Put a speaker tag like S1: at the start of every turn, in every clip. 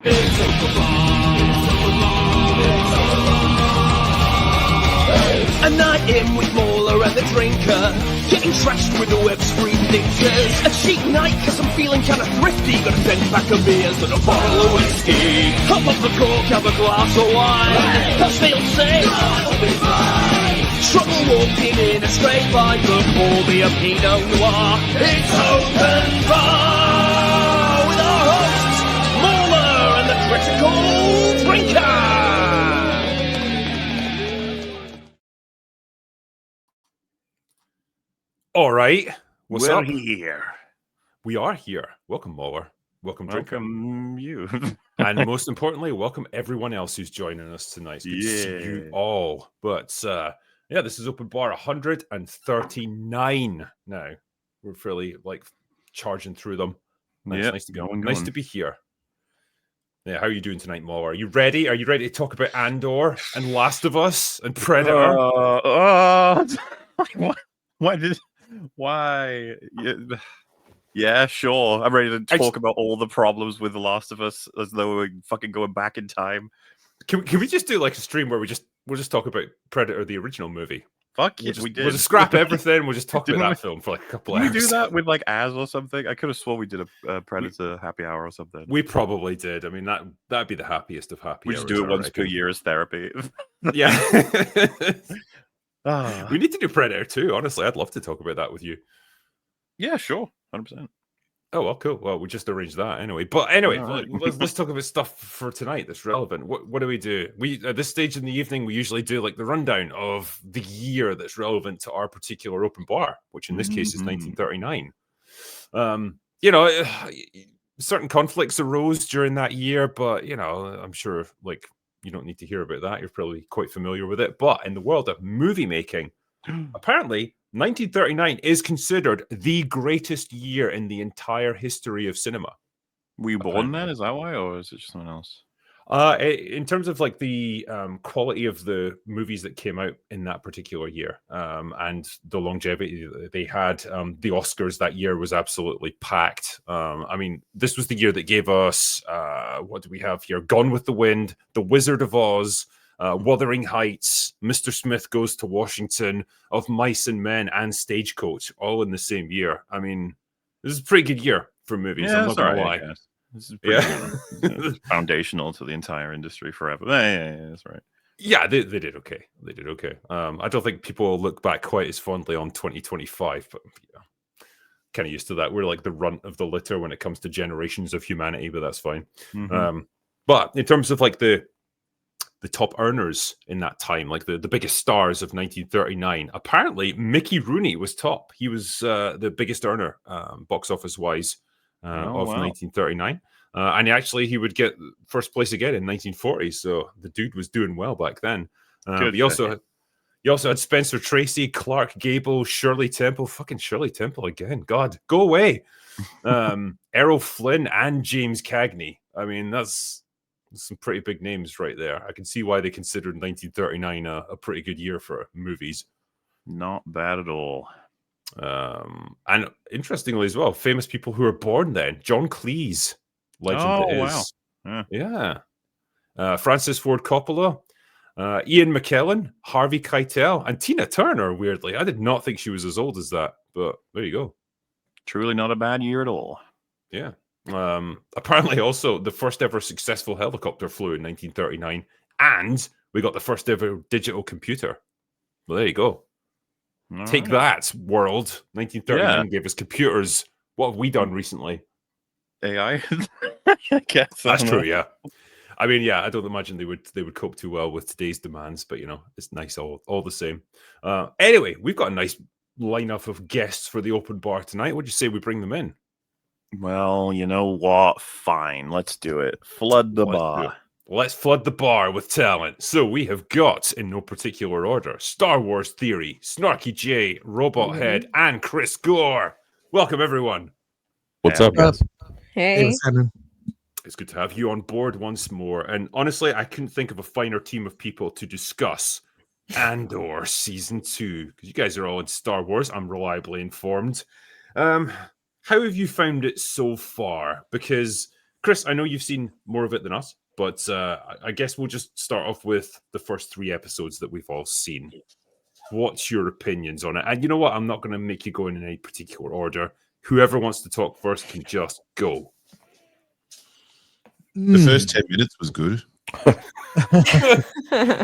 S1: A night in with MauLer and the drinker, getting trashed with the web-screen dictors. A cheap night cause I'm feeling kinda thrifty, got a 10-pack of beers and a bottle of whiskey. Hop up the cork, have a glass of wine, I'll still say I'll be fine. Trouble walking in a straight line, but pour me a Pinot Noir. It's open bar with our hosts, MauLer and the critical drinker.
S2: All right. What's
S3: We're
S2: up?
S3: here.
S2: We are here. Welcome, MauLer. Welcome, Drinker.
S3: Welcome you.
S2: And most importantly, welcome everyone else who's joining us tonight. It's good to see you all. But yeah, this is Open Bar 139 now. We're fairly charging through them. Nice to be
S3: going.
S2: Nice to be here. Yeah, how are you doing tonight, MauLer? Are you ready? Are you ready to talk about Andor and Last of Us and Predator?
S3: Why? Yeah, sure. I'm ready to talk about all the problems with The Last of Us as though we're fucking going back in time.
S2: Can we just do like a stream where we'll just talk about Predator, the original movie?
S3: Fuck yeah, we did.
S2: We'll just scrap everything. We'll just talk about that film for like a couple hours.
S3: Did we do that with like Az or something? I could have sworn we did a Predator happy hour or something.
S2: We probably did. I mean, that'd be the happiest of happy hours.
S3: We just do it once per year as therapy.
S2: Yeah. We need to do Predator too. Honestly, I'd love to talk about that with you.
S3: Yeah, sure. 100%.
S2: Oh, well, cool. Well, we just arranged that anyway. But anyway,
S3: right.
S2: let's talk about stuff for tonight that's relevant. What do we do? We at this stage in the evening, we usually do like the rundown of the year that's relevant to our particular open bar, which in this case is 1939. Certain conflicts arose during that year, but I'm sure you don't need to hear about that. You're probably quite familiar with it. But in the world of movie making, apparently 1939 is considered the greatest year in the entire history of cinema.
S3: Were you born then? Is that why, or is it just someone else?
S2: In terms of like the quality of the movies that came out in that particular year, and the longevity that they had, the Oscars that year was absolutely packed. I mean, this was the year that gave us what do we have here? Gone with the Wind, The Wizard of Oz, Wuthering Heights, Mr. Smith Goes to Washington, Of Mice and Men, and Stagecoach, all in the same year. I mean, this is a pretty good year for movies.
S3: Yeah,
S2: I'm not gonna lie.
S3: This is pretty foundational to the entire industry forever. Yeah, that's right.
S2: Yeah, they did okay. They did okay. I don't think people will look back quite as fondly on 2025, but kind of used to that. We're like the runt of the litter when it comes to generations of humanity, but that's fine. But in terms of like the top earners in that time, like the biggest stars of 1939, apparently Mickey Rooney was top. He was the biggest earner box office wise of 1939. And he would get first place again in 1940. So the dude was doing well back then. He also had Spencer Tracy, Clark Gable, Shirley Temple. Fucking Shirley Temple again. God, go away. Errol Flynn and James Cagney. I mean, that's some pretty big names right there. I can see why they considered 1939 a pretty good year for movies.
S3: Not bad at all.
S2: And interestingly as well, famous people who were born then. John Cleese, legend is.
S3: Wow.
S2: Yeah. Francis Ford Coppola, Ian McKellen, Harvey Keitel, and Tina Turner, weirdly. I did not think she was as old as that, but there you go.
S3: Truly not a bad year at all.
S2: Yeah. Apparently also the first ever successful helicopter flew in 1939, and we got the first ever digital computer. Well, there you go. Take that, world. 1939 gave us computers. What have we done recently?
S3: AI? I guess.
S2: That's true, yeah. I mean, yeah, I don't imagine they would cope too well with today's demands, but it's nice all the same. Anyway, we've got a nice lineup of guests for the open bar tonight. What do you say we bring them in?
S3: Well, you know what? Fine, let's do it. Flood the bar.
S2: Let's flood the bar with talent. So we have got, in no particular order, Star Wars Theory, Snarky Jay, Robot Head, and Chris Gore. Welcome, everyone.
S4: What's up, guys?
S5: Hey.
S2: It's good to have you on board once more. And honestly, I couldn't think of a finer team of people to discuss Andor Season 2, because you guys are all in Star Wars. I'm reliably informed. How have you found it so far? Because Chris, I know you've seen more of it than us, but I guess we'll just start off with the first 3 episodes that we've all seen. What's your opinions on it? And you know what? I'm not going to make you go in any particular order. Whoever wants to talk first can just go.
S4: The first 10 minutes was good.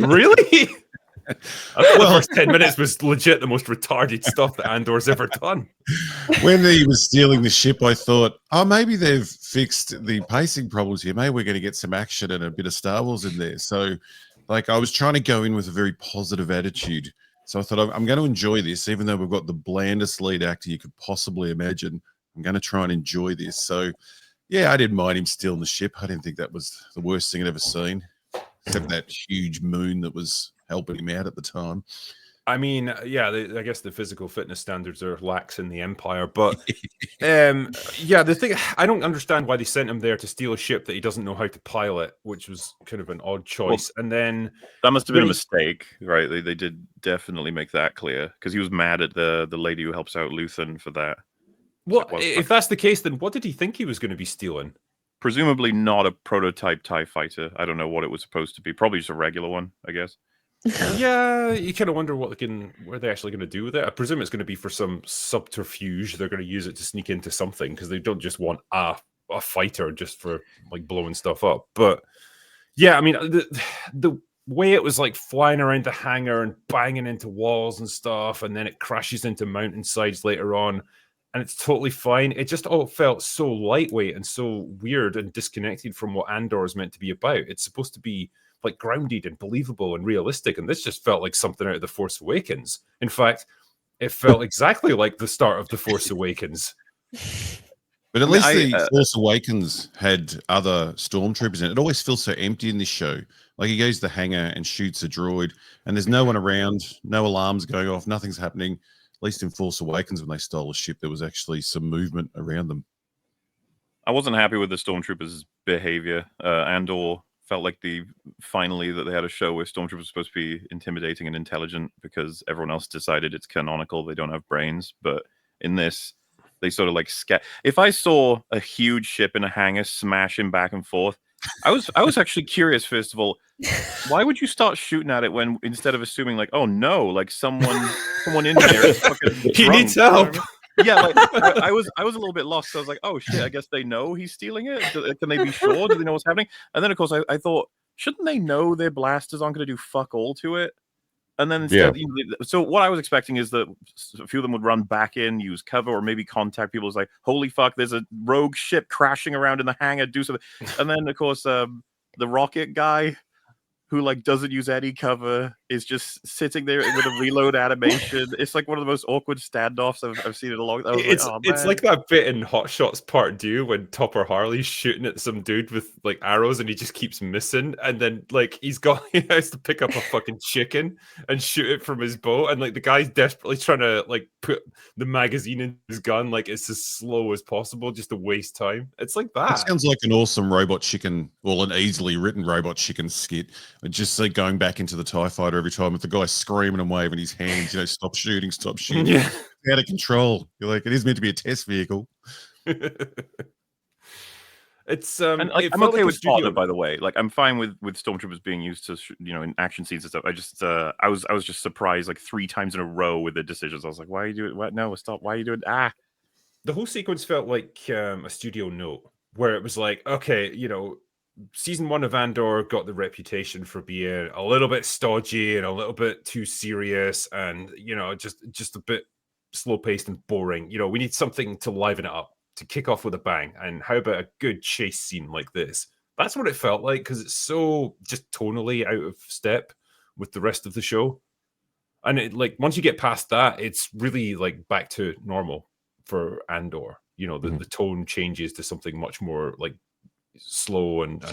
S2: Really? I thought the first 10 minutes was legit the most retarded stuff that Andor's ever done.
S4: When he was stealing the ship, I thought, oh, maybe they've fixed the pacing problems here. Maybe we're going to get some action and a bit of Star Wars in there. So, like, I was trying to go in with a very positive attitude. So I thought, I'm going to enjoy this, even though we've got the blandest lead actor you could possibly imagine. I'm going to try and enjoy this. So, yeah, I didn't mind him stealing the ship. I didn't think that was the worst thing I'd ever seen, except that huge moon that was helping him out at the time.
S2: I mean, yeah, I guess the physical fitness standards are lax in the Empire, but yeah, the thing, I don't understand why they sent him there to steal a ship that he doesn't know how to pilot, which was kind of an odd choice.
S3: Well,
S2: and then
S3: that must have been a mistake, right? They did definitely make that clear because he was mad at the lady who helps out Luthen for that.
S2: Well, if that's the case, then what did he think he was going to be stealing?
S3: Presumably not a prototype TIE fighter. I don't know what it was supposed to be. Probably just a regular one, I guess.
S2: Yeah, you kind of wonder what they're actually going to do with it. I presume it's going to be for some subterfuge. They're going to use it to sneak into something because they don't just want a fighter just for like blowing stuff up. But yeah, I mean, the way it was like flying around the hangar and banging into walls and stuff, and then it crashes into mountainsides later on, and it's totally fine. It just all felt so lightweight and so weird and disconnected from what Andor is meant to be about. It's supposed to be like grounded and believable and realistic, and this just felt like something out of The Force Awakens. In fact, it felt exactly like the start of The Force Awakens.
S4: But at least the Force Awakens had other stormtroopers in it. It always feels so empty in this show. Like he goes to the hangar and shoots a droid, and there's no one around, no alarms going off, nothing's happening. At least in Force Awakens, when they stole a ship, there was actually some movement around them.
S3: I wasn't happy with the stormtroopers' behavior. Andor felt like finally that they had a show where stormtroopers were supposed to be intimidating and intelligent because everyone else decided it's canonical. They don't have brains. But in this, they sort of like if I saw a huge ship in a hangar smashing back and forth, I was actually curious, first of all, why would you start shooting at it when instead of assuming like, oh no, like someone in here is fucking
S2: he needs help.
S3: Yeah, like I was a little bit lost. So I was like, oh shit, I guess they know he's stealing it. Can they be sure? Do they know what's happening? And then of course I thought, shouldn't they know their blasters aren't going to do fuck all to it? And then instead, so what I was expecting is that a few of them would run back in, use cover, or maybe contact people. It's like, holy fuck, there's a rogue ship crashing around in the hangar, do something. And then of course the rocket guy, who like doesn't use any cover, is just sitting there with a reload animation. It's like one of the most awkward standoffs I've seen in a long time.
S2: It's like that bit in Hot Shots Part 2 when Topper Harley's shooting at some dude with like arrows and he just keeps missing, and then like he has to pick up a fucking chicken and shoot it from his bow, and like the guy's desperately trying to like put the magazine in his gun like it's as slow as possible just to waste time. It's like that.
S4: It sounds like an awesome Robot Chicken, well, an easily written Robot Chicken skit. Just like going back into the TIE fighter every time with the guy screaming and waving his hands, stop shooting, stop shooting.
S2: Yeah.
S4: Out of control. You're like, it is meant to be a test vehicle.
S2: It's
S3: and like, I'm okay with Spotted, by the way. Like I'm fine with stormtroopers being used to in action scenes and stuff. I just I was just surprised like 3 times in a row with the decisions. I was like, why are you doing what? No, stop. Why are you doing
S2: The whole sequence felt like a studio note where it was like, okay, Season 1 of Andor got the reputation for being a little bit stodgy and a little bit too serious and, just a bit slow-paced and boring. We need something to liven it up, to kick off with a bang. And how about a good chase scene like this? That's what it felt like because it's so just tonally out of step with the rest of the show. And it, like once you get past that, it's really like back to normal for Andor. The tone changes to something much more like slow and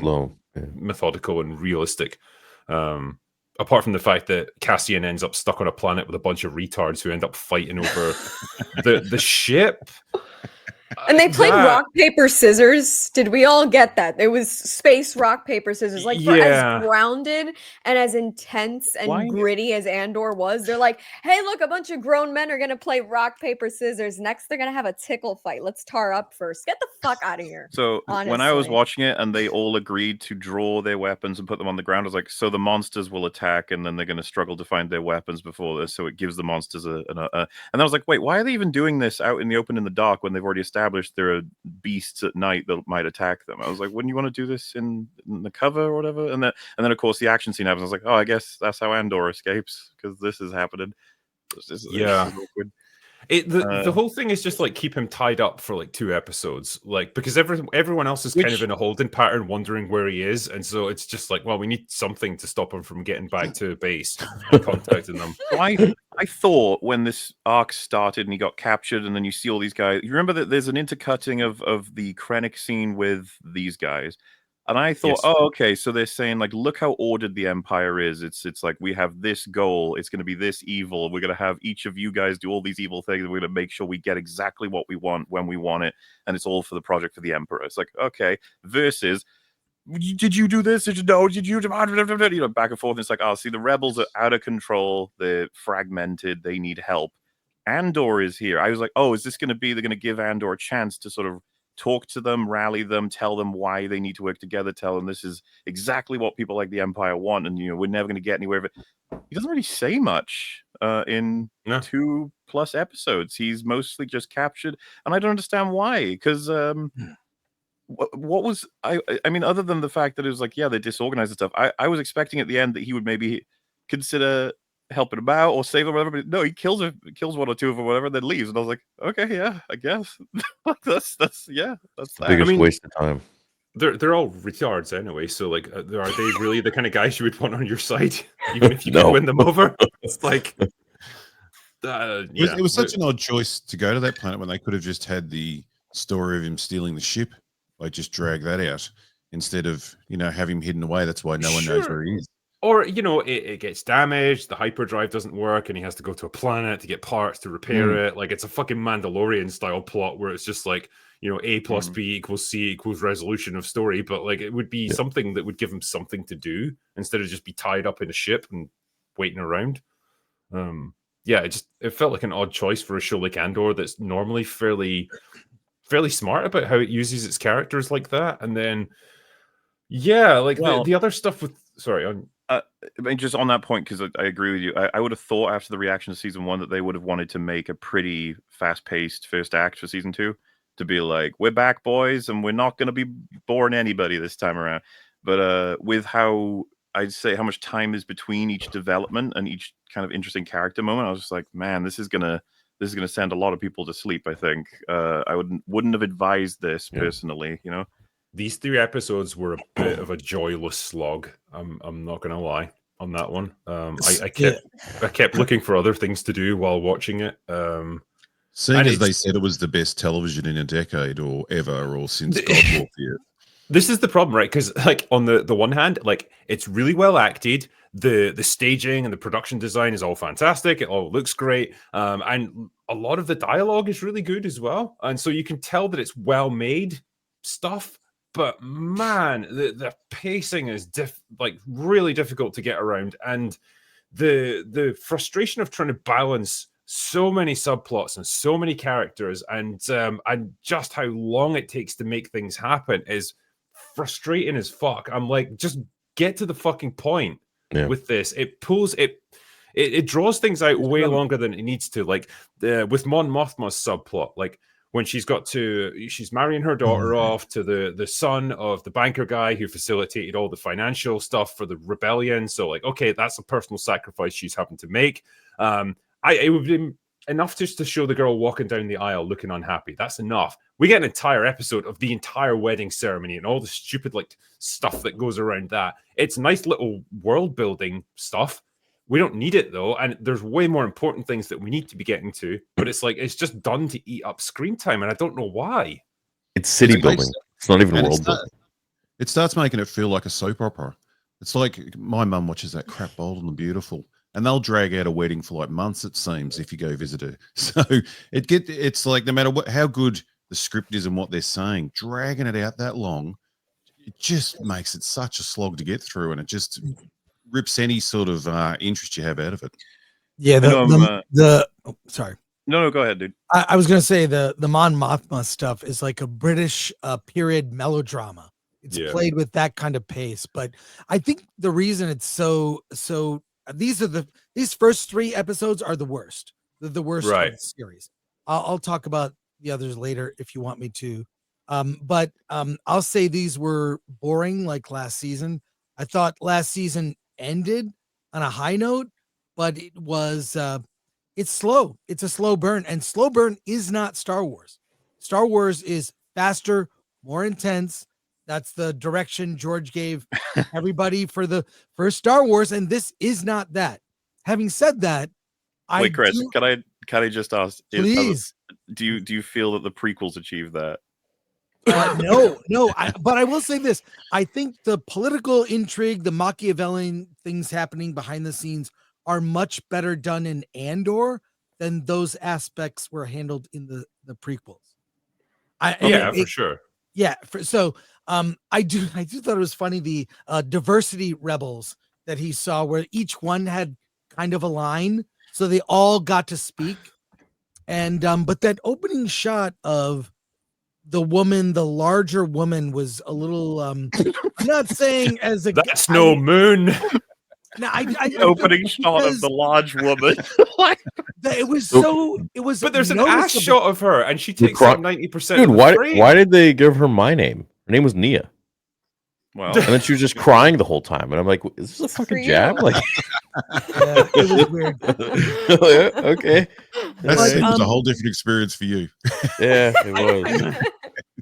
S2: methodical and realistic. Apart from the fact that Cassian ends up stuck on a planet with a bunch of retards who end up fighting over the ship.
S5: And they played rock, paper, scissors. Did we all get that? It was space, rock, paper, scissors. Like, for as grounded and as intense and gritty as Andor was, they're like, hey, look, a bunch of grown men are going to play rock, paper, scissors. Next, they're going to have a tickle fight. Let's tar up first. Get the fuck out of here.
S3: So when I was watching it and they all agreed to draw their weapons and put them on the ground, I was like, so the monsters will attack and then they're going to struggle to find their weapons before this. So it gives the monsters and I was like, wait, why are they even doing this out in the open in the dark when they've already established there are beasts at night that might attack them? I was like, wouldn't you want to do this in the cover or whatever? And then of course the action scene happens. I was like, oh, I guess that's how Andor escapes, because this is happening. This is awkward.
S2: The whole thing is just like keep him tied up for like 2 episodes, like, because everyone else is kind of in a holding pattern, wondering where he is, and so it's just like, well, we need something to stop him from getting back to base and contacting them.
S3: I thought when this arc started and he got captured, and then you see all these guys. You remember that there's an intercutting of the Krennic scene with these guys. And I thought, oh, okay, so they're saying, like, look how ordered the Empire is. It's like, we have this goal. It's going to be this evil. We're going to have each of you guys do all these evil things. And we're going to make sure we get exactly what we want when we want it. And it's all for the project for the Emperor. It's like, okay, versus, did you do this? Did you know? Did you? You know, back and forth. And it's like, oh, see, the rebels are out of control. They're fragmented. They need help. Andor is here. I was like, oh, is this going to be, they're going to give Andor a chance to sort of talk to them, rally them, tell them why they need to work together, tell them this is exactly what people like the Empire want, and, you know, we're never going to get anywhere. But he doesn't really say much in 2+ episodes. He's mostly just captured, and I don't understand why. Because what was I mean, other than the fact that it was like, yeah, they're disorganized and stuff. I was expecting at the end that he would maybe consider helping him out or save him, whatever. But no, he kills 1 or 2 of them, whatever, and then leaves. And I was like, okay, yeah, I guess. that's that.
S6: Biggest waste of time.
S2: They're all retards anyway. So like, are they really the kind of guys you would want on your side, even if you could win them over? It's like,
S4: it was such an odd choice to go to that planet when they could have just had the story of him stealing the ship. Like, just drag that out instead of, you know, have him hidden away. That's why no one knows where he is.
S2: Or, you know, it gets damaged, the hyperdrive doesn't work, and he has to go to a planet to get parts to repair it. Like, it's a fucking Mandalorian style plot where it's just like, you know, A plus B equals C equals resolution of story. But like, it would be something that would give him something to do instead of just be tied up in a ship and waiting around. It felt like an odd choice for a show like Andor that's normally fairly smart about how it uses its characters like that. And then, the other stuff with, I mean, just on that point, because I agree with you. I would have thought after the reaction to season 1 that they would have wanted to make a pretty fast-paced first act for season 2 to be like, we're back, boys, and we're not going to be boring anybody this time around. But with how I'd say how much time is between each development and each kind of interesting character moment, I was just like, man, this is gonna send a lot of people to sleep. I think I wouldn't have advised this personally, you know. These 3 episodes were a bit of a joyless slog. I'm not gonna lie on that one. I kept looking for other things to do while watching it.
S4: Seeing as they said it was the best television in a decade or ever, or since God Walk Here.
S2: This is the problem, right? Because like on the one hand, like it's really well acted. The staging and the production design is all fantastic. It all looks great. And a lot of the dialogue is really good as well. And so you can tell that it's well made stuff. But man, the pacing is really difficult to get around, and the frustration of trying to balance so many subplots and so many characters, and just how long it takes to make things happen is frustrating as fuck. I'm like, just get to the fucking point with this. It pulls it. It draws things out way longer than it needs to. Like with Mon Mothma's subplot, like. When she's marrying her daughter off to the son of the banker guy who facilitated all the financial stuff for the rebellion. So like, okay, that's a personal sacrifice she's having to make. It would be enough just to show the girl walking down the aisle looking unhappy. That's enough. We get an entire episode of the entire wedding ceremony and all the stupid like stuff that goes around that. It's nice little world building stuff. We don't need it though, and there's way more important things that we need to be getting to. But it's like it's just done to eat up screen time, and I don't know why.
S6: It's city building. It's not even world building.
S4: It starts making it feel like a soap opera. It's like my mum watches that crap Bold and the Beautiful, and they'll drag out a wedding for like months. It seems if you go visit her. So it's like no matter how good the script is and what they're saying, dragging it out that long, it just makes it such a slog to get through, and it just rips any sort of interest you have out of it.
S7: Yeah, sorry.
S3: No, go ahead, dude.
S7: I was gonna say the Mon Mothma stuff is like a British period melodrama. It's played with that kind of pace, but I think the reason it's so these first 3 episodes are the worst. They're the worst of the series. I'll talk about the others later if you want me to. But I'll say these were boring like last season. I thought last season ended on a high note, but it was it's slow. It's a slow burn, and slow burn is not Star Wars. Star Wars is faster, more intense. That's the direction George gave everybody for the first Star Wars, and this is not that. Having said that,
S3: wait, Chris, can I just ask?
S7: Please,
S3: do you feel that the prequels achieve that?
S7: No. But I will say this: I think the political intrigue, the Machiavellian things happening behind the scenes, are much better done in Andor than those aspects were handled in the prequels.
S2: For sure.
S7: Yeah. I do thought it was funny the diversity rebels that he saw, where each one had kind of a line, so they all got to speak. And but that opening shot of the larger woman was a little I'm not saying as a
S2: that's no moon.
S7: No, I
S3: opening shot of the large woman.
S7: It was
S2: but there's an ass shot of her, and she takes up 90%.
S6: Dude, why did they give her my name? Her name was Nia.
S3: Wow.
S6: And then she was just crying the whole time, and I'm like, "Is this a fucking jab?" Like,
S7: it was weird.
S6: Okay,
S4: that was a whole different experience for you.
S6: Yeah, it was.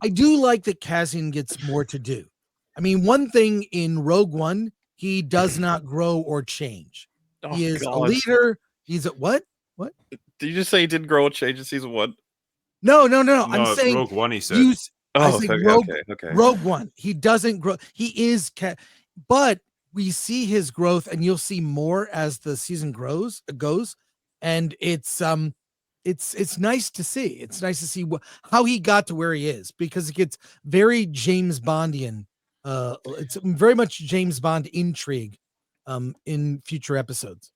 S7: I do like that Cassian gets more to do. I mean, one thing in Rogue One, he does not grow or change. He is a leader. He's a what? What?
S3: Did you just say he didn't grow or change in season 1?
S7: No. I'm saying
S2: Rogue One. He said.
S7: Rogue One. He doesn't grow. He is, but we see his growth, and you'll see more as the season goes, and it's nice to see. It's nice to see how he got to where he is, because it gets very James Bondian. It's very much James Bond intrigue in future episodes.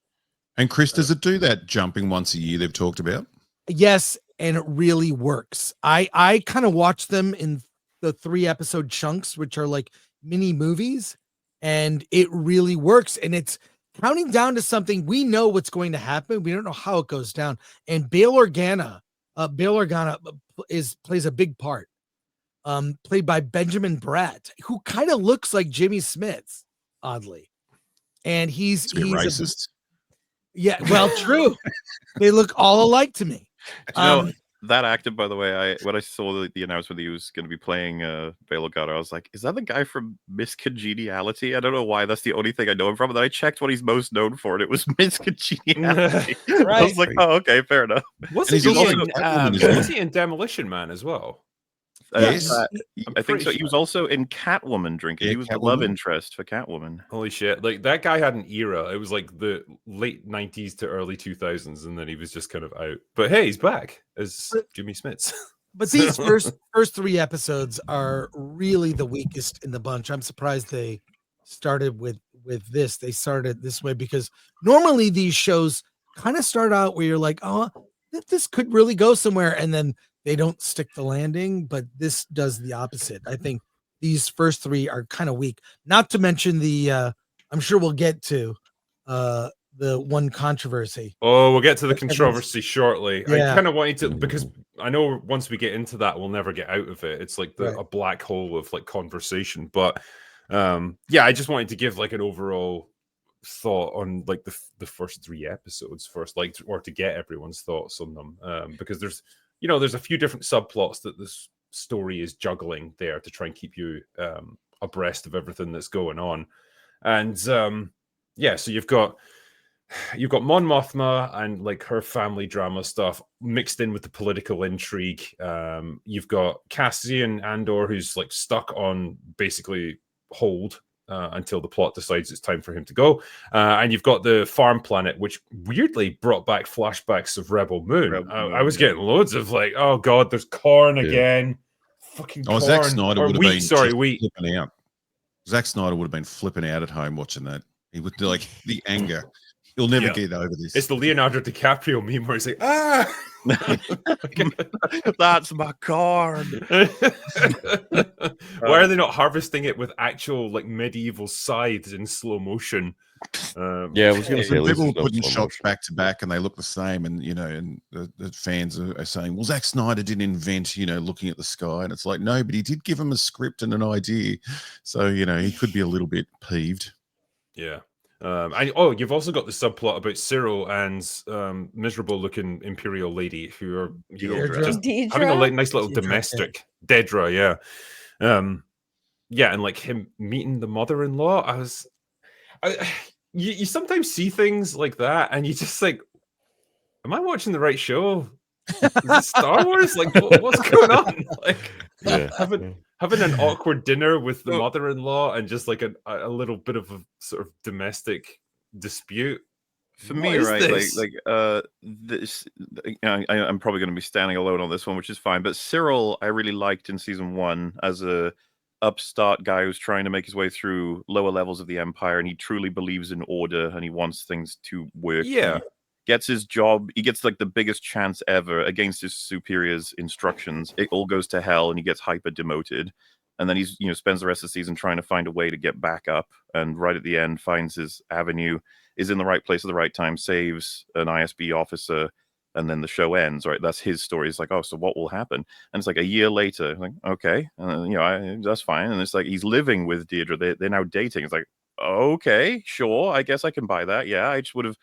S4: And Chris, does it do that jumping once a year they've talked about?
S7: Yes, and it really works. I kind of watch them in the 3 episode chunks, which are like mini movies, and it really works. And it's counting down to something. We know what's going to happen. We don't know how it goes down. And Bail Organa plays a big part. Played by Benjamin Bratt, who kind of looks like Jimmy Smits, oddly. And he's
S4: racist.
S7: Yeah, well, true. They look all alike to me.
S3: Do you know that actor, by the way, when I saw the announcement that he was going to be playing Bail Organa, I was like, is that the guy from Miss Congeniality? I don't know why. That's the only thing I know him from. And then I checked what he's most known for, and it was Miss Congeniality. I was like, oh, okay, fair enough.
S2: Was he in Demolition Man as well?
S4: Yes.
S3: I think so. He was also in Catwoman drinking.
S4: Yeah,
S3: he was the
S4: Catwoman.
S3: love interest for Catwoman.
S2: Holy shit. Like, that guy had an era. It was like the late 90s to early 2000s, and then he was just kind of out. But hey, he's back as Jimmy Smits.
S7: But these first 3 episodes are really the weakest in the bunch. I'm surprised they started with this. They started this way, because normally these shows kind of start out where you're like, oh, this could really go somewhere, and then they don't stick the landing. But this does the opposite. I think these first 3 are kind of weak. Not to mention the I'm sure we'll get to the one controversy.
S2: Oh, we'll get to the controversy shortly.
S7: Yeah.
S2: I kind of wanted to, because I know once we get into that, we'll never get out of it. It's like a black hole of like conversation. But I just wanted to give like an overall thought on like the first 3 episodes first, like, or to get everyone's thoughts on them, because there's a few different subplots that this story is juggling there to try and keep you abreast of everything that's going on. And so you've got Mon Mothma and like her family drama stuff mixed in with the political intrigue. You've got Cassian Andor, who's like stuck on basically hold until the plot decides it's time for him to go. And you've got the farm planet, which weirdly brought back flashbacks of Rebel Moon. I was getting loads of like, oh god, there's corn again. Fucking corn.
S4: Zack Snyder would have been
S2: wheat.
S4: flipping out. Zack Snyder would have been flipping out at home watching that. He would do like the anger. He'll never get over this.
S2: It's the Leonardo DiCaprio meme where he's like, ah,
S3: that's my corn.
S2: Why are they not harvesting it with actual like medieval scythes in slow motion?
S6: I was going to say
S4: people putting shots back to back and they look the same, and and the fans are saying, well, Zack Snyder didn't invent looking at the sky, and it's like, no, but he did give him a script and an idea, so he could be a little bit peeved.
S2: And you've also got the subplot about Cyril and miserable looking Imperial lady who are just having a nice little domestic Dedra, and like him meeting the mother-in-law. You sometimes see things like that and you just like, am I watching the right show? Is it Star Wars? Like what's going on? Like having an awkward dinner with the mother-in-law and just like a little bit of a sort of domestic dispute.
S3: For me, right, this? This, I'm probably going to be standing alone on this one, which is fine. But Cyril, I really liked in season 1 as a upstart guy who's trying to make his way through lower levels of the Empire, and he truly believes in order and he wants things to work.
S2: Yeah.
S3: Gets his job, he gets like the biggest chance ever against his superiors' instructions. It all goes to hell and he gets hyper demoted. And then he's, spends the rest of the season trying to find a way to get back up. And right at the end, finds his avenue, is in the right place at the right time, saves an ISB officer, and then the show ends, right? That's his story. It's like, oh, so what will happen? And it's like a year later, like, okay, that's fine. And it's like, he's living with Deirdre. They're now dating. It's like, okay, sure. I guess I can buy that. Yeah, I just would have...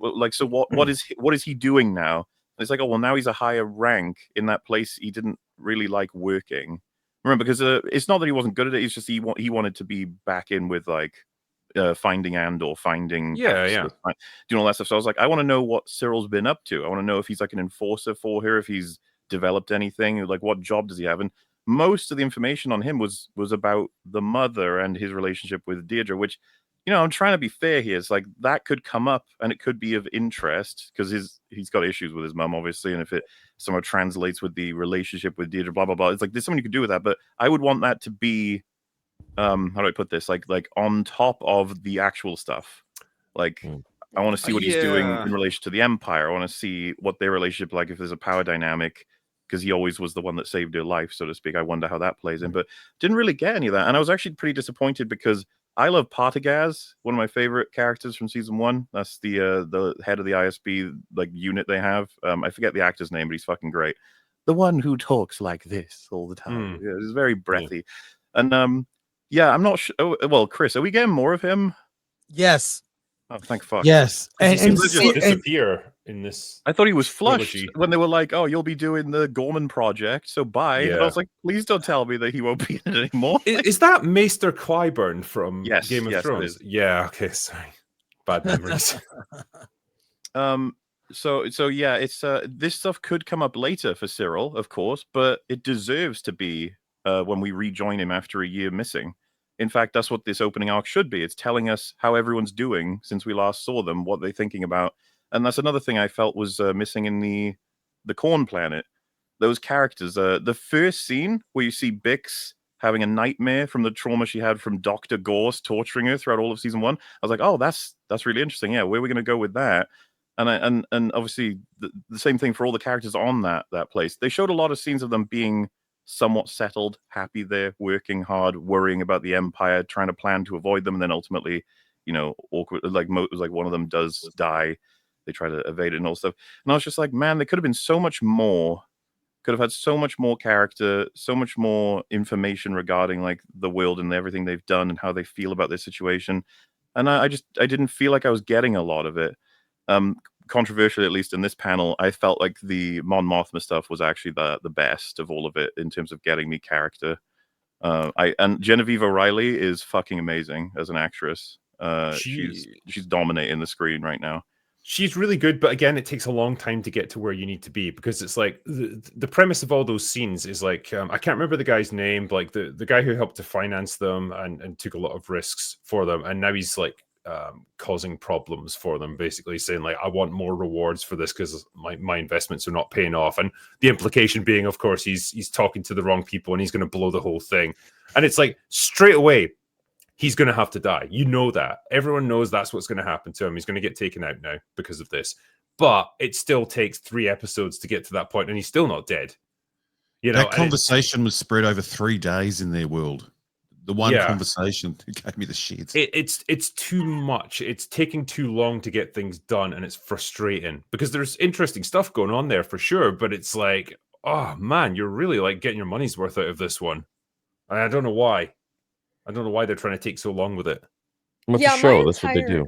S3: like, so what is he doing now? And it's like, oh well, now he's a higher rank in that place he didn't really like working. Remember, because it's not that he wasn't good at it, it's just he wanted to be back in with like finding Andor, finding doing all that stuff. So I was like, I want to know what Cyril's been up to. I want to know if he's like an enforcer for her, if he's developed anything, like what job does he have. And most of the information on him was about the mother and his relationship with Deirdre, which, I'm trying to be fair here. It's like that could come up and it could be of interest because he's got issues with his mum, obviously. And if it somehow translates with the relationship with Deirdre, blah, blah, blah. It's like there's something you could do with that. But I would want that to be, how do I put this? Like on top of the actual stuff. Like, I want to see what he's doing in relation to the Empire. I want to see what their relationship like, if there's a power dynamic, because he always was the one that saved her life, so to speak. I wonder how that plays in. But didn't really get any of that. And I was actually pretty disappointed because I love Partagaz, one of my favorite characters from season 1. That's the head of the ISB like unit they have. I forget the actor's name, but he's fucking great. The one who talks like this all the time. Yeah, it's very breathy. And I'm not sure. Oh, well, Chris, are we getting more of him?
S7: Yes.
S3: Oh, thank fuck.
S7: Yes.
S2: And just disappear in this.
S3: I thought he was flushed when they were like, "Oh, you'll be doing the Gorman project, so bye." Yeah. And I was like, "Please don't tell me that he won't be in it anymore."
S2: Is that Maester Qyburn from Game of Thrones? Yeah. Okay. Sorry. Bad memories.
S3: So yeah, it's this stuff could come up later for Cyril, of course, but it deserves to be when we rejoin him after a year missing. In fact, that's what this opening arc should be. It's telling us how everyone's doing since we last saw them, what they're thinking about. And that's another thing I felt was missing in the Corn Planet. Those characters. The first scene where you see Bix having a nightmare from the trauma she had from Dr. Gorse torturing her throughout all of season 1. I was like, oh, that's really interesting. Yeah, where are we going to go with that? And obviously the same thing for all the characters on that place. They showed a lot of scenes of them being somewhat settled, happy there, working hard, worrying about the Empire, trying to plan to avoid them, and then ultimately, awkward. Like one of them does die. They try to evade it and all stuff. And I was just like, man, they could have been so much more. Could have had so much more character, so much more information regarding like the world and everything they've done and how they feel about this situation. And I didn't feel like I was getting a lot of it. Controversially, at least in this panel, I felt like the Mon Mothma stuff was actually the best of all of it in terms of getting me character. And Genevieve O'Reilly is fucking amazing as an actress. She's dominating the screen right now.
S2: She's really good, but again, it takes a long time to get to where you need to be, because it's like the premise of all those scenes is like, I can't remember the guy's name, but like the guy who helped to finance them and took a lot of risks for them, and now he's like causing problems for them, basically saying like, I want more rewards for this because my investments are not paying off. And the implication being, of course, he's talking to the wrong people and he's going to blow the whole thing. And it's like straight away, he's going to have to die. You know that. Everyone knows that's what's going to happen to him. He's going to get taken out now because of this. But it still takes 3 episodes to get to that point, and he's still not dead. You know,
S4: that conversation was spread over 3 days in their world. The one conversation gave me the shits.
S2: It's too much. It's taking too long to get things done, and it's frustrating because there's interesting stuff going on there for sure. But it's like, oh man, you're really like getting your money's worth out of this one. And I don't know why. I don't know why they're trying to take so long with it.
S6: What's the show? That's what they do.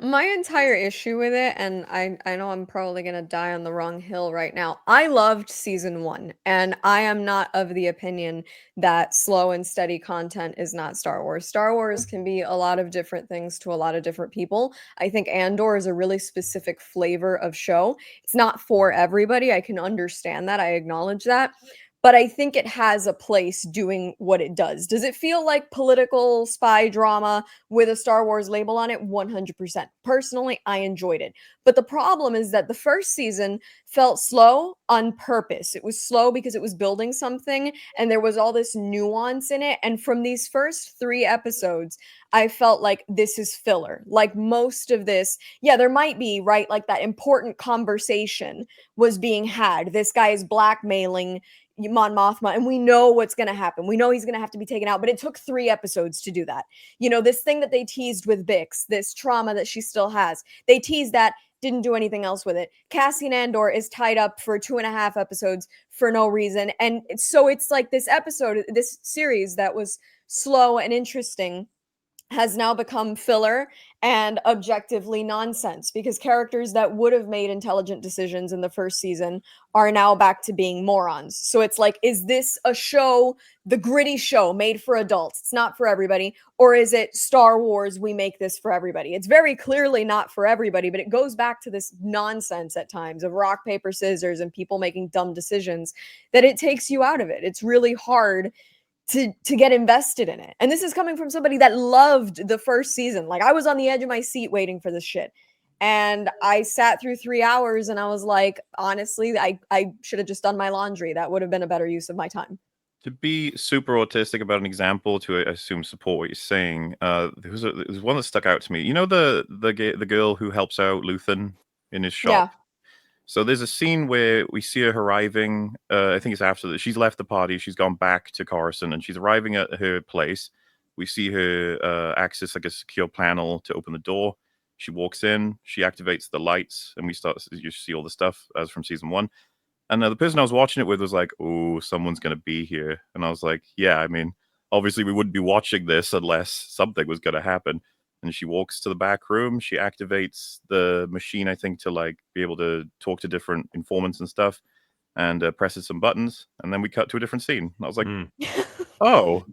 S5: My entire issue with it, and I know I'm probably going to die on the wrong hill right now. I loved season 1, and I am not of the opinion that slow and steady content is not Star Wars. Star Wars can be a lot of different things to a lot of different people. I think Andor is a really specific flavor of show. It's not for everybody. I can understand that. I acknowledge that. But I think it has a place doing what it does. Does it feel like political spy drama with a Star Wars label on it? 100%. Personally, I enjoyed it. But the problem is that the first season felt slow on purpose. It was slow because it was building something and there was all this nuance in it. And from these first 3 episodes, I felt like this is filler. Like most of this, yeah, there might be, right? Like that important conversation was being had. This guy is blackmailing Mon Mothma, and we know what's going to happen. We know he's going to have to be taken out, but it took 3 episodes to do that. You know, this thing that they teased with Bix, this trauma that she still has, they teased that, didn't do anything else with it. Cassian Andor is tied up for 2.5 episodes for no reason. And so it's like this episode, this series that was slow and interesting has now become filler and objectively nonsense because characters that would have made intelligent decisions in the first season are now back to being morons. So it's like, is this a show, the gritty show made for adults? It's not for everybody. Or is it Star Wars, we make this for everybody? It's very clearly not for everybody, but it goes back to this nonsense at times of rock, paper, scissors and people making dumb decisions that it takes you out of it. It's really hard to get invested in it. And this is coming from somebody that loved the first season. Like I was on the edge of my seat waiting for this shit. And I sat through 3 hours and I was like, honestly, I should have just done my laundry. That would have been a better use of my time.
S3: To be super autistic about an example, to I assume support what you're saying, there was one that stuck out to me. You know the girl who helps out Luthen in his shop?
S5: Yeah.
S3: So there's a scene where we see her arriving. I think it's after that. She's left the party. She's gone back to Coruscant, and she's arriving at her place. We see her access like a secure panel to open the door. She walks in. She activates the lights, and you see all the stuff as from season 1. And the person I was watching it with was like, "Oh, someone's gonna be here," and I was like, "Yeah, I mean, obviously we wouldn't be watching this unless something was gonna happen." And she walks to the back room. She activates the machine, I think, to like be able to talk to different informants and stuff, and presses some buttons. And then we cut to a different scene. And I was like, "Oh,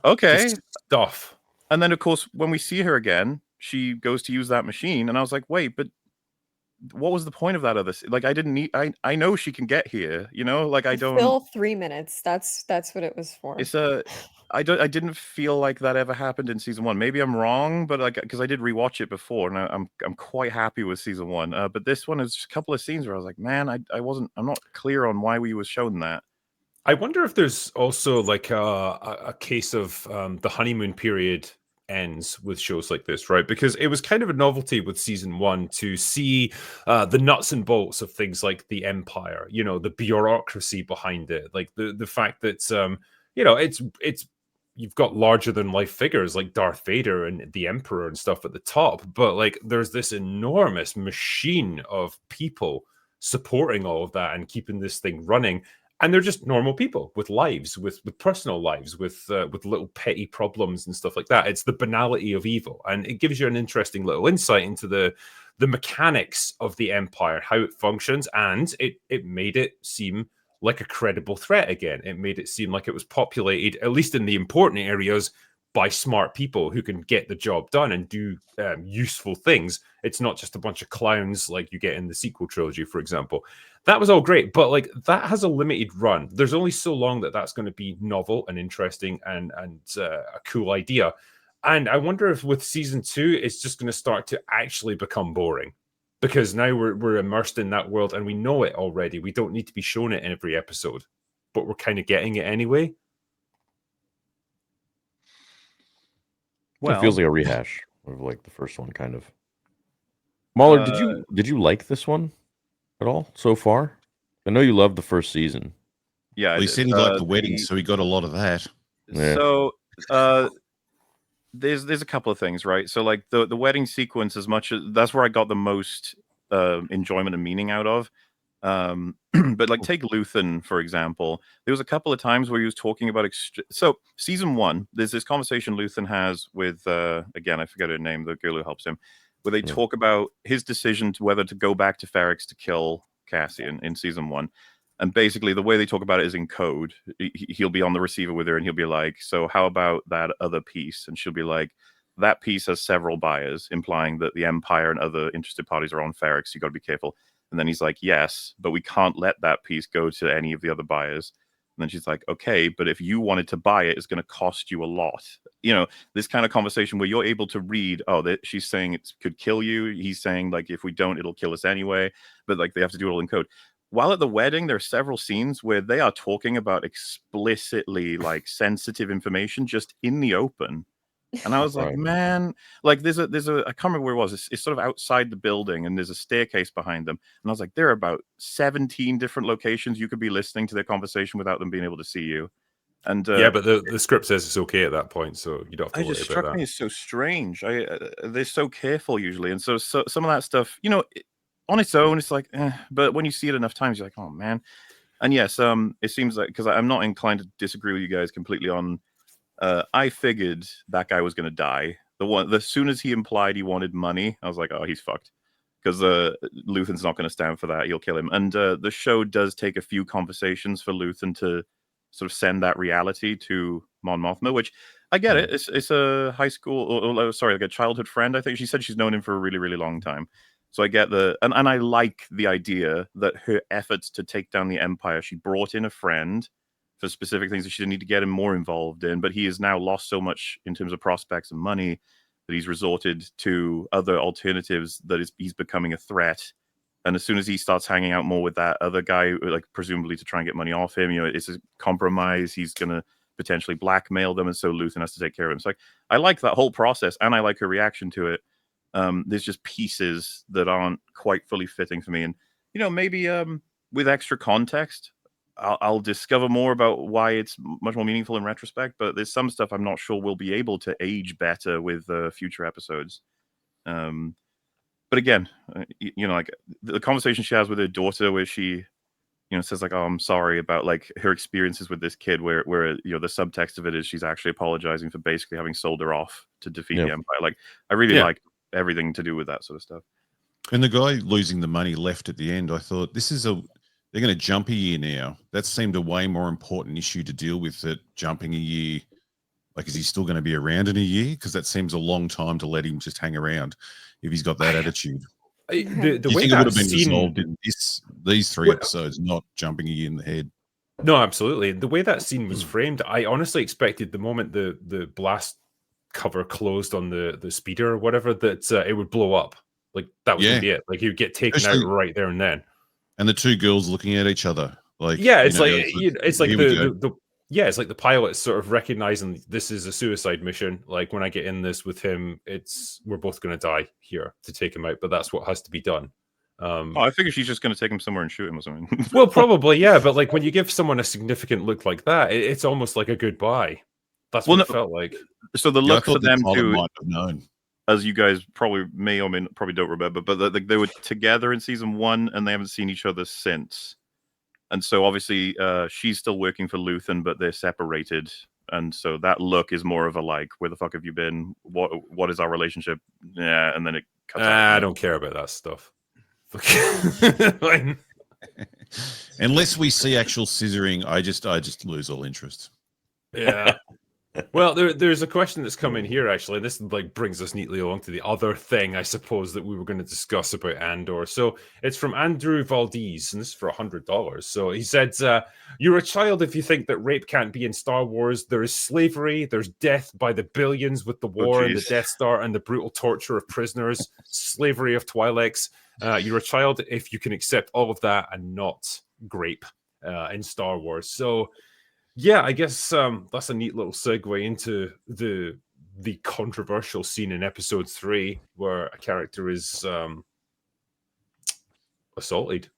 S3: okay."
S2: Just stuff.
S3: And then, of course, when we see her again, she goes to use that machine, and I was like, "Wait, but what was the point of that other? Like, I didn't need. I know she can get here, you know. Like, I don't.
S5: Fill 3 minutes. That's what it was for.
S3: It's a. I didn't feel like that ever happened in season 1. Maybe I'm wrong, but like because I did rewatch it before, and I'm quite happy with season 1. But this one is just a couple of scenes where I was like, man, I'm not clear on why we was shown that.
S2: I wonder if there's also like a case of the honeymoon period ends with shows like this, right? Because it was kind of a novelty with season 1 to see the nuts and bolts of things like the Empire, you know, the bureaucracy behind it, like the fact that you know, it's you've got larger than life figures like Darth Vader and the Emperor and stuff at the top, but like there's this enormous machine of people supporting all of that and keeping this thing running. And they're just normal people with lives, with personal lives, with little petty problems and stuff like that. It's the banality of evil, and it gives you an interesting little insight into the mechanics of the Empire, how it functions, and it made it seem like a credible threat again. It made it seem like it was populated, at least in the important areas, by smart people who can get the job done and do useful things. It's not just a bunch of clowns like you get in the sequel trilogy, for example. That was all great, but like that has a limited run. There's only so long that that's going to be novel and interesting and a cool idea. And I wonder if with season 2, it's just going to start to actually become boring, because now we're immersed in that world and we know it already. We don't need to be shown it in every episode, but we're kind of getting it anyway.
S6: Well, it feels like a rehash of like the first one, kind of. MauLer, did you like this one at all so far? I know you loved the first season.
S3: Yeah,
S4: well, he said he liked the wedding, so he got a lot of that.
S6: Yeah.
S3: So there's a couple of things, right? So like the wedding sequence, as much as that's where I got the most enjoyment and meaning out of. But like take Luthen, for example. There was a couple of times where he was talking about so season 1, there's this conversation Luthen has with again, I forget her name, the girl who helps him, where they talk about his decision to whether to go back to Ferrix to kill Cassian in season 1. And basically the way they talk about it is in code. He'll be on the receiver with her and he'll be like, so how about that other piece? And she'll be like, that piece has several buyers, implying that the Empire and other interested parties are on Ferrix. You got to be careful. And then he's like, yes, but we can't let that piece go to any of the other buyers. And then she's like, okay, but if you wanted to buy it, it's going to cost you a lot. You know, this kind of conversation where you're able to read, oh, she's saying it could kill you. He's saying, like, if we don't, it'll kill us anyway. But, like, they have to do it all in code. While at the wedding, there are several scenes where they are talking about explicitly, like, sensitive information just in the open. And I was like, man, like there's a I can't remember where it was. It's sort of outside the building and there's a staircase behind them. And I was like, there are about 17 different locations you could be listening to their conversation without them being able to see you. And
S2: yeah, but the script says it's okay at that point, so you don't have to worry about that. It just struck
S3: me as so strange. They're so careful usually. And so some of that stuff, you know, on its own, it's like, but when you see it enough times, you're like, oh man. And yes, it seems like, because I'm not inclined to disagree with you guys completely on. I figured that guy was going to die. As soon as he implied he wanted money, I was like, oh, he's fucked. Because Luthen's not going to stand for that. He'll kill him. And the show does take a few conversations for Luthen to sort of send that reality to Mon Mothma, which I get it. It's a high school, like a childhood friend. I think she said she's known him for a really, really long time. So I get and I like the idea that her efforts to take down the Empire, she brought in a friend for specific things that she didn't need to get him more involved in, but he has now lost so much in terms of prospects and money that he's resorted to other alternatives that he's becoming a threat. And as soon as he starts hanging out more with that other guy, like presumably to try and get money off him, you know, it's a compromise. He's going to potentially blackmail them. And so Luthen has to take care of him. So I like that whole process and I like her reaction to it. There's just pieces that aren't quite fully fitting for me. And, you know, maybe with extra context, I'll discover more about why it's much more meaningful in retrospect, but there's some stuff I'm not sure we'll be able to age better with future episodes. But again, you know, like the conversation she has with her daughter, where she, you know, says like, "Oh, I'm sorry about like her experiences with this kid," where you know the subtext of it is she's actually apologizing for basically having sold her off to defeat the Empire. Like, I really like everything to do with that sort of stuff.
S4: And the guy losing the money left at the end, I thought they're going to jump a year now. That seemed a way more important issue to deal with than jumping a year. Like, is he still going to be around in a year? Because that seems a long time to let him just hang around if he's got that attitude.
S2: The
S4: you
S2: way
S4: think it would have been resolved in these 3 episodes, not jumping a year in the head.
S2: No, absolutely. The way that scene was framed, I honestly expected the moment the blast cover closed on the speeder or whatever, that it would blow up. Like, that was going to be it. Like, he would get taken out right there and then.
S4: And the 2 girls looking at each other, like,
S2: it's like the pilot sort of recognizing this is a suicide mission. Like, when I get in this with him, we're both going to die here to take him out, but that's what has to be done.
S3: I figure she's just going to take him somewhere and shoot him or something.
S2: Well, probably, yeah, but like when you give someone a significant look like that, it's almost like a goodbye. That's what it felt like.
S3: So the look for them
S4: too, might have known.
S3: As you guys probably may or may probably don't remember, but they were together in season 1 and they haven't seen each other since. And so obviously she's still working for Luthen, but they're separated. And so that look is more of a like, where the fuck have you been? What is our relationship? Yeah, and then it cuts out.
S2: I don't care about that stuff.
S4: Unless we see actual scissoring, I just lose all interest.
S2: Yeah. Well, there's a question that's come in here actually. This like brings us neatly along to the other thing I suppose that we were going to discuss about Andor. So it's from Andrew Valdez, and this is for $100. So he said, "You're a child if you think that rape can't be in Star Wars. There is slavery, there's death by the billions with the war and the Death Star and the brutal torture of prisoners, slavery of Twi'leks. You're a child if you can accept all of that and not grape in Star Wars." So. Yeah, I guess that's a neat little segue into the controversial scene in episode 3 where a character is assaulted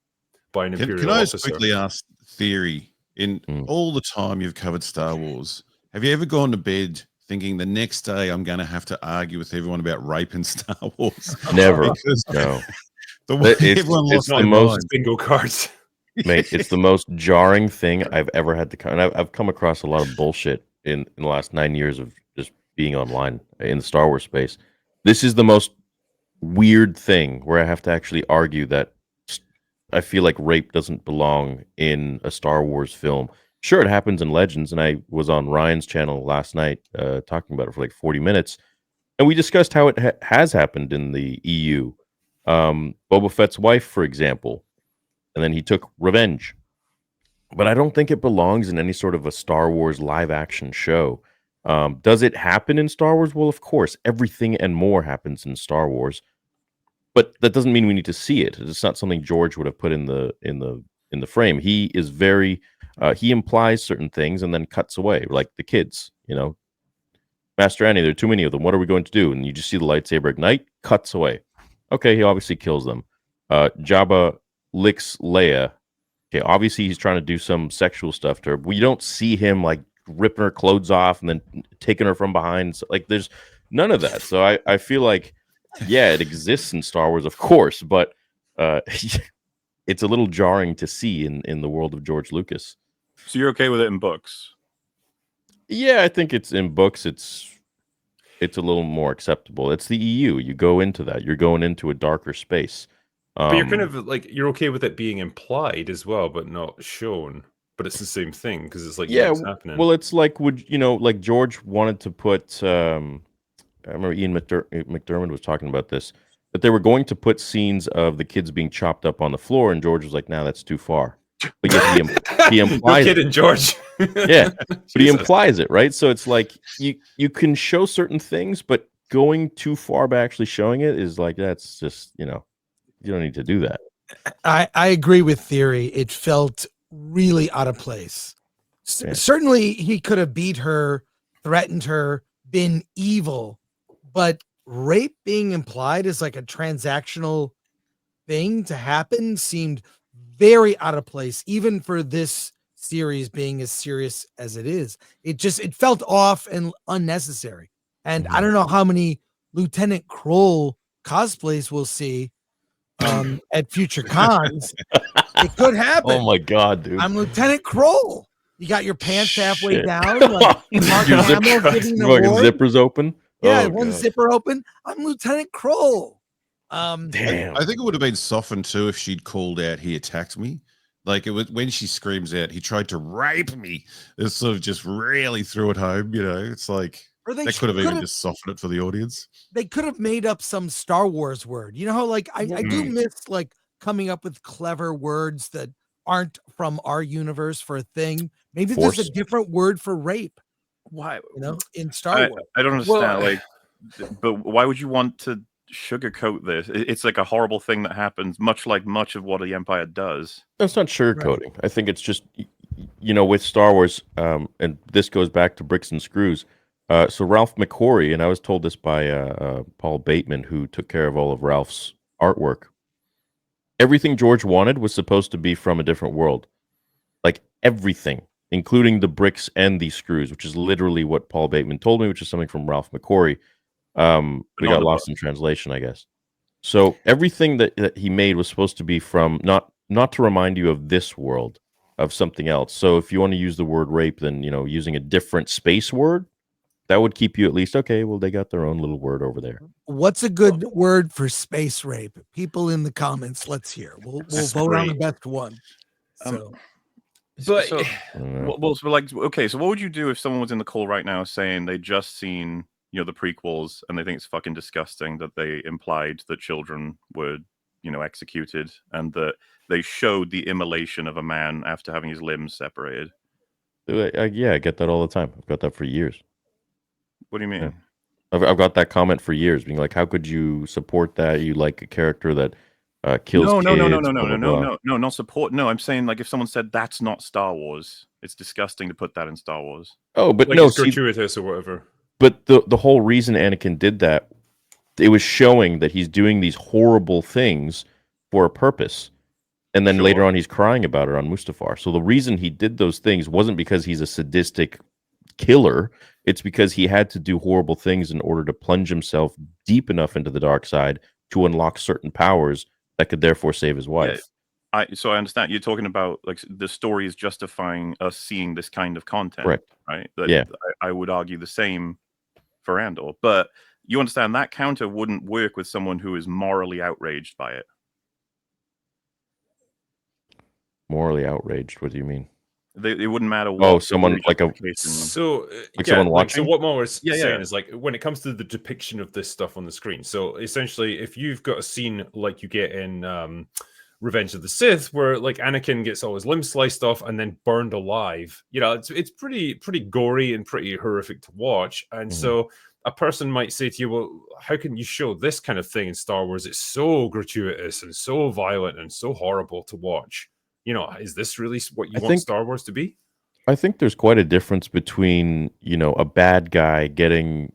S2: by an Imperial
S4: Can I
S2: officer.
S4: just quickly ask Theory, in all the time you've covered Star Wars, have you ever gone to bed thinking the next day I'm going to have to argue with everyone about rape in Star Wars?
S6: Never.
S4: Because
S6: No.
S4: the way
S6: It's
S4: everyone lost
S6: the
S4: their
S6: most-
S4: minds.
S2: bingo cards.
S6: Mate, it's the most jarring thing I've ever had to and I've come across a lot of bullshit in the last 9 years of just being online in the Star Wars space. This is the most weird thing where I have to actually argue that I feel like rape doesn't belong in a Star Wars film. Sure, it happens in Legends, and I was on Ryan's channel last night talking about it for like 40 minutes, and we discussed how it has happened in the EU. Boba Fett's wife, for example. And then he took revenge. But I don't think it belongs in any sort of a Star Wars live action show. Does it happen in Star Wars? Well, of course, everything and more happens in Star Wars. But that doesn't mean we need to see it. It's not something George would have put in the frame. He is very he implies certain things and then cuts away, like the kids, Master Annie, there are too many of them. What are we going to do? And you just see the lightsaber ignite, cuts away. Okay, he obviously kills them. Jabba licks Leia. Okay, obviously he's trying to do some sexual stuff to her. We don't see him like ripping her clothes off and then taking her from behind. So, like, there's none of that. So I feel like, yeah, it exists in Star Wars, of course, but it's a little jarring to see in the world of George Lucas.
S3: So you're okay with it in books?
S6: Yeah, I think it's in books. It's a little more acceptable. It's the EU. You go into that. You're going into a darker space.
S2: But you're kind of like, you're okay with it being implied as well, but not shown. But it's the same thing because it's like, yeah, what's happening.
S6: Well, it's like, like George wanted to put, I remember Ian McDermott was talking about this, that they were going to put scenes of the kids being chopped up on the floor, and George was like, "Nah, that's too far." But yet he implies
S2: no kidding,
S6: George. Yeah, but he implies it, right? So it's like you can show certain things, but going too far by actually showing it is like, that's just, you don't need to do that.
S7: I agree with Theory. It felt really out of place.
S6: Yeah.
S7: Certainly he could have beat her, threatened her, been evil, but rape being implied as like a transactional thing to happen seemed very out of place, even for this series being as serious as it is. It felt off and unnecessary. And I don't know how many Lieutenant Kroll cosplays we'll see at future cons. It could happen.
S6: Oh my god, dude!
S7: I'm Lieutenant Kroll. You got your pants halfway down. Like Mark
S6: Your
S7: Hamill giving an award.
S6: zippers open.
S7: Yeah,
S6: Oh,
S7: one
S6: God.
S7: zipper open. I'm Lieutenant Kroll.
S6: Damn.
S4: I think it would have been softened too if she'd called out, "He attacked me." Like, it was when she screams out, "He tried to rape me." It sort of just really threw it home. It's like
S7: Or they
S4: that could have even
S7: could've-
S4: just softened it for the audience.
S7: They could have made up some Star Wars word. You know how like I do miss like coming up with clever words that aren't from our universe for a thing. Maybe there's
S6: Force.
S7: a different word for rape.
S3: Why?
S7: In Star Wars.
S3: I don't understand. But why would you want to sugarcoat this? It's like a horrible thing that happens, much like much of what the Empire does.
S6: That's not sugarcoating. I think it's just, with Star Wars, and this goes back to Bricks and Screws. So Ralph McQuarrie, and I was told this by Paul Bateman, who took care of all of Ralph's artwork. Everything George wanted was supposed to be from a different world. Like everything, including the bricks and the screws, which is literally what Paul Bateman told me, which is something from Ralph McQuarrie. We got lost in translation, I guess. So everything that he made was supposed to be from not to remind you of this world, of something else. So if you want to use the word rape, then using a different space word, that would keep you at least okay. Well, they got their own little word over there.
S7: What's a good word for space rape? People in the comments, let's hear. We'll vote on the best one. So
S2: But
S3: So, like, okay, so what would you do if someone was in the call right now saying they just seen, the prequels and they think it's fucking disgusting that they implied that children were, executed and that they showed the immolation of a man after having his limbs separated?
S6: Yeah, I get that all the time. I've got that for years.
S3: What do you mean?
S6: Yeah. I've got that comment for years, being like, "How could you support that? You like a character that kills
S3: No,
S6: kids?"
S3: not support. No, I'm saying like if someone said that's not Star Wars, it's disgusting to put that in Star Wars.
S6: Oh, but
S2: like
S6: no,
S2: it's gratuitous or whatever.
S6: But the whole reason Anakin did that, it was showing that he's doing these horrible things for a purpose. And then later on, he's crying about it on Mustafar. So the reason he did those things wasn't because he's a sadistic killer. It's because he had to do horrible things in order to plunge himself deep enough into the dark side to unlock certain powers that could therefore save his wife.
S3: Yeah. So I understand you're talking about like the story is justifying us seeing this kind of content,
S6: correct?
S3: Right?
S6: Yeah.
S3: I would argue the same for Andor, but you understand that counter wouldn't work with someone who is morally outraged by it.
S6: Morally outraged? What do you mean?
S3: It wouldn't matter what.
S6: Someone like a someone watching.
S2: So what MauLer's saying is like when it comes to the depiction of this stuff on the screen. So essentially, if you've got a scene like you get in Revenge of the Sith, where like Anakin gets all his limbs sliced off and then burned alive, it's pretty gory and pretty horrific to watch. And so a person might say to you, well, how can you show this kind of thing in Star Wars? It's so gratuitous and so violent and so horrible to watch. Is this really what you want Star Wars to be?
S6: I think there's quite a difference between, a bad guy getting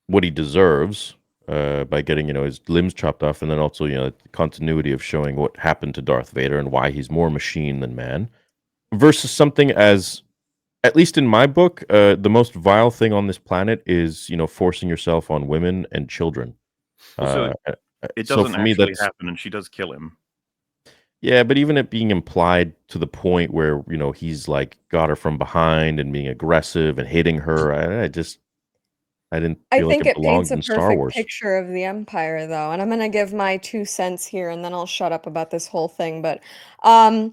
S6: what he deserves by getting, his limbs chopped off, and then also, the continuity of showing what happened to Darth Vader and why he's more machine than man, versus something as, at least in my book, the most vile thing on this planet is, forcing yourself on women and children.
S3: So it doesn't actually happen, and she does kill him.
S6: Yeah, but even it being implied to the point where, he's like got her from behind and being aggressive and hitting her, I didn't feel like it belonged in Star Wars.
S5: I think it paints a perfect picture of the Empire, though, and I'm going to give my 2 cents here, and then I'll shut up about this whole thing. But I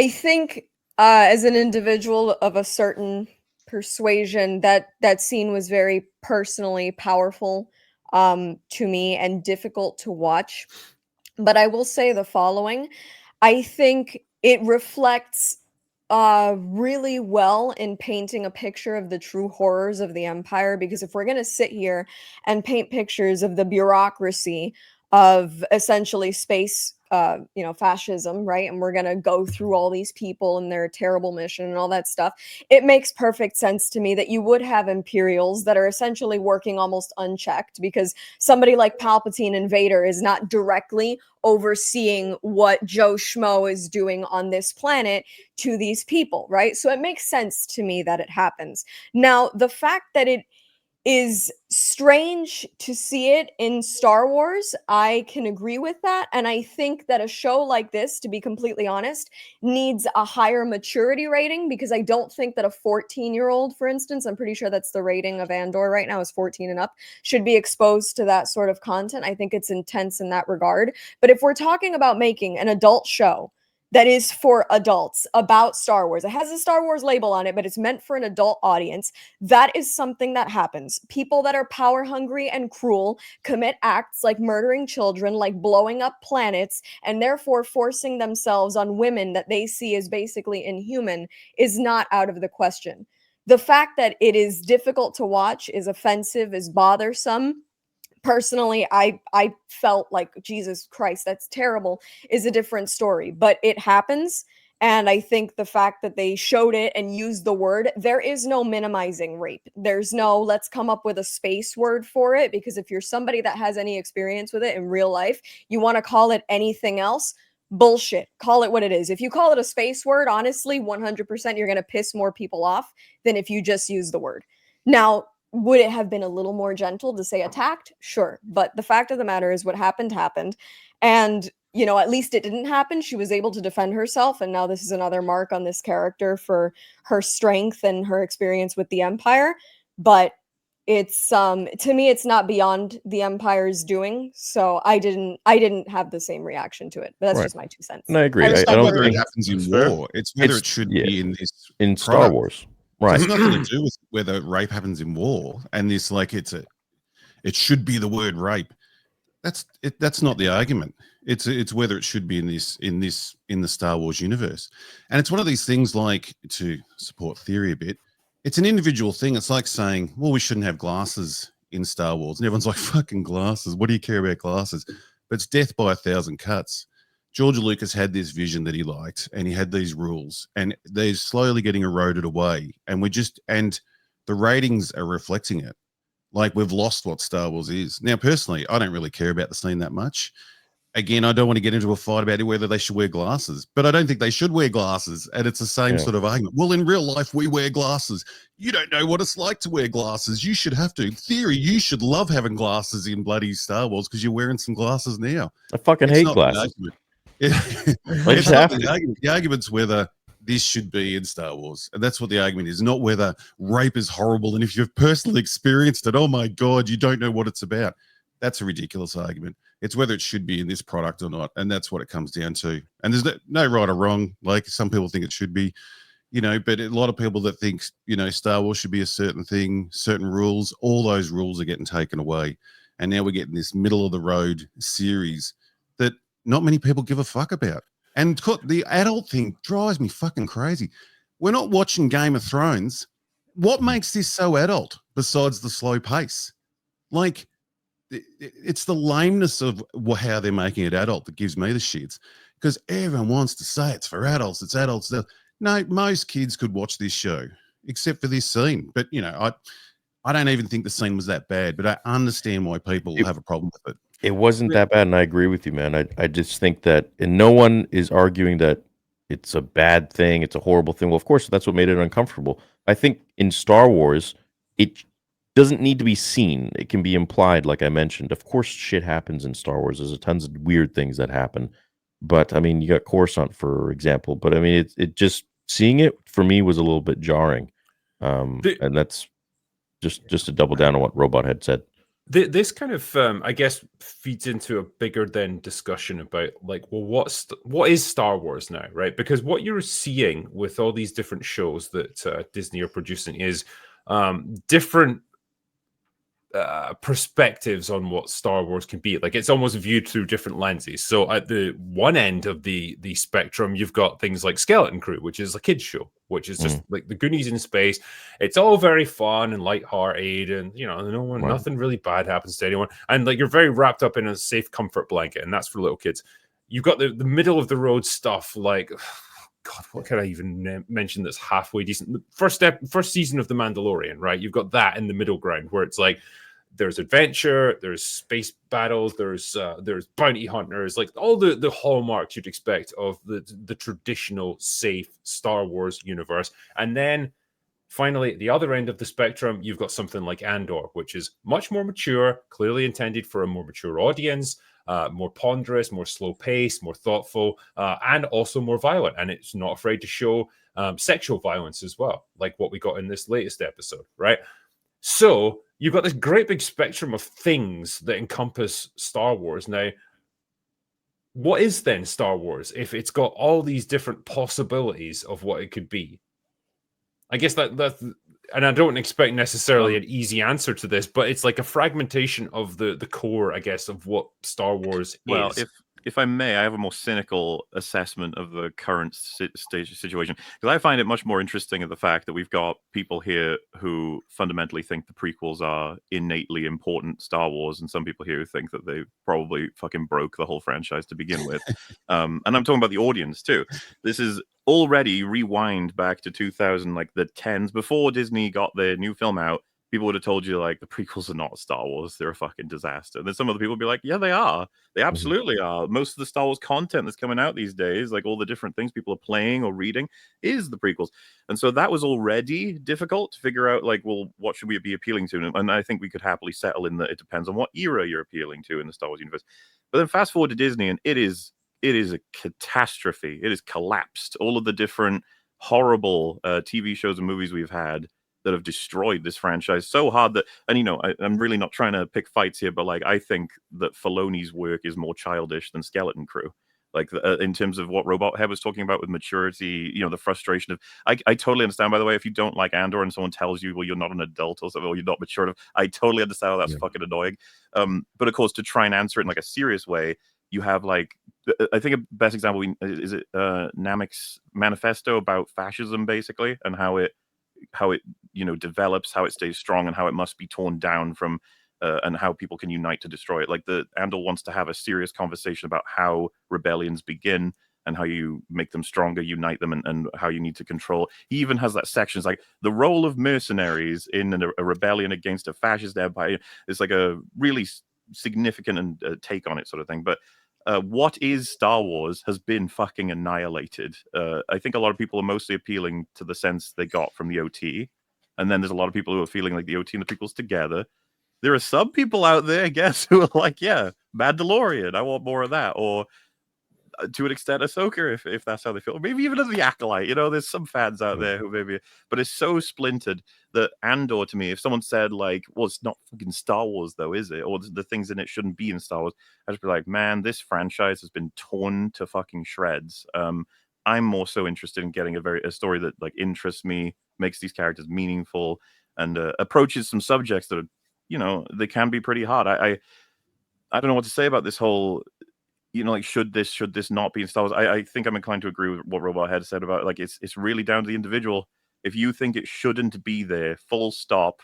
S5: think as an individual of a certain persuasion, that scene was very personally powerful to me and difficult to watch. But I will say the following. I think it reflects really well in painting a picture of the true horrors of the Empire, because if we're going to sit here and paint pictures of the bureaucracy of essentially space fascism, right, and we're going to go through all these people and their terrible mission and all that stuff, it makes perfect sense to me that you would have Imperials that are essentially working almost unchecked, because somebody like Palpatine and Vader is not directly overseeing what Joe Schmo is doing on this planet to these people, right? So it makes sense to me that it happens. Now, the fact that it is strange to see it in Star Wars, I can agree with that. And I think that a show like this, to be completely honest, needs a higher maturity rating, because I don't think that a 14-year-old, for instance, I'm pretty sure that's the rating of Andor right now, is 14 and up, should be exposed to that sort of content. I think it's intense in that regard. But if we're talking about making an adult show that is for adults about Star Wars, it has a Star Wars label on it, but it's meant for an adult audience, that is something that happens. People that are power hungry and cruel commit acts like murdering children, like blowing up planets, and therefore forcing themselves on women that they see as basically inhuman is not out of the question. The fact that it is difficult to watch, is offensive, is bothersome, personally, I felt like, Jesus Christ, that's terrible, is a different story. But it happens. And I think the fact that they showed it and used the word, there is no minimizing rape. There's no, let's come up with a space word for it. Because if you're somebody that has any experience with it in real life, you want to call it anything else, bullshit. Call it what it is. If you call it a space word, honestly, 100% you're going to piss more people off than if you just use the word. Now, would it have been a little more gentle to say attacked? Sure. But the fact of the matter is what happened. And, at least it didn't happen. She was able to defend herself. And now this is another mark on this character for her strength and her experience with the Empire. But it's to me it's not beyond the Empire's doing, so I didn't have the same reaction to it, but that's just my 2 cents.
S6: And I agree.
S5: I
S6: I
S5: respect
S6: don't
S4: whether
S6: think
S4: it happens in
S3: fair.
S4: war. It's whether it should be in this
S6: in Star
S4: product.
S6: Wars,
S4: So
S6: right?
S4: it's nothing to do with whether rape happens in war, and this like it should be the word rape. That's not the argument. It's whether it should be in the Star Wars universe, and it's one of these things, like, to support theory a bit. It's an individual thing. It's like saying, well, we shouldn't have glasses in Star Wars, and everyone's like, fucking glasses. What do you care about glasses? But it's death by 1,000 cuts. George Lucas had this vision that he liked, and he had these rules, and they're slowly getting eroded away, and the ratings are reflecting it. Like, we've lost what Star Wars is. Now, personally, I don't really care about the scene that much. Again, I don't want to get into a fight about whether they should wear glasses, but I don't think they should wear glasses. And it's the same sort of argument. Well, in real life, we wear glasses. You don't know what it's like to wear glasses. You should have to. In theory, you should love having glasses in bloody Star Wars because you're wearing some glasses now.
S6: I fucking hate glasses.
S4: It's not the argument. The argument's whether this should be in Star Wars. And that's what the argument is, not whether rape is horrible. And if you've personally experienced it, oh my God, you don't know what it's about. That's a ridiculous argument. It's whether it should be in this product or not. And that's what it comes down to. And there's no right or wrong. Like, some people think it should be, but a lot of people that think, Star Wars should be a certain thing, certain rules, all those rules are getting taken away. And now we're getting this middle of the road series that not many people give a fuck about. And the adult thing drives me fucking crazy. We're not watching Game of Thrones. What makes this so adult besides the slow pace? Like, it's the lameness of how they're making it adult that gives me the shits, because everyone wants to say it's for adults. It's adults. No, most kids could watch this show except for this scene. But, I don't even think the scene was that bad, but I understand why people have a problem with it.
S6: It wasn't that bad, and I agree with you, man. I just think that, and no one is arguing that it's a bad thing, it's a horrible thing. Well, of course, that's what made it uncomfortable. I think in Star Wars, it doesn't need to be seen. It can be implied, like I mentioned. Of course, shit happens in Star Wars. There's tons of weird things that happen. But, I mean, you got Coruscant, for example. But, I mean, it just, seeing it, for me, was a little bit jarring. And that's just to double down on what Robot had said.
S2: This kind of, I guess, feeds into a bigger then discussion about, like, well, what is Star Wars now, right? Because what you're seeing with all these different shows that Disney are producing is different perspectives on what Star Wars can be. Like, it's almost viewed through different lenses. So at the one end of the spectrum, you've got things like Skeleton Crew, which is a kids show, which is just like the Goonies in space. It's all very fun and lighthearted, and nothing really bad happens to anyone. And like, you're very wrapped up in a safe comfort blanket, and that's for little kids. You've got the middle of the road stuff, like, God, what can I even mention that's halfway decent? The first season of The Mandalorian, right? You've got that in the middle ground where it's like, there's adventure, there's space battles, there's bounty hunters, like all the hallmarks you'd expect of the traditional safe Star Wars universe. And then finally, at the other end of the spectrum, you've got something like Andor, which is much more mature, clearly intended for a more mature audience, more ponderous, more slow paced, more thoughtful, and also more violent. And it's not afraid to show sexual violence as well, like what we got in this latest episode, right? So you've got this great big spectrum of things that encompass Star Wars. Now, what is then Star Wars if it's got all these different possibilities of what it could be? I guess that's, and I don't expect necessarily an easy answer to this, but it's like a fragmentation of the core, I guess, of what Star Wars is.
S3: Well, if I may, I have a more cynical assessment of the current situation, because I find it much more interesting of the fact that we've got people here who fundamentally think the prequels are innately important Star Wars, and some people here who think that they probably fucking broke the whole franchise to begin with. And I'm talking about the audience too. This is already rewind back to 2000, like the 10s, before Disney got their new film out. People would have told you, like, the prequels are not Star Wars. They're a fucking disaster. And then some other people would be like, yeah, they are. They absolutely are. Most of the Star Wars content that's coming out these days, like all the different things people are playing or reading, is the prequels. And so that was already difficult to figure out, like, well, what should we be appealing to? And I think we could happily settle in that it depends on what era you're appealing to in the Star Wars universe. But then fast forward to Disney, and it is a catastrophe. It has collapsed. All of the different horrible TV shows and movies we've had that have destroyed this franchise so hard that, and you know, I'm really not trying to pick fights here, but like I think that Filoni's work is more childish than Skeleton Crew. Like in terms of what Robot Head was talking about with maturity, you know, the frustration of, I totally understand, by the way, if you don't like Andor and someone tells you, well, you're not an adult or something, or you're not mature enough, I totally understand how that's fucking annoying. But of course, to try and answer it in like a serious way, you have like, I think a best example is it Namek's manifesto about fascism, basically, and how it you know develops, how it stays strong, and how it must be torn down from, and how people can unite to destroy it. Like the Andor wants to have a serious conversation about how rebellions begin and how you make them stronger, unite them, and how you need to control. He even has that section. It's like the role of mercenaries in a rebellion against a fascist empire. It's like a really significant take on it, sort of thing. But what is Star Wars has been fucking annihilated. I think a lot of people are mostly appealing to the sense they got from the OT. And then there's a lot of people who are feeling like the OT and the prequels together. There are some people out there, I guess, who are like, yeah, Mandalorian, I want more of that. Or to an extent, Ahsoka, if that's how they feel. Maybe even The Acolyte. You know, there's some fans out there who maybe... But it's so splintered that Andor, to me, if someone said, like, well, it's not fucking Star Wars, though, is it? Or the things in it shouldn't be in Star Wars. I'd just be like, man, this franchise has been torn to fucking shreds. I'm more so interested in getting a story that, like, interests me, makes these characters meaningful, and approaches some subjects that are, you know, they can be pretty hard. I don't know what to say about this whole, you know, like, should this not be in Star Wars? I think I'm inclined to agree with what Robot Head said about, like, it's really down to the individual. If you think it shouldn't be there, full stop,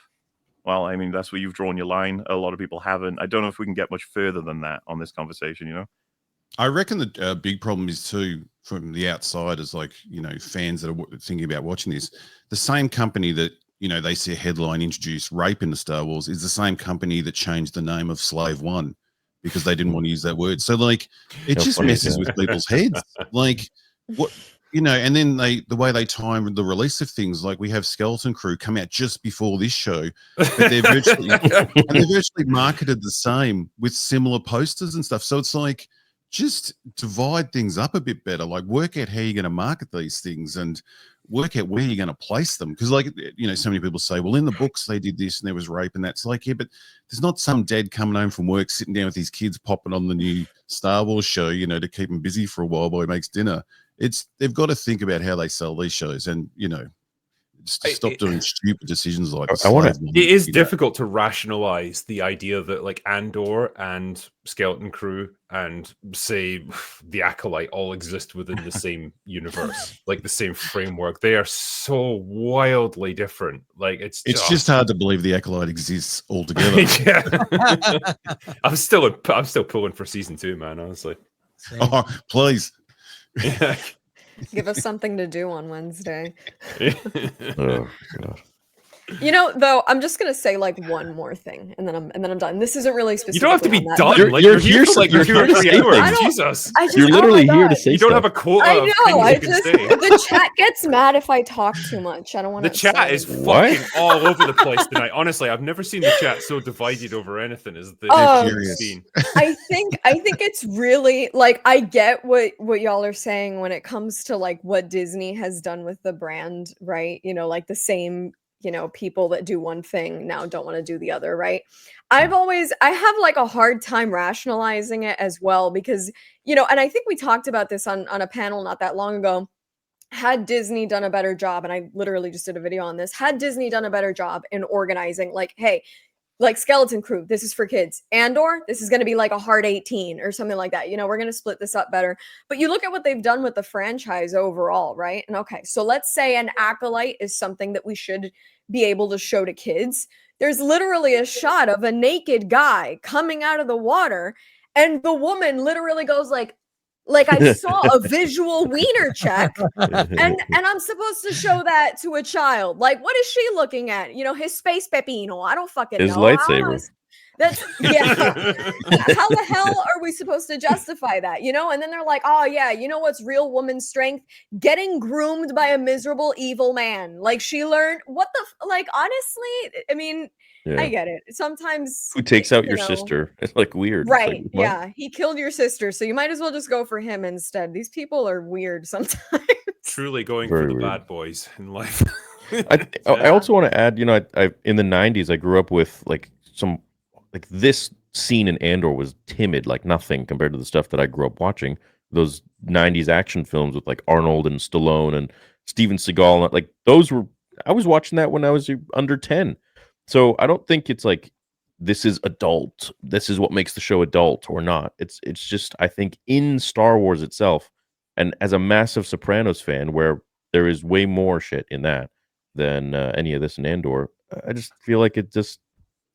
S3: well, I mean, that's where you've drawn your line. A lot of people haven't. I don't know if we can get much further than that on this conversation, you know?
S4: I reckon the big problem is too, from the outside, is like, you know, fans that are thinking about watching this, the same company that, you know, they see a headline introduce rape into Star Wars is the same company that changed the name of Slave One because they didn't want to use that word. So, like, it just messes with people's heads. Like, what, you know, and then the way they time the release of things, like we have Skeleton Crew come out just before this show, but they're virtually marketed the same with similar posters and stuff. So it's like, just divide things up a bit better. Like, work out how you're going to market these things and work out where you're going to place them. Because, like, you know, so many people say, well, in the books they did this and there was rape, and that's like, yeah, but there's not some dad coming home from work, sitting down with his kids, popping on the new Star Wars show, you know, to keep him busy for a while he makes dinner. They've got to think about how they sell these shows, and, you know, stop doing stupid decisions like this.
S2: It is difficult to rationalize the idea that, like, Andor and Skeleton Crew and, say, The Acolyte all exist within the same universe, like the same framework. They are so wildly different. Like, it's
S4: just hard to believe The Acolyte exists altogether.
S2: Yeah. I'm still pulling for season 2, man. Honestly.
S7: Same.
S4: Oh, please.
S2: Yeah.
S5: Give us something to do on Wednesday.
S6: Oh, God.
S5: You know, though, I'm just gonna say like one more thing, and then I'm done. This isn't really specific.
S2: You don't have to be
S5: on that,
S2: done.
S5: but-
S2: Like,
S6: You're
S2: you're here for like
S6: you're
S2: 2 or
S6: here to
S2: 3
S6: say
S2: hours.
S6: things.
S2: Jesus.
S5: I just,
S6: You're literally
S5: oh my
S6: here to
S5: God.
S6: say
S2: You don't
S6: stuff.
S2: have a quota
S5: I
S2: of
S5: know.
S2: things
S5: I
S2: you can
S5: just
S2: say.
S5: the chat gets mad if I talk too much. I don't want
S2: The
S5: to.
S2: chat is
S6: What?
S2: fucking all over the place tonight. Honestly, I've never seen the chat so divided over anything as the
S4: Curious.
S2: scene.
S5: I think it's really, like, I get what y'all are saying when it comes to like what Disney has done with the brand, right? You know, like the same, you know, people that do one thing now don't want to do the other, right? I have like a hard time rationalizing it as well, because, you know, and I think we talked about this on a panel not that long ago. Had Disney done a better job, and I literally just did a video on this, had Disney done a better job in organizing, like, hey, like Skeleton Crew, this is for kids. Andor, this is going to be like a hard 18 or something like that. You know, we're going to split this up better. But you look at what they've done with the franchise overall, right? And okay, so let's say an Acolyte is something that we should be able to show to kids. There's literally a shot of a naked guy coming out of the water, and the woman literally goes like I saw a visual wiener check, and I'm supposed to show that to a child. Like, what is she looking at? You know, his space pepino. I don't fucking
S6: His
S5: know.
S6: lightsaber.
S5: That's yeah. How the hell are we supposed to justify that? You know? And then they're like, oh yeah, you know what's real woman strength? Getting groomed by a miserable evil man. Like, she learned what the like. Honestly, I mean.
S6: Yeah.
S5: I get it. Sometimes
S6: Who takes out your
S5: know,
S6: sister? It's like weird. It's
S5: right.
S6: like, what?
S5: Yeah. He killed your sister. So you might as well just go for him instead. These people are weird sometimes.
S2: Truly going
S6: Very
S2: for the
S6: weird.
S2: bad boys in life.
S6: I also want to add, I in the 90s, I grew up with like this scene in Andor was timid, like nothing compared to the stuff that I grew up watching. Those 90s action films with like Arnold and Stallone and Steven Seagal, like I was watching that when I was under 10. So I don't think it's like this is adult. This is what makes the show adult or not. It's just, I think, in Star Wars itself, and as a massive Sopranos fan, where there is way more shit in that than any of this in Andor, I just feel like it just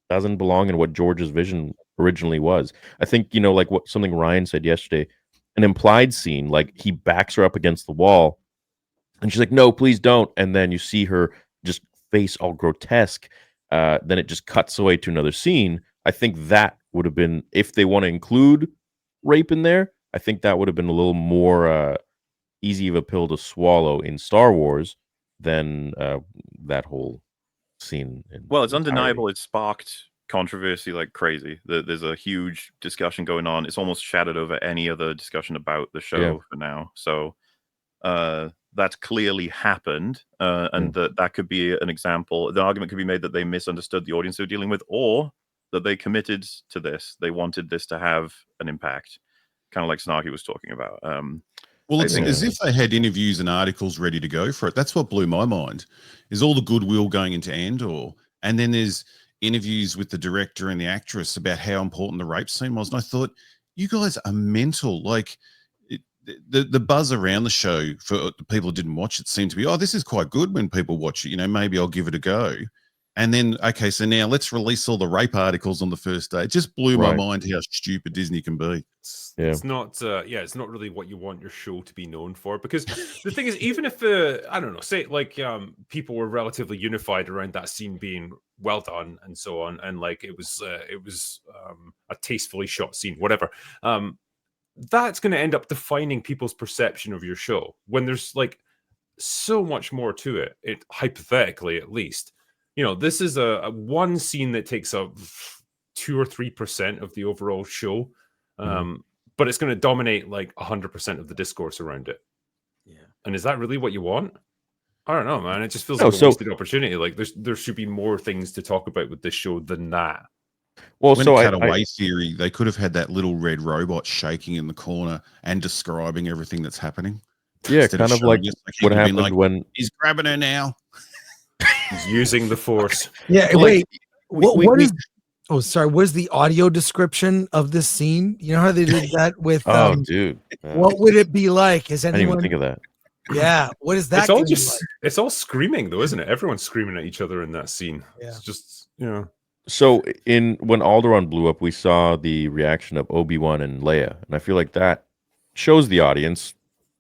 S6: doesn't belong in what George's vision originally was. I think, like something Ryan said yesterday, an implied scene, like he backs her up against the wall and she's like, no, please don't. And then you see her just face all grotesque. Then it just cuts away to another scene. I think that would have been, if they want to include rape in there, I think that would have been a little more easy of a pill to swallow in Star Wars than that whole scene.
S3: Well, it's undeniable. It sparked controversy like crazy. There's a huge discussion going on. It's almost shadowed over any other discussion about the show for now. So that's clearly happened, and that could be an example. The argument could be made that they misunderstood the audience they were dealing with, or that they committed to this. They wanted this to have an impact, kind of like Snarky was talking about.
S4: Well, it's as if they had interviews and articles ready to go for it. That's what blew my mind, is all the goodwill going into Andor. And then there's interviews with the director and the actress about how important the rape scene was. And I thought, you guys are mental. Like, the buzz around the show for the people who didn't watch it seemed to be, this is quite good when people watch it. Maybe I'll give it a go. And then, okay, so now let's release all the rape articles on the first day. It just blew my mind how stupid Disney can be.
S2: It's not, it's not really what you want your show to be known for. Because the thing is, even if I don't know, say like people were relatively unified around that scene being well done and so on, and like it was a tastefully shot scene, whatever. That's going to end up defining people's perception of your show when there's like so much more to it. Hypothetically, at least. This is a one scene that takes up 2 or 3% of the overall show, but it's going to dominate like 100% of the discourse around it. Yeah, and is that really what you want? I don't know, man. It just feels like a wasted opportunity. Like there should be more things to talk about with this show than that.
S4: Well, when cutaway theory, they could have had that little red robot shaking in the corner and describing everything that's happening.
S6: Yeah, kind of like what happened when
S4: he's grabbing her now.
S2: He's using the Force.
S7: Yeah, wait. What is? Oh, sorry. What is the audio description of this scene? You know how they did that with?
S6: Dude.
S7: What would it be like? Is anyone?
S6: I didn't even think of that.
S7: Yeah. What is that?
S2: It's all screaming though, isn't it? Everyone's screaming at each other in that scene. Yeah. It's just
S6: So when Alderaan blew up, we saw the reaction of Obi-Wan and Leia, and I feel like that shows the audience,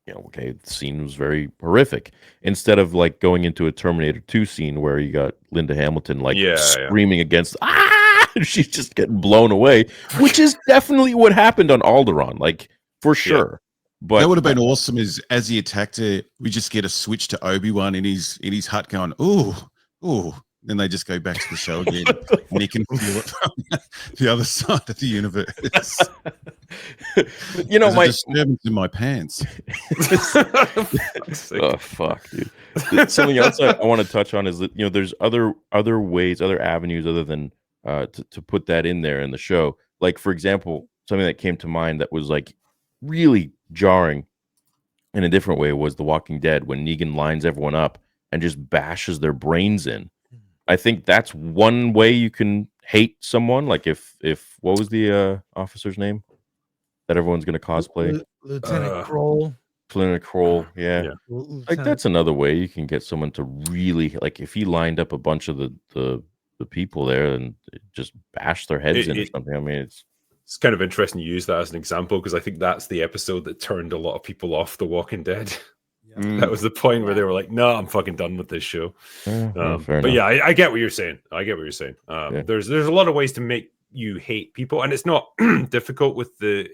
S6: okay, the scene was very horrific. Instead of like going into a Terminator 2 scene where you got Linda Hamilton screaming against, she's just getting blown away, which is definitely what happened on Alderaan, like for sure. But
S4: that would have been awesome. Is as he attacked her, we just get a switch to Obi-Wan in his hut going, ooh. Then they just go back to the show again, and he can feel it from the other side of the universe.
S6: My
S4: disturbance in my pants.
S6: Oh fuck, dude! Something else I want to touch on is that there's other ways, other avenues, other than to put that in there in the show. Like for example, something that came to mind that was like really jarring in a different way was The Walking Dead, when Negan lines everyone up and just bashes their brains in. I think that's one way you can hate someone. Like if what was the officer's name that everyone's going to cosplay?
S7: Lieutenant Kroll.
S6: Lieutenant Kroll, yeah. Like that's another way you can get someone to really, like, if he lined up a bunch of the people there and just bash their heads in or something. I mean, it's
S2: kind of interesting you use that as an example, because I think that's the episode that turned a lot of people off The Walking Dead. That was the point where they were like, no, I'm fucking done with this show. But yeah, I get what you're saying. There's a lot of ways to make you hate people, and it's not difficult with the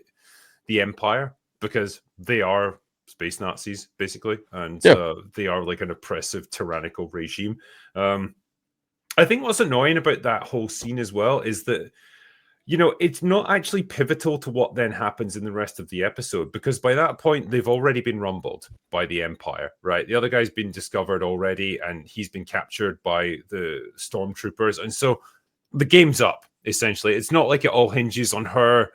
S2: Empire, because they are space Nazis basically, and they are like an oppressive, tyrannical regime. I think what's annoying about that whole scene as well is that You know, it's not actually pivotal to what then happens in the rest of the episode, because by that point, they've already been rumbled by the Empire, right? The other guy's been discovered already, and he's been captured by the stormtroopers. And so the game's up, essentially. It's not like it all hinges on her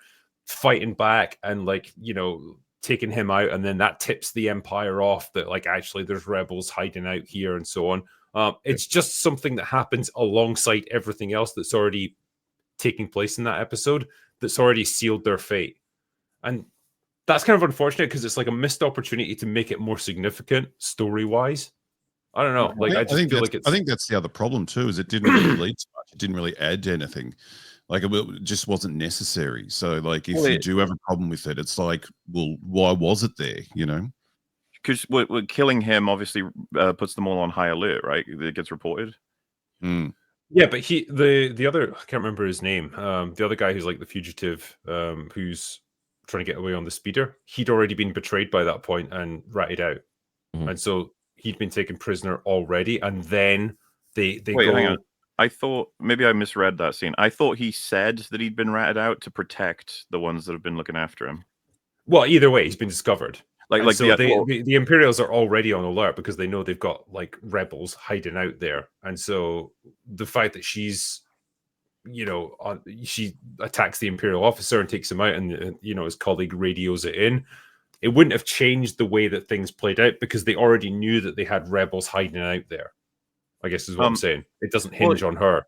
S2: fighting back and, like, you know, taking him out, and then that tips the Empire off that, like, actually there's rebels hiding out here and so on. It's just something that happens alongside everything else that's already taking place in that episode that's already sealed their fate. And that's kind of unfortunate because it's like a missed opportunity to make it more significant story-wise. I don't know. Like, I feel like it's...
S4: I think that's the other problem too, is it didn't really lead to much. It didn't really add to anything. Like, it just wasn't necessary. So, like, if you do have a problem with it, it's like, well, why was it there, you know?
S3: Because killing him obviously puts them all on high alert, right? It gets reported.
S4: Mm.
S2: Yeah, but the other, I can't remember his name. The other guy who's like the fugitive, who's trying to get away on the speeder, he'd already been betrayed by that point and ratted out, and so he'd been taken prisoner already. And then they
S3: Wait,
S2: go.
S3: hang on. I thought maybe I misread that scene. I thought he said that he'd been ratted out to protect the ones that have been looking after him.
S2: Well, either way, he's been discovered. So
S3: the
S2: the Imperials are already on alert because they know they've got, like, rebels hiding out there, and so the fact that she's, you know, she attacks the Imperial officer and takes him out, and you know, his colleague radios it in, it wouldn't have changed the way that things played out because they already knew that they had rebels hiding out there. I guess is what I'm saying. It doesn't hinge on her.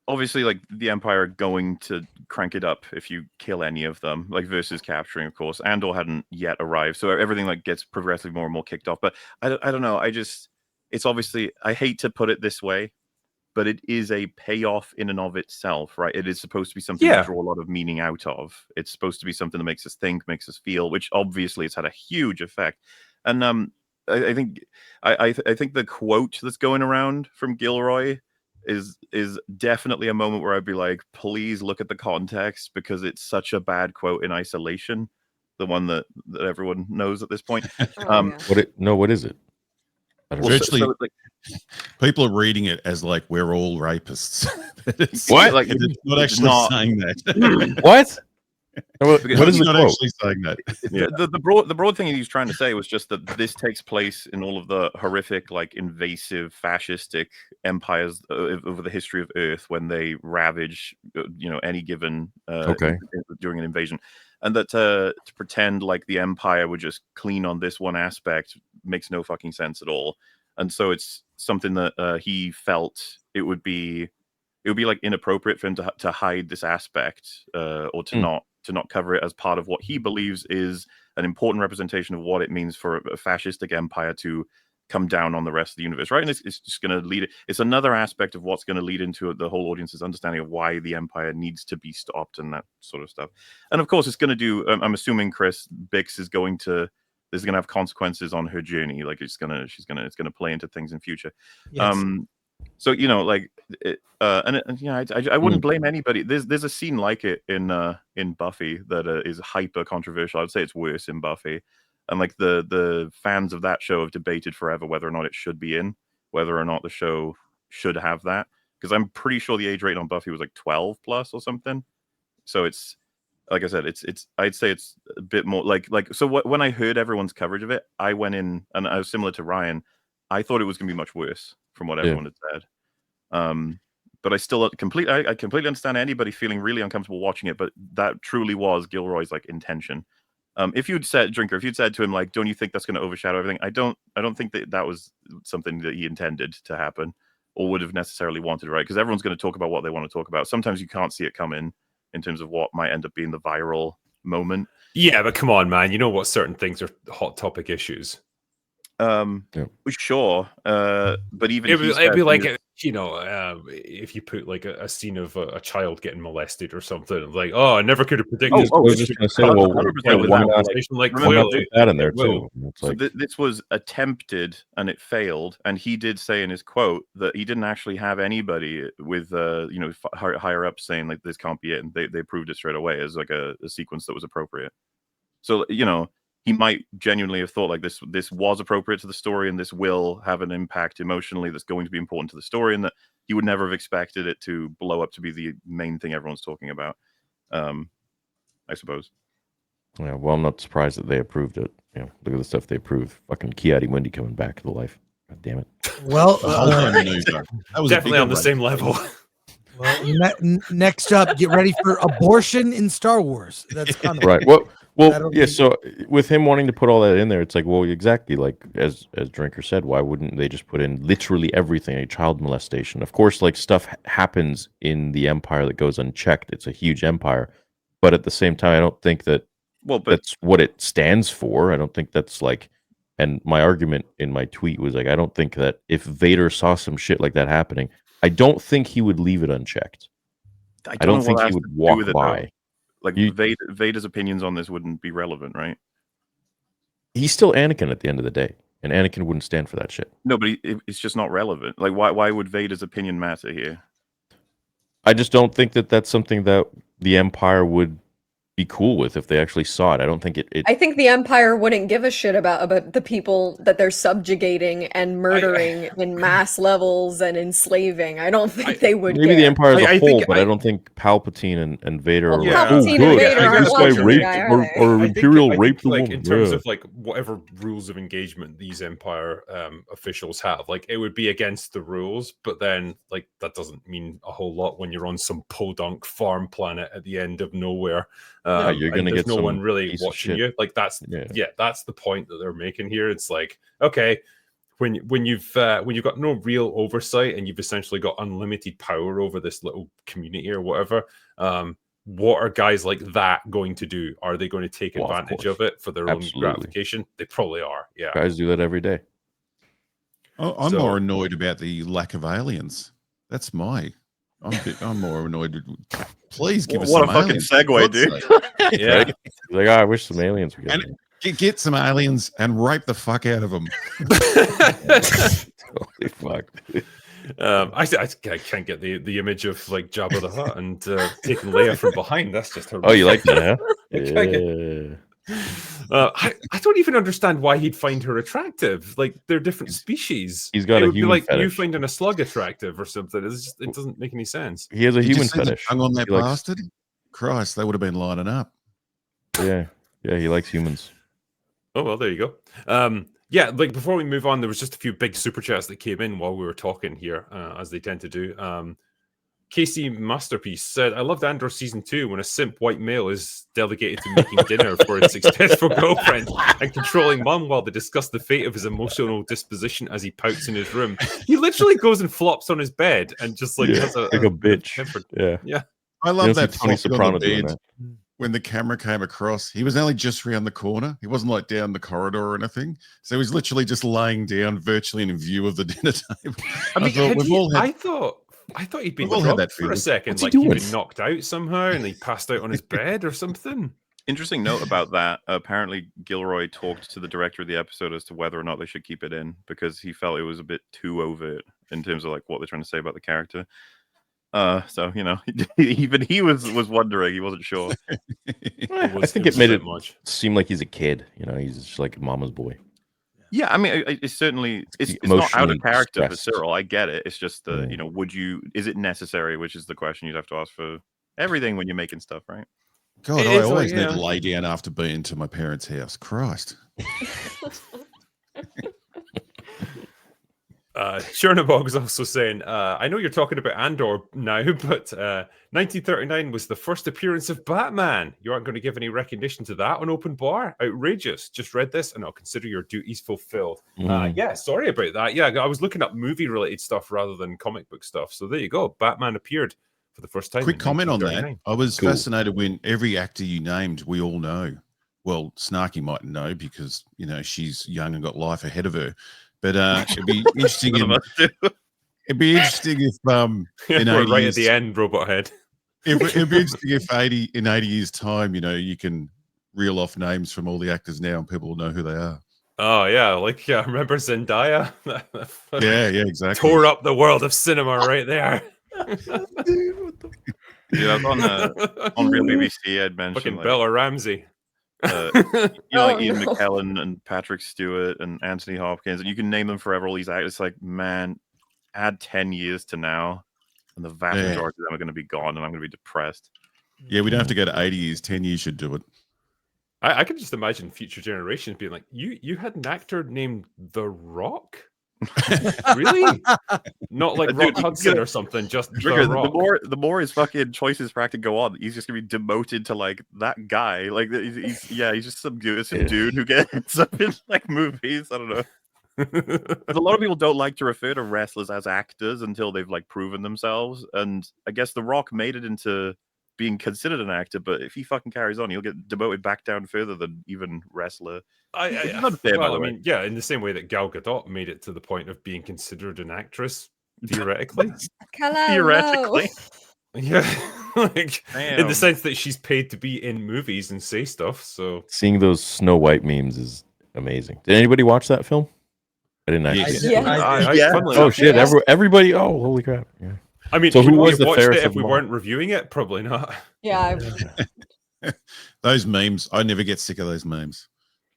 S3: Obviously, like, the Empire are going to crank it up if you kill any of them, like, versus capturing, of course. Andor hadn't yet arrived, so everything, like, gets progressively more and more kicked off. But I don't know. It's obviously, I hate to put it this way, but it is a payoff in and of itself, right? It is supposed to be something to draw a lot of meaning out of. It's supposed to be something that makes us think, makes us feel, which obviously has had a huge effect. And I think the quote that's going around from Gilroy is definitely a moment where I'd be like, please look at the context, because it's such a bad quote in isolation. The one that everyone knows at this point.
S6: What is it?
S4: Virtually, people are reading it as like, we're all rapists.
S3: What?
S4: Like, it's not actually saying that.
S6: What?
S4: What is not actually saying that?
S3: Yeah. The broad thing he's trying to say was just that this takes place in all of the horrific, like, invasive, fascistic empires over the history of Earth when they ravage, you know, any given during an invasion, and that to pretend like the Empire would just clean on this one aspect makes no fucking sense at all. And so it's something that he felt it would be like inappropriate for him to hide this aspect, or to not cover it as part of what he believes is an important representation of what it means for a fascistic empire to come down on the rest of the universe, right? And it's just going to lead. It's another aspect of what's going to lead into the whole audience's understanding of why the empire needs to be stopped and that sort of stuff. And of course, it's going to do. I'm assuming Chris Bix is going to. This is going to have consequences on her journey. Like, it's going to play into things in future.
S7: Yes.
S3: So, you know, like, I wouldn't blame anybody. There's a scene like it in Buffy that is hyper controversial. I would say it's worse in Buffy, and like the fans of that show have debated forever whether or not it should be in, whether or not the show should have that, because I'm pretty sure the age rating on Buffy was like 12 plus or something. So it's, like I said, it's I'd say it's a bit more like so. When I heard everyone's coverage of it, I went in and I was similar to Ryan. I thought it was going to be much worse from what everyone had said. But I still I completely understand anybody feeling really uncomfortable watching it, but that truly was Gilroy's, like, intention. If you'd said to him, like, don't you think that's going to overshadow everything? I don't think that was something that he intended to happen or would have necessarily wanted, right? Because everyone's going to talk about what they want to talk about. Sometimes you can't see it coming in terms of what might end up being the viral moment.
S2: Yeah, but come on, man. You know what certain things are hot topic issues.
S3: Sure, but even
S2: it'd be like if you put like a scene of a child getting molested or something, like, oh, I never could have predicted.
S6: I was just going to say, that in there too.
S3: So this was attempted and it failed, and he did say in his quote that he didn't actually have anybody with higher up saying, like, this can't be it, and they approved it straight away as like a sequence that was appropriate. So, you know, he might genuinely have thought, like, this was appropriate to the story, and this will have an impact emotionally that's going to be important to the story, and that he would never have expected it to blow up to be the main thing everyone's talking about. I suppose.
S6: Yeah, well, I'm not surprised that they approved it. Look at the stuff they approved. Fucking Kiadi Mundi coming back to life. God damn it.
S7: Well,
S4: The whole maneuver. That was
S2: Definitely on the
S4: race.
S2: same level.
S7: well, next up, get ready for abortion in Star Wars. That's kind of
S6: Right. Well,
S7: That'll
S6: yeah.
S7: be-
S6: So with him wanting to put all that in there, it's like, well, exactly. Like as Drinker said, why wouldn't they just put in literally everything? A child molestation. Of course, like stuff happens in the Empire that goes unchecked. It's a huge empire, but at the same time, I don't think that.
S3: Well, but
S6: That's what it stands for. I don't think that's like. And my argument in my tweet was like, I don't think that if Vader saw some shit like that happening, I don't think he would leave it unchecked. I don't
S3: know
S6: think
S3: what
S6: he
S3: that
S6: would
S3: has to do
S6: walk
S3: with it,
S6: by.
S3: though. Like Vader's opinions on this wouldn't be relevant, right?
S6: He's still Anakin at the end of the day, and Anakin wouldn't stand for that shit.
S3: No, but it's just not relevant. Like, why would Vader's opinion matter here?
S6: I just don't think that that's something that the Empire would be cool with if they actually saw it. I don't think it
S5: I think the Empire wouldn't give a shit about the people that they're subjugating and murdering in mass levels and enslaving. I don't think they would.
S6: Maybe the
S5: care.
S6: Empire as a
S2: I
S6: whole,
S2: think
S6: but I don't think Palpatine and Vader
S5: Well,
S6: are
S2: yeah.
S6: like, oh,
S5: Palpatine and
S6: good.
S5: Vader
S2: aren't
S6: This guy
S2: watching
S6: raped
S5: guy, are
S6: or
S5: they?
S6: Imperial
S2: I
S6: raped a
S2: like
S6: woman.
S2: in terms
S6: Yeah.
S2: of like whatever rules of engagement these Empire officials have, like it would be against the rules, but then like that doesn't mean a whole lot when you're on some podunk farm planet at the end of nowhere.
S6: Yeah, you're
S2: and
S6: gonna
S2: there's
S6: get
S2: no
S6: some
S2: one really
S6: piece of
S2: watching
S6: shit.
S2: you. Like that's that's the point that they're making here. It's like, okay, when you've got no real oversight and you've essentially got unlimited power over this little community or whatever, what are guys like that going to do? Are they going to take
S6: Well, of
S2: advantage
S6: course.
S2: of it for their
S6: Absolutely.
S2: own gratification? They probably are. Yeah.
S6: Guys do that every day.
S4: I'm
S2: So-
S4: more annoyed about the lack of aliens. That's I'm more annoyed. Please give us
S3: What
S4: some
S3: a fucking
S4: aliens.
S3: segue,
S4: For God's
S3: dude.
S4: sake.
S2: Yeah.
S6: Right? Like, I wish some aliens would
S4: And-
S6: get
S4: Get some aliens and rape the fuck out of them.
S6: totally fucked.
S2: I can't get the image of like Jabba the Hutt and taking Leia from behind. That's just horrific.
S6: Oh, you like that, huh?
S2: I can't get-
S6: Yeah.
S2: I don't even understand why he'd find her attractive. Like they're different species.
S6: He's got
S2: it
S6: a
S2: would be
S6: human
S2: like you
S6: fetish.
S2: finding a slug attractive or something. It doesn't make any sense.
S6: He has a
S4: Did you
S6: human
S4: see the
S6: fetish.
S4: tongue on that
S6: He likes-
S4: bastard? Christ, they would have been lining up.
S6: Yeah. Yeah, he likes humans.
S2: Oh well, there you go. Yeah, like before we move on, there was just a few big super chats that came in while we were talking here, as they tend to do. Casey Masterpiece said, I loved Andor season 2 when a simp white male is delegated to making dinner for his successful girlfriend and controlling mum while they discuss the fate of his emotional disposition as he pouts in his room. He literally goes and flops on his bed and just like has
S6: like a bitch. Yeah.
S4: I
S6: You
S4: love
S6: don't see
S4: that
S6: Tony
S4: flopping
S6: Soprano
S4: on the
S6: doing
S4: bed
S6: that.
S4: when the camera came across. He was only just around the corner. He wasn't like down the corridor or anything. So he was literally just laying down virtually in view of the dinner table.
S2: I mean,
S4: thought we've all had
S2: I thought he'd been
S4: we've all had
S2: drugged
S4: that
S2: for a
S4: feeling.
S2: second,
S6: What's he
S2: like he'd
S6: doing?
S2: been knocked out somehow and he passed out on his bed or something.
S3: Interesting note about that. Apparently, Gilroy talked to the director of the episode as to whether or not they should keep it in because he felt it was a bit too overt in terms of like what they're trying to say about the character. So you know, even he was wondering. He wasn't sure.
S6: I think it made it seem like he's a kid. You know, he's just like mama's boy.
S3: Yeah, I mean, it's certainly it's not out of
S6: Emotionally
S3: character for
S6: stressed.
S3: Cyril. I get it. It's just the
S6: Yeah.
S3: is it necessary? Which is the question you'd have to ask for everything when you're making stuff, right?
S4: God,
S2: It
S4: I
S2: is
S4: always
S2: like,
S4: need
S2: yeah.
S4: to lay down after being to my parents' house. Christ.
S2: Chernobog is also saying, I know you're talking about Andor now, but 1939 was the first appearance of Batman. You aren't going to give any recognition to that on open bar? Outrageous. Just read this and I'll consider your duties fulfilled. Yeah, sorry about that. Yeah, I was looking up movie-related stuff rather than comic book stuff. So there you go. Batman appeared for the first time.
S4: Quick
S2: in
S4: comment on that.
S2: 1939.
S4: I was
S6: Cool.
S4: fascinated when every actor you named, we all know. Well, Snarky might know because, you know, she's young and got life ahead of her. But it'd be interesting.
S3: None of us do.
S4: It'd be interesting if in
S2: We're
S4: 80
S2: right at
S4: years,
S2: the end, Robot Head.
S4: it'd be interesting if in 80 years' time, you know, you can reel off names from all the actors now and people will know who they are.
S2: Oh, yeah. Like, yeah, remember Zendaya?
S4: Yeah, exactly.
S2: Tore up the world of cinema right there.
S3: Yeah, on Real BBC, I'd mentioned
S2: Fucking
S3: like,
S2: Bella Ramsey.
S3: like Ian
S5: no.
S3: McKellen and Patrick Stewart and Anthony Hopkins, and you can name them forever. All these actors, like, man, add 10 years to now, and the vast
S4: Yeah.
S3: majority of them are going to be gone, and I'm going to be depressed.
S4: Yeah, we don't have to go to 80 years. 10 years should do it.
S2: I can just imagine future generations being like, you had an actor named The Rock? Really? Not like Rock Hudson or something, just
S3: Trigger,
S2: The Rock.
S3: the more his fucking choices for acting go on, he's just gonna be demoted to like that guy. Like he's just some dude who gets up in like movies. I don't know. A lot of people don't like to refer to wrestlers as actors until they've like proven themselves. And I guess The Rock made it into being considered an actor, but if he fucking carries on, he'll get demoted back down further than even wrestler. It's unfair, by the way.
S2: Yeah, in the same way that Gal Gadot made it to the point of being considered an actress, theoretically.
S3: Theoretically.
S2: Yeah, like in the sense that she's paid to be in movies and say stuff. So
S6: seeing those Snow White memes is amazing. Did anybody watch that film? I didn't actually. Oh shit! Everybody! Oh, holy crap! Yeah.
S2: I mean,
S6: so who was the
S2: watched
S6: fairest
S2: it if we weren't reviewing it? Probably not.
S5: Yeah.
S4: Those memes, I never get sick of those memes.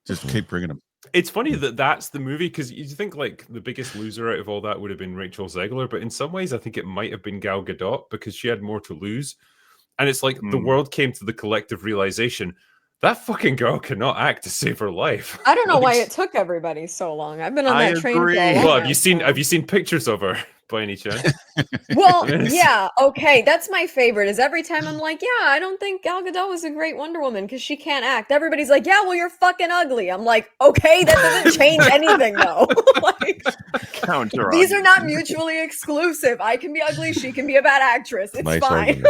S4: Just keep bringing them.
S2: It's funny that that's the movie, because you think like the biggest loser out of all that would have been Rachel Zegler, but in some ways I think it might have been Gal Gadot because she had more to lose. And it's like the world came to the collective realization that fucking girl cannot act to save her life.
S5: I don't know why it took everybody so long. I've been on that train for a long
S2: Well,
S5: time.
S2: have you seen pictures of her by any chance?
S5: Well, yeah, okay. That's my favorite. Is every time I'm like, yeah, I don't think Gal Gadot was a great Wonder Woman because she can't act. Everybody's like, yeah, well, you're fucking ugly. I'm like, okay, that doesn't change anything though. Like,
S3: counter.
S5: These are not mutually exclusive. I can be ugly. She can be a bad actress. It's
S6: Nice
S5: fine.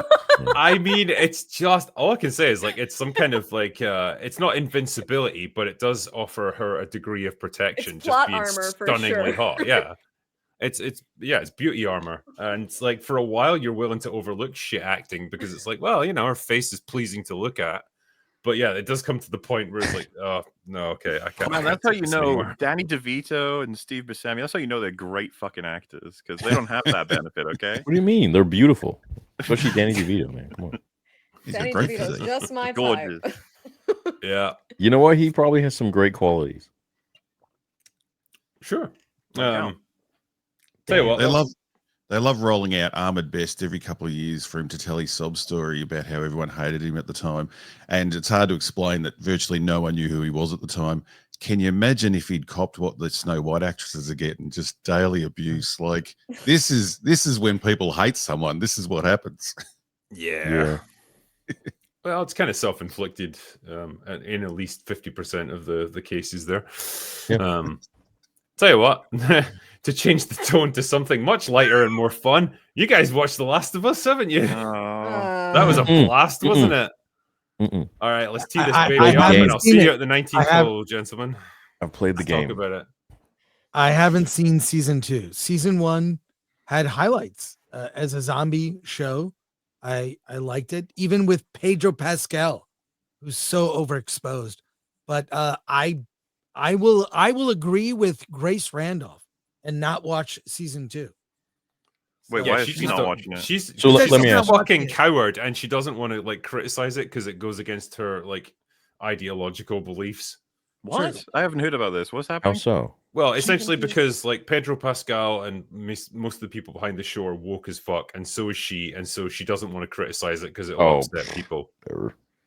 S2: I mean, it's just all I can say is like it's some kind of like it's not invincibility, but it does offer her a degree of protection.
S5: It's plot
S2: just being
S5: armor for
S2: stunningly
S5: sure.
S2: hot. Yeah. It's beauty armor, and it's like for a while you're willing to overlook shit acting because it's like, well, you know, her face is pleasing to look at, but yeah, it does come to the point where it's like, oh no, okay, I can't.
S3: Man, that's how you know
S2: anymore.
S3: Danny DeVito and Steve Buscemi. That's how you know they're great fucking actors because they don't have that benefit. Okay.
S6: What do you mean? They're beautiful, especially Danny DeVito, man. Come on.
S5: Danny DeVito's just my
S3: Gorgeous.
S5: type.
S2: Yeah,
S6: You know what? He probably has some great qualities.
S2: sure.
S3: Yeah.
S2: Tell you what,
S4: They love rolling out Armored Best every couple of years for him to tell his sob story about how everyone hated him at the time. And it's hard to explain that virtually no one knew who he was at the time. Can you imagine if he'd copped what the Snow White actresses are getting, just daily abuse? Like this is when people hate someone. This is what happens.
S2: yeah. Well, it's kind of self-inflicted in at least 50% of the cases there.
S6: Yeah.
S2: Tell you what, to change the tone to something much lighter and more fun, you guys watched The Last of Us, haven't you? That was a blast, wasn't it? All right, let's tee this baby up, and I'll see you at the 19th hole, gentlemen.
S6: I've played the game.
S2: Talk about it.
S7: I haven't seen season 2. Season 1 had highlights as a zombie show. I liked it, even with Pedro Pascal, who's so overexposed. But I will agree with Grace Randolph and not watch season 2.
S3: Wait, why is she not watching it?
S2: She's
S6: let me
S2: a
S6: ask.
S2: fucking coward, and she doesn't want to like criticize it because it goes against her like ideological beliefs.
S3: What?
S7: True.
S3: I haven't heard about this. What's
S6: How
S3: happening?
S6: so?
S2: Well, essentially because like Pedro Pascal and most of the people behind the show are woke as fuck, and so is she, and so she doesn't want to criticize it because it'll upset people.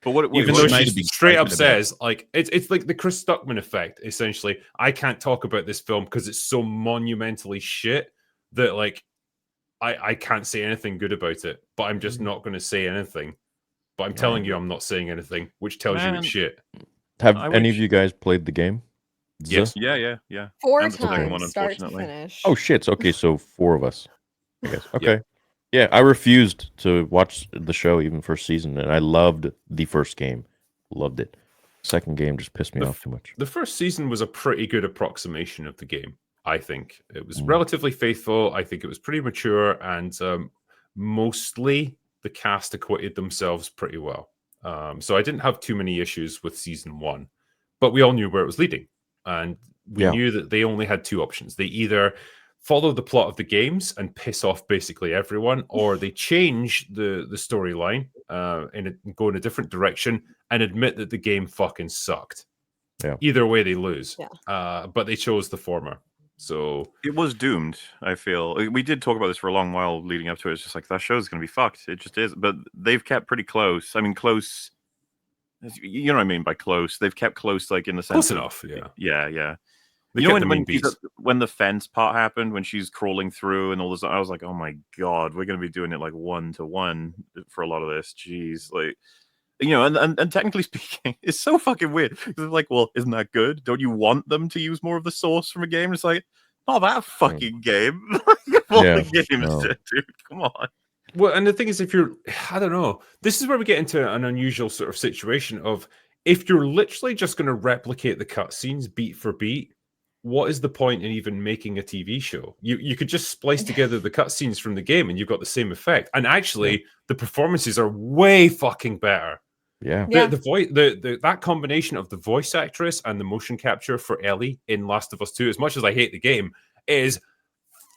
S3: But what?
S2: Even
S3: what
S2: though
S4: made
S2: she
S4: a big
S2: straight up
S4: statement about
S2: says, like, it's like the Chris Stuckman effect, essentially. I can't talk about this film because it's so monumentally shit that, like, I can't say anything good about it, but I'm just not going to say anything. But I'm telling you I'm not saying anything, which tells you it's shit.
S6: Have any of you guys played the game?
S2: Yes.
S3: Yeah.
S5: 4
S3: I'm the second one,
S5: times, start to
S3: unfortunately.
S5: finish.
S6: Oh shit! Okay, so 4 of us. I guess. Okay. Yeah, I refused to watch the show even first season, and I loved the first game. Loved it. Second game just pissed me off too much.
S2: The first season was a pretty good approximation of the game, I think. It was relatively faithful. I think it was pretty mature, and mostly the cast acquitted themselves pretty well. So I didn't have too many issues with season 1, but we all knew where it was leading. And we knew that they only had 2 options. They either follow the plot of the games and piss off basically everyone, or they change the storyline and go in a different direction and admit that the game fucking sucked. Either way, they lose. But they chose the former. So
S3: it was doomed. I feel we did talk about this for a long while leading up to it. It's just like that show's going to be fucked. It just is. But they've kept pretty close. I mean, close. You know what I mean by close? They've kept close, like in the sense
S2: close
S3: of,
S2: enough. Yeah.
S3: Yeah.
S2: They
S3: You know
S2: kept the main beats.
S3: when the fence part happened, when she's crawling through and all this, I was like, oh my god, we're going to be doing it like 1-to-1 for a lot of this. Jeez, like. You know, and technically speaking, it's so fucking weird. It's like, well, isn't that good? Don't you want them to use more of the source from a game? It's like, not that fucking game. All the games, dude. Come on.
S2: Well, and the thing is, if you're, I don't know, this is where we get into an unusual sort of situation of if you're literally just going to replicate the cutscenes beat for beat, what is the point in even making a TV show? You could just splice together the cutscenes from the game and you've got the same effect. And actually, the performances are way fucking better.
S6: Yeah.
S2: The voice, that combination of the voice actress and the motion capture for Ellie in Last of Us 2, as much as I hate the game, is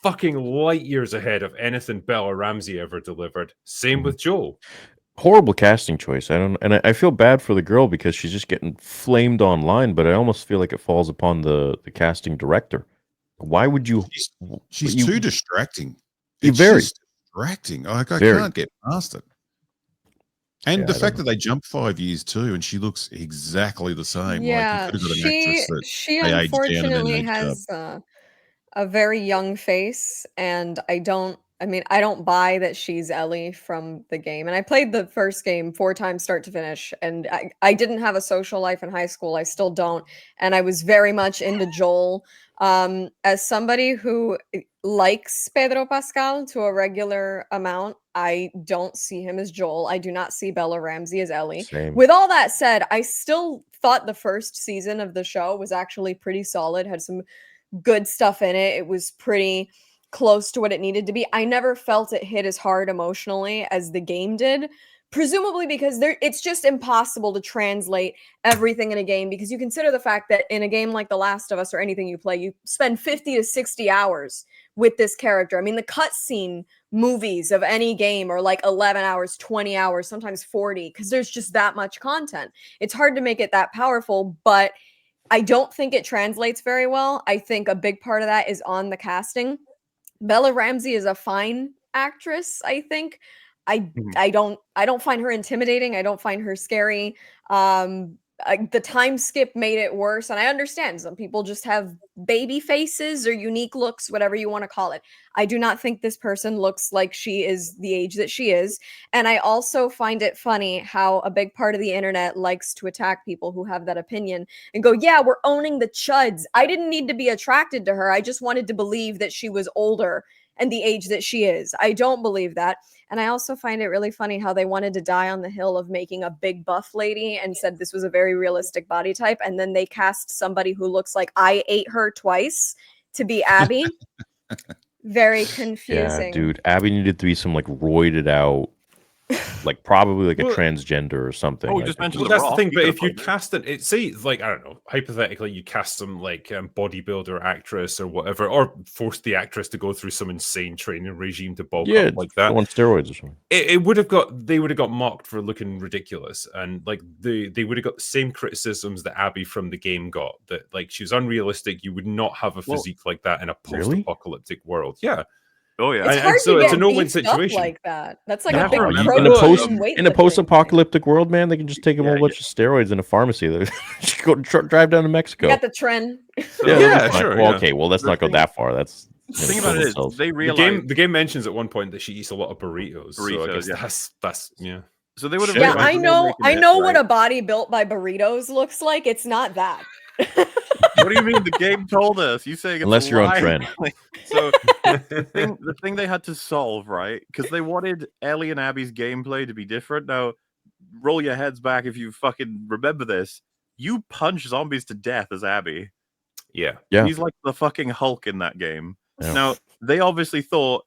S2: fucking light years ahead of anything Bella Ramsey ever delivered. Same with Joel.
S6: Horrible casting choice. I feel bad for the girl because she's just getting flamed online, but I almost feel like it falls upon the casting director. Why would you?
S4: She's too distracting.
S6: It's very
S4: distracting. I can't get past it. And the fact that they jumped 5 years too, and she looks exactly the same.
S5: Yeah,
S4: like you could have got an actress that
S5: she
S4: they aged down and then
S5: unfortunately
S4: aged up.
S5: has a very young face, and I don't buy that she's Ellie from the game. And I played the first game 4 times start to finish, and I didn't have a social life in high school. I still don't, and I was very much into Joel. As somebody who likes Pedro Pascal to a regular amount, I don't see him as Joel. I do not see Bella Ramsey as Ellie.
S6: Same.
S5: With all that said, I still thought the first season of the show was actually pretty solid, had some good stuff in it. It was pretty close to what it needed to be. I never felt it hit as hard emotionally as the game did, presumably because it's just impossible to translate everything in a game, because you consider the fact that in a game like The Last of Us or anything you play, you spend 50 to 60 hours with this character. I mean, the cutscene movies of any game are like 11 hours, 20 hours, sometimes 40, because there's just that much content. It's hard to make it that powerful, but I don't think it translates very well. I think a big part of that is on the casting. Bella Ramsey is a fine actress, I think. I don't find her intimidating. I don't find her scary. The time skip made it worse, and I understand some people just have baby faces or unique looks, whatever you want to call it. I do not think this person looks like she is the age that she is, and I also find it funny how a big part of the internet likes to attack people who have that opinion and go, yeah, we're owning the chuds. I didn't need to be attracted to her. I just wanted to believe that she was older and the age that she is. I don't believe that. And I also find it really funny how they wanted to die on the hill of making a big buff lady and said this was a very realistic body type. And then they cast somebody who looks like I ate her twice to be Abby. Very confusing.
S6: Yeah, dude. Abby needed to be some like roided out, like probably like a transgender or something.
S3: Oh,
S6: like,
S3: just mentioned
S2: that's the thing. But if you cast it, say like I don't know, hypothetically, you cast some like bodybuilder actress or whatever, or force the actress to go through some insane training regime to bulk up like that
S6: on steroids or something.
S2: They would have got mocked for looking ridiculous, and like they would have got the same criticisms that Abby from the game got. That like she was unrealistic. You would not have a physique like that in a post-apocalyptic world. Yeah.
S3: Oh yeah,
S5: it's hard
S2: so
S5: to
S2: it's
S5: get
S2: a no-win
S5: beefed up
S2: situation
S5: like that. That's like
S3: Yeah,
S5: a big
S6: in a post-apocalyptic world, man. They can just take a whole bunch of steroids in a pharmacy. Just go drive down to Mexico.
S5: You got the trend.
S6: Sure. Well, okay, well, let's not go that far. That's
S3: the thing about it is they realize
S2: the game mentions at one point that she eats a lot of burritos. So I guess that's yeah.
S3: So they would have.
S5: Yeah, I know what a body built by burritos looks like. It's not that.
S3: What do you mean? The game told us. You saying it's
S6: unless you're on trend.
S3: So the thing they had to solve, right? Because they wanted Ellie and Abby's gameplay to be different. Now, roll your heads back if you fucking remember this. You punch zombies to death as Abby.
S2: Yeah.
S3: He's like the fucking Hulk in that game. Yeah. Now they obviously thought,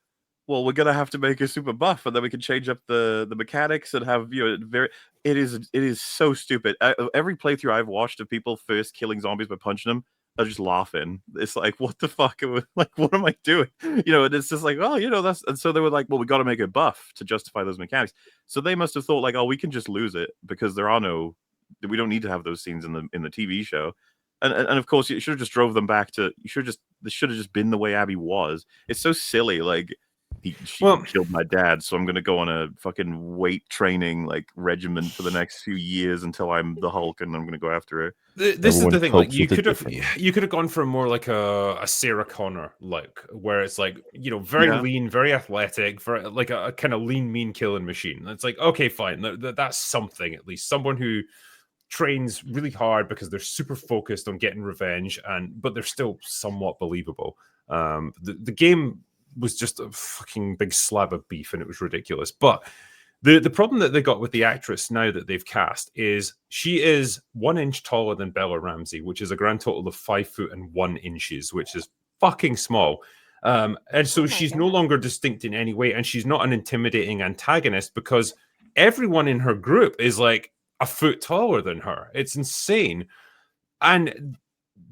S3: well, we're gonna have to make her super buff, and then we can change up the mechanics and have It is so stupid. Every playthrough I've watched of people first killing zombies by punching them, they're just laughing. It's like, what the fuck? Like, what am I doing? And it's just like, oh, that's. And so they were like, well, we got to make it buff to justify those mechanics. So they must have thought like, oh, we can just lose it because we don't need to have those scenes in the TV show. And of course, you should have just drove them back to. This should have just been the way Abby was. It's so silly. Like, she killed my dad, so I'm gonna go on a fucking weight training like regimen for the next few years until I'm the Hulk, and I'm gonna go after her.
S2: This is the thing. Like, you could have gone for more like a Sarah Connor look, where it's like, you know, very lean, very athletic, very like a kind of lean, mean killing machine. It's like, okay, fine, that's something at least. Someone who trains really hard because they're super focused on getting revenge, but they're still somewhat believable. The game was just a fucking big slab of beef, and it was ridiculous. But the problem that they got with the actress now that they've cast is she is 1 inch taller than Bella Ramsey, which is a grand total of 5 foot and 1 inches, which is fucking small. And so she's no longer distinct in any way, and she's not an intimidating antagonist because everyone in her group is like a foot taller than her. It's insane. And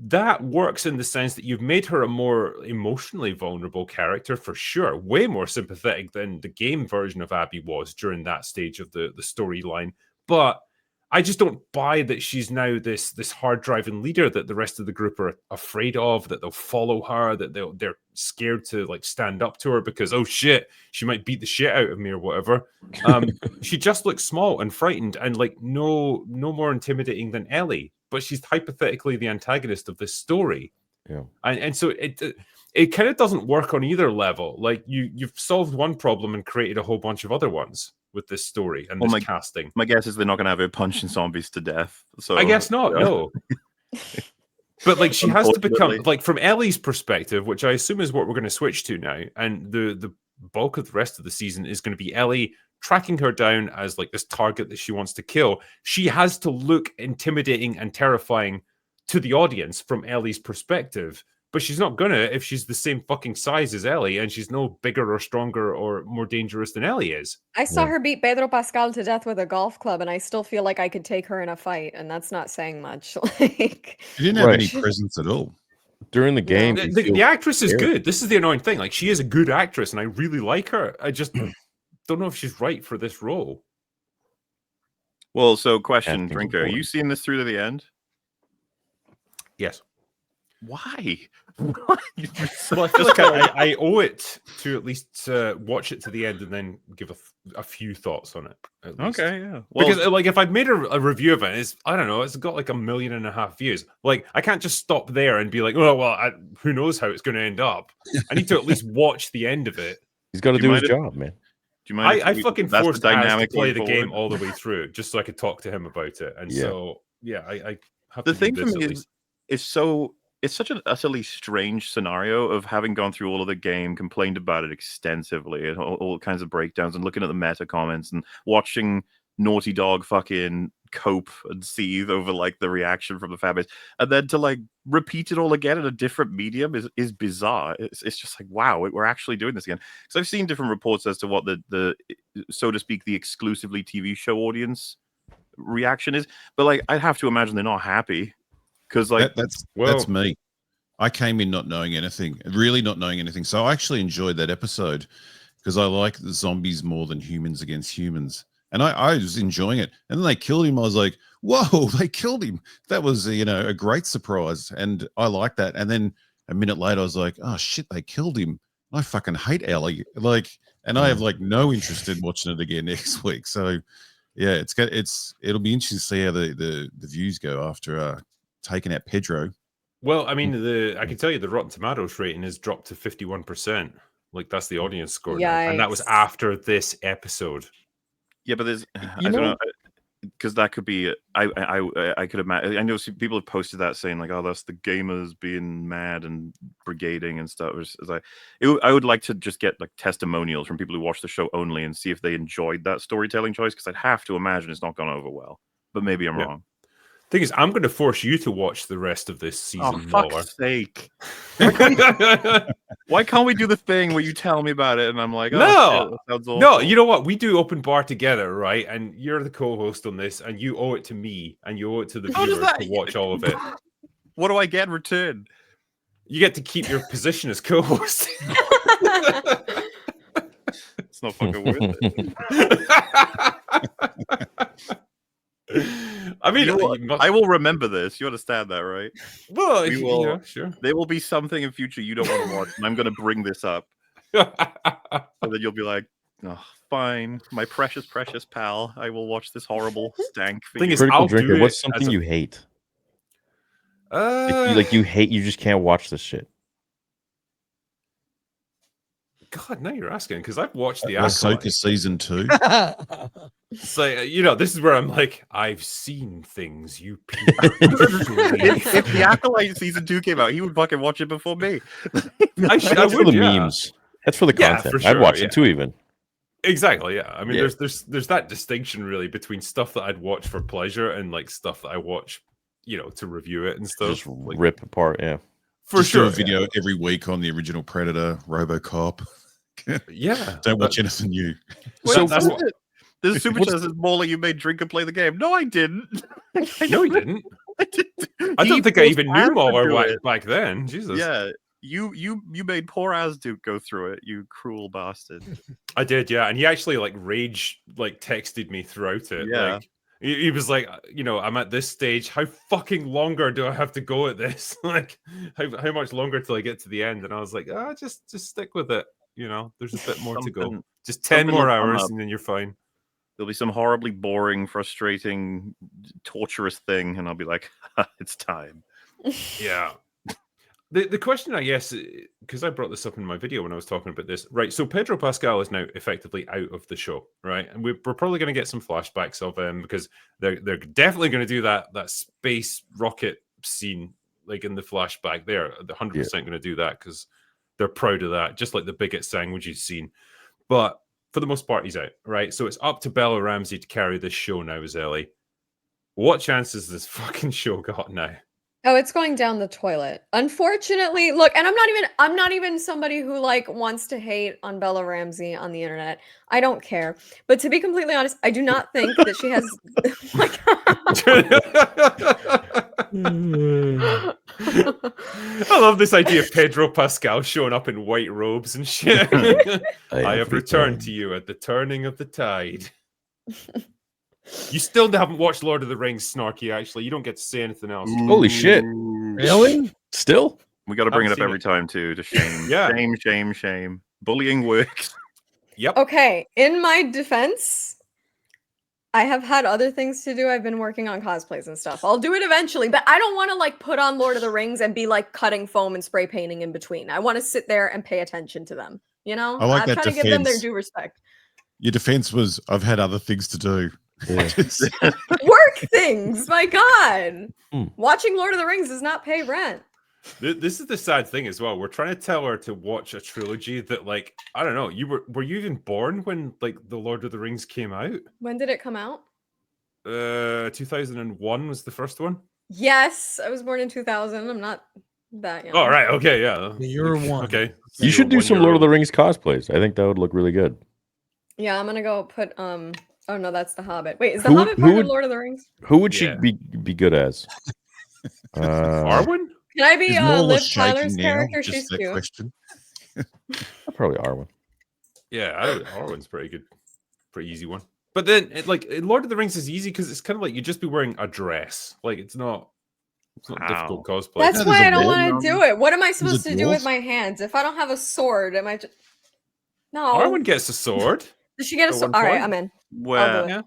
S2: that works in the sense that you've made her a more emotionally vulnerable character for sure, way more sympathetic than the game version of Abby was during that stage of the storyline. But I just don't buy that she's now this hard-driving leader that the rest of the group are afraid of, that they'll follow her, that they're scared to like stand up to her because, oh shit, she might beat the shit out of me or whatever. She just looks small and frightened and like no more intimidating than Ellie, but she's hypothetically the antagonist of this story.
S6: Yeah,
S2: and so it kind of doesn't work on either level. Like you've solved one problem and created a whole bunch of other ones with this story and this casting.
S3: My guess is they're not going to have her punching zombies to death. So
S2: I guess not. No. But like she has to become like, from Ellie's perspective, which I assume is what we're going to switch to now, and the bulk of the rest of the season is going to be Ellie tracking her down as like this target that she wants to kill. She has to look intimidating and terrifying to the audience from Ellie's perspective, but she's not gonna if she's the same fucking size as Ellie and she's no bigger or stronger or more dangerous than Ellie is.
S5: I saw her beat Pedro Pascal to death with a golf club, and I still feel like I could take her in a fight, and that's not saying much. Like,
S4: she didn't have any presence at all
S6: during the game.
S2: The actress is good. This is the annoying thing. Like, she is a good actress, and I really like her. I just don't know if she's right for this role.
S3: Well, so question, Drinker, are you seeing this through to the end?
S2: Yes.
S3: Why?
S2: Well, I feel like I owe it to at least watch it to the end and then give a few thoughts on it.
S3: Okay, yeah. Well,
S2: because like if I'd made a review of it, it's got like 1.5 million views. Like I can't just stop there and be like, oh well, who knows how it's going to end up. I need to at least watch the end of it.
S6: He's got to do his job, man.
S3: Do you mind?
S2: I fucking forced Az to play the game all the way through just so I could talk to him about it. And so I have
S3: the
S2: to
S3: thing
S2: do
S3: for
S2: this
S3: me it's such an utterly strange scenario of having gone through all of the game, complained about it extensively, and all kinds of breakdowns, and looking at the meta comments and watching Naughty Dog fucking cope and seethe over like the reaction from the fan base, and then to like repeat it all again in a different medium is bizarre. It's just like, wow, we're actually doing this again. Because I've seen different reports as to what the so to speak the exclusively TV show audience reaction is, but like I'd have to imagine they're not happy. Because like
S4: that's me. I came in not knowing anything, really not knowing anything. So I actually enjoyed that episode because I like the zombies more than humans against humans, and I was enjoying it. And then they killed him. I was like, whoa, they killed him. That was a great surprise, and I like that. And then a minute later, I was like, oh shit, they killed him. I fucking hate Ellie. And I have like no interest in watching it again next week. So yeah, it'll be interesting to see how the views go after taking out Pedro.
S2: Well, I mean, I can tell you the Rotten Tomatoes rating has dropped to 51%. Like that's the audience score now. And that was after this episode.
S3: Yeah, but there's I don't know, because that could be I could imagine. I know people have posted that saying like, oh, that's the gamers being mad and brigading and stuff. I would like to just get like testimonials from people who watch the show only and see if they enjoyed that storytelling choice, because I'd have to imagine it's not gone over well, but maybe I'm wrong.
S2: Thing is, I'm going to force you to watch the rest of this season.
S3: Oh, fuck's sake! Why can't we do the thing where you tell me about it and I'm like, oh,
S2: no,
S3: shit, that sounds awful.
S2: No, you know what? We do open bar together, right? And you're the co-host on this, and you owe it to me, and you owe it to the viewers to watch all of it.
S3: What do I get in return?
S2: You get to keep your position as co-host.
S3: It's not fucking worth it.
S2: I mean,
S3: I will remember this. You understand that, right?
S2: Well,
S3: We will.
S2: yeah, sure.
S3: There will be something in future you don't want to watch, and I'm going to bring this up, and then you'll be like, "Oh, fine, my precious, precious pal. I will watch this horrible stank."
S2: Thing is,
S6: Critical
S2: I'll
S6: Drinker,
S2: do
S6: what's
S2: it
S6: something
S2: as
S6: you hate?
S2: a-
S6: Like you hate, you just can't watch this shit.
S2: God, now you're asking because I've watched the
S4: Ahsoka
S2: Acolyte.
S4: season 2.
S2: So this is where I'm like, I've seen things you people.
S3: If the Acolyte season 2 came out, he would fucking watch it before me.
S6: That's for the memes. That's for the
S2: Yeah,
S6: content.
S2: for sure,
S6: I'd watch
S2: yeah.
S6: it too, even.
S2: Exactly, yeah. I mean,
S6: Yeah.
S2: there's that distinction really between stuff that I'd watch for pleasure and like stuff that I watch, to review it and stuff.
S6: Just
S2: like,
S6: rip apart, yeah.
S2: for
S4: Just
S2: sure.
S4: do a video every week on the original Predator, RoboCop.
S2: Yeah.
S4: Don't watch anything new.
S2: So that's what,
S3: There's a super chat that says, "MauLer, you made Drinker play the game." No, I didn't.
S2: no, he didn't.
S3: I didn't.
S2: I don't think I even knew
S3: MauLer
S2: MauLer back then. Jesus.
S3: Yeah, you made poor Azduke go through it. You cruel bastard.
S2: I did, yeah. And he actually texted me throughout it.
S3: Yeah.
S2: Like he was like, I'm at this stage. How fucking longer do I have to go at this? Like, how much longer till I get to the end? And I was like, just stick with it. There's a bit more to go. Just 10 more hours, and then you're fine.
S3: There'll be some horribly boring, frustrating, torturous thing, and I'll be like, it's time.
S2: Yeah. The question, I guess, because I brought this up in my video when I was talking about this, right? So Pedro Pascal is now effectively out of the show, right? And we're probably going to get some flashbacks of him because they're definitely going to do that space rocket scene, like in the flashback. They're 100% going to do that because they're proud of that, just like the bigot sandwiches scene. But for the most part, he's out, right? So it's up to Bella Ramsey to carry this show now, Zelly. What chance has this fucking show got now?
S5: Oh, it's going down the toilet. Unfortunately, look, and I'm not even somebody who wants to hate on Bella Ramsey on the internet. I don't care. But to be completely honest, I do not think that she has
S2: I love this idea of Pedro Pascal showing up in white robes and shit. I have returned to you at the turning of the tide. You still haven't watched Lord of the Rings, Snarky, actually. You don't get to say anything else.
S6: Holy shit.
S7: Really?
S6: Still?
S3: We got to bring it up
S2: seen
S3: every time, too, to shame.
S2: Yeah.
S3: Shame. Bullying works.
S2: Yep.
S5: Okay, in my defense, I have had other things to do. I've been working on cosplays and stuff. I'll do it eventually, but I don't want to put on Lord of the Rings and be cutting foam and spray painting in between. I want to sit there and pay attention to them.
S4: I like
S5: I'm
S4: that
S5: trying to give them their
S4: defense.
S5: due respect.
S4: Your defense was, I've had other things to do.
S6: Yeah.
S5: Work things, my God.
S6: Hmm.
S5: Watching Lord of the Rings does not pay rent.
S2: This is the sad thing as well. We're trying to tell her to watch a trilogy that, I don't know. Were you even born when the Lord of the Rings came out?
S5: When did it come out?
S2: 2001 was the first one.
S5: Yes, I was born in 2000. I'm not that young.
S2: Oh, right. Okay, yeah.
S7: You're one.
S2: Okay.
S6: You should do some Lord of the Rings cosplays. I think that would look really good.
S5: Yeah, I'm gonna go put Oh no, that's the Hobbit. Wait, is the
S6: Who-
S5: Hobbit
S6: who
S5: part
S6: would-
S5: of Lord of the Rings?
S6: Who would
S2: Yeah.
S6: she be good as?
S2: Arwen?
S5: Can I be
S4: Is Mauler
S5: Liv
S4: shaking
S5: Tyler's
S4: now?
S5: character?
S4: Just
S5: She's
S4: that
S5: cute.
S4: question.
S6: Probably Arwen.
S2: Yeah, Arwen's pretty good. Pretty easy one. But then, Lord of the Rings is easy because it's kind of you just be wearing a dress. It's not difficult cosplay.
S5: That's
S4: That is
S5: why
S4: a
S5: I don't
S4: dwarf.
S5: want to do it. What am I supposed
S4: a
S5: to do with
S4: dwarf?
S5: my hands? If I don't have a sword, am I just... No.
S2: Arwen gets a sword.
S5: Does she get a
S2: at
S5: sword?
S2: one
S5: All right,
S2: point.
S5: I'm in.
S3: Where
S2: Yeah.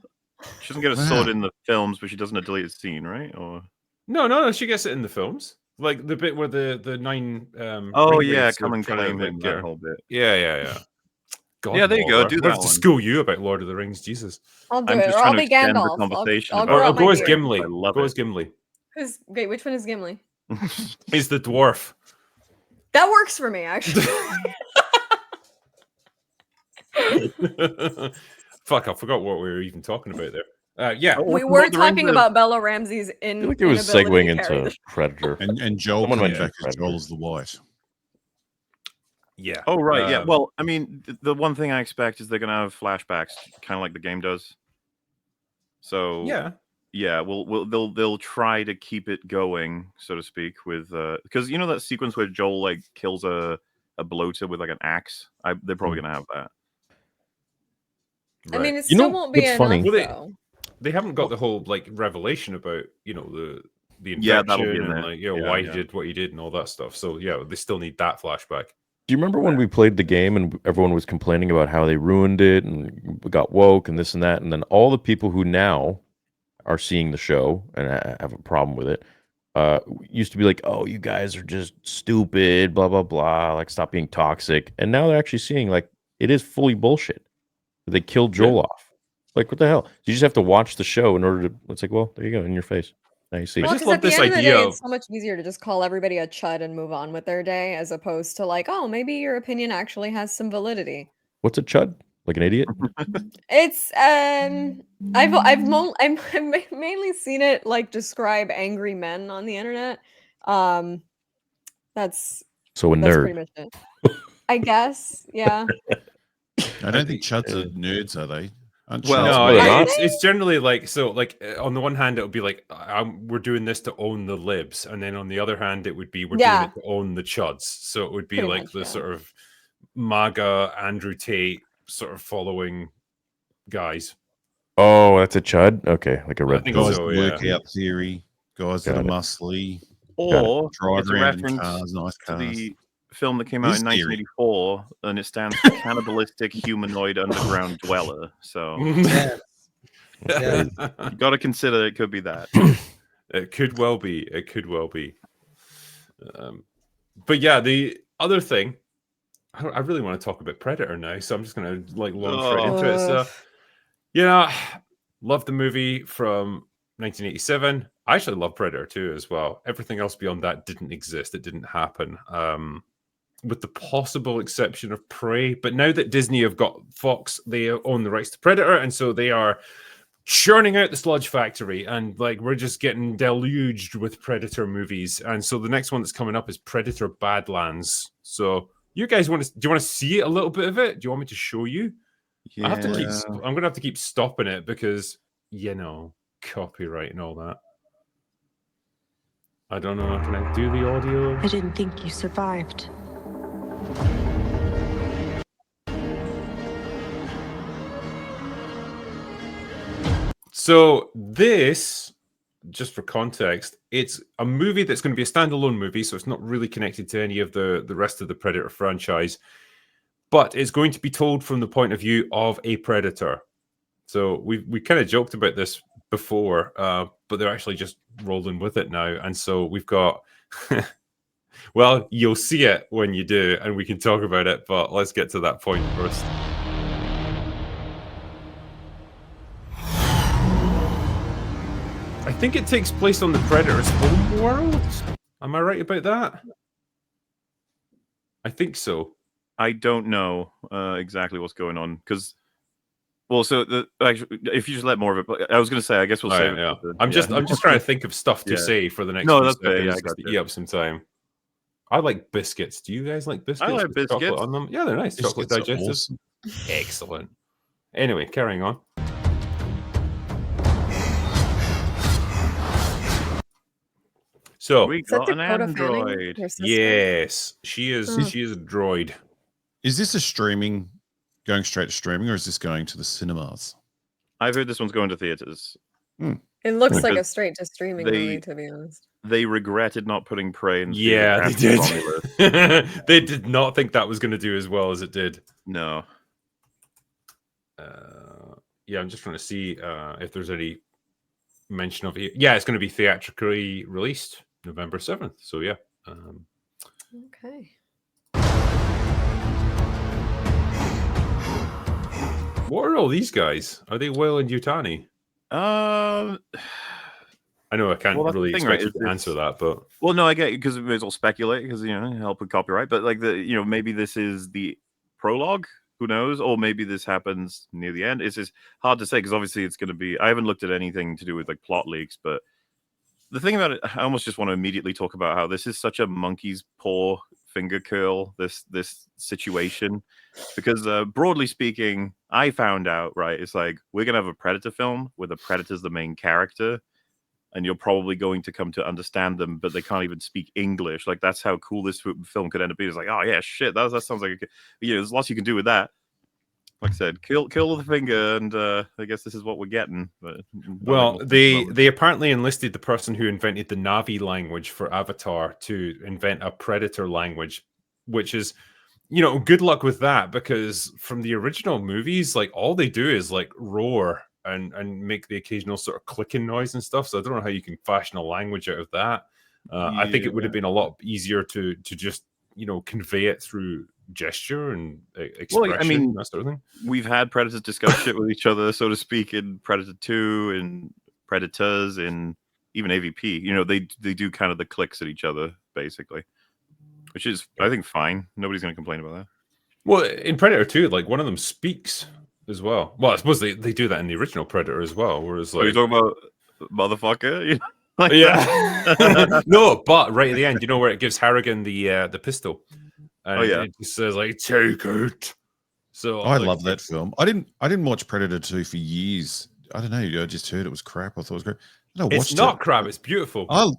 S3: she doesn't get a sword in the films, but she does in a deleted scene, right? Or
S2: No, she gets it in the films. The bit where the 9
S3: oh
S2: ring
S3: yeah,
S2: raids
S3: come
S2: were
S3: and
S2: trying to,
S3: claim him.
S2: get
S3: That
S2: her.
S3: whole bit.
S2: Yeah. God,
S3: Yeah, there you go,
S2: Mauler.
S3: do
S2: I'm
S3: that
S2: gonna have to
S3: one.
S2: school you about Lord of the Rings, Jesus.
S5: I'll do
S3: I'm
S5: it.
S3: just
S5: Or
S3: trying
S5: I'll
S3: to
S5: be
S3: extend the
S5: Gandalf.
S3: conversation
S5: I'll
S3: about-
S5: grow
S2: Or
S5: out my
S2: go as
S5: beard.
S2: Gimli.
S3: I love
S2: Go
S3: it.
S2: as Gimli.
S5: Wait, which one is Gimli?
S2: He's the dwarf.
S5: That works for me, actually.
S2: Fuck, I forgot what we were even talking about there. Yeah.
S5: We
S3: Lord
S5: were
S3: of the Rings
S5: talking
S3: is-
S5: about Bella Ramsey's
S6: I feel like it was
S5: inability
S6: segueing
S5: to carry
S6: into
S5: the-
S6: Predator.
S4: And Joel
S6: Someone
S4: coming
S6: mentioned
S4: back as Joel
S6: Predator.
S4: as the White.
S2: Yeah.
S3: Oh right, yeah.
S2: Um,
S3: Well, I mean, the one thing I expect is they're gonna have flashbacks, kind of like the game does. So
S2: yeah.
S3: they'll try to keep it going, so to speak, with because you know that sequence where Joel kills a bloater with an axe. They're probably gonna have that.
S5: I mean,
S2: Right.
S5: it
S6: You
S5: still
S6: know
S5: won't be
S6: what's
S5: enough,
S6: funny?
S2: Well,
S5: though.
S2: they haven't got the whole like revelation about the
S3: Yeah, that'll be
S2: infection
S3: in
S2: and
S3: there.
S2: like
S3: Yeah,
S2: why he
S3: yeah.
S2: did what he did and all that stuff. So yeah, they still need that flashback.
S6: Do you remember when we played the game and everyone was complaining about how they ruined it and got woke and this and that, and then all the people who now are seeing the show and I have a problem with it used to be like, oh, you guys are just stupid, blah blah blah, like stop being toxic, and now they're actually seeing like it is fully bullshit. They killed Joel off. Like what the hell? You just have to watch the show in order to. It's like, well, there you go in your face. Now you see.
S5: Well,
S2: I just
S5: because
S2: love
S5: at the
S2: this
S5: end of the
S2: idea
S5: day,
S2: of
S5: it's so much easier to just call everybody a chud and move on with their day, as opposed to like, oh, maybe your opinion actually has some validity.
S6: What's a chud? Like an idiot?
S5: It's I've mainly seen it like describe angry men on the internet. That's
S6: So a
S5: that's
S6: nerd.
S5: pretty much it. I guess, yeah.
S4: I don't think chuds are nerds, are they? Aren't
S3: Well,
S4: chuds
S2: no,
S6: they're
S4: nerds?
S6: not.
S2: it's generally like so. Like on the one hand, it would be like we're doing this to own the libs, and then on the other hand, it would be we're doing
S5: Yeah.
S2: it to own the chuds. So it would be
S5: Pretty
S2: like
S5: much,
S2: the
S5: yeah.
S2: sort of MAGA Andrew Tate sort of following guys.
S6: Oh, that's a chud. Okay, like a
S2: I
S6: red
S2: think
S6: pill.
S4: Guys,
S2: so,
S4: that
S2: yeah.
S4: work out theory, guys that
S6: Got
S4: are
S6: it.
S4: muscly,
S3: Or
S4: drive
S3: it's a
S4: around in
S3: reference
S4: cars, nice
S3: to
S4: cars.
S3: the film that came out
S4: This
S3: in
S4: theory.
S3: 1984, and it stands for Cannibalistic Humanoid Underground Dweller. So
S7: Yeah. Yeah.
S3: you got to consider it could be that.
S2: It could well be. It could well be. But yeah, the other thing, I really want to talk about Predator now, so I'm just going to like launch right into it. So, love the movie from 1987. I actually love Predator 2 as well. Everything else beyond that didn't exist. It didn't happen. With the possible exception of Prey. But now that Disney have got Fox, they own the rights to Predator, and so they are churning out the sludge factory, and like we're just getting deluged with Predator movies. And so the next one that's coming up is Predator Badlands. So you guys do you want to see a little bit of it? Do you want me to show you?
S3: Yeah.
S2: I have to keep. I'm gonna have to keep stopping it because copyright and all that. I don't know. Can I do the audio?
S8: I didn't think you survived.
S2: So this, just for context, it's a movie that's going to be a standalone movie, so it's not really connected to any of the rest of the Predator franchise, but it's going to be told from the point of view of a predator. So we kind of joked about this before, but they're actually just rolling with it now. And so we've got, well, you'll see it when you do, and we can talk about it, but let's get to that point first. I think it takes place on the Predator's home world. Am I right about that? I think so.
S3: I don't know exactly what's going on because, well, so actually, if you just let more of it, I was going to say, I guess we'll save it.
S2: Yeah. I'm just trying to think of stuff to say for the next few seconds to eat up some time. I like biscuits. Do you guys like biscuits?
S3: I like
S2: with
S3: biscuits
S2: chocolate on them. Yeah, they're nice. Chocolate
S4: Biscuits are
S2: digestives.
S4: awesome.
S2: Excellent. Anyway, carrying on. So
S3: We
S5: Is that
S3: got an
S5: Dakota Fanning,
S3: android.
S5: your sister?
S2: yes, she is.
S5: Oh.
S2: She is a droid.
S4: Is this going straight to streaming, or is this going to the cinemas?
S3: I've heard this one's going to theaters.
S5: It looks like a
S3: Because
S5: straight to streaming
S3: they-
S5: movie, to be honest.
S3: They regretted not putting Prey in.
S2: Yeah, they
S3: theater
S2: did.
S3: after MauLer.
S2: They did not think that was going to do as well as it did.
S3: No.
S2: Yeah, I'm just trying to see if there's any mention of it. Yeah, it's going to be theatrically released November 7th. So yeah.
S5: Okay.
S2: What are all these guys? Are they Will and Yutani? I know I can't
S3: Well, that's the
S2: really
S3: thing,
S2: expect
S3: right,
S2: you to answer that, but
S3: Well, no, I get it because we may as well speculate because help with copyright. But like maybe this is the prologue. Who knows? Or maybe this happens near the end. It's just hard to say because obviously it's going to be. I haven't looked at anything to do with like plot leaks, but the thing about it, I almost just want to immediately talk about how this is such a monkey's paw finger curl. This situation, because broadly speaking, I found out right. It's like we're gonna have a Predator film where the Predator's the main character. And you're probably going to come to understand them, but they can't even speak English. Like that's how cool this film could end up being. It's like, oh yeah, shit, that sounds like there's lots you can do with that. like I said, kill the finger, and I guess this is what we're getting. But
S2: well, they apparently enlisted the person who invented the Na'vi language for Avatar to invent a Predator language, which is, good luck with that, because from the original movies, like all they do is like roar and make the occasional sort of clicking noise and stuff. So I don't know how you can fashion a language out of that. I think it would have been a lot easier to just convey it through gesture and expression.
S3: Well, I mean,
S2: that sort of thing.
S3: We've had predators discuss shit with each other, so to speak, in Predator 2 and Predators and even AVP. They do kind of the clicks at each other, basically, which is, I think, fine. Nobody's going to complain about that.
S2: Well, in Predator 2, like one of them speaks as well. Well, I suppose they do that in the original Predator as well. Whereas, like,
S3: are you talking about motherfucker? Like
S2: yeah. No, but right at the end, where it gives Harrigan the pistol. And it just says like, take it. So
S4: I love that film. I didn't watch Predator 2 for years. I don't know. I just heard it was crap. I thought it was great.
S2: It's not crap. It's beautiful.
S4: I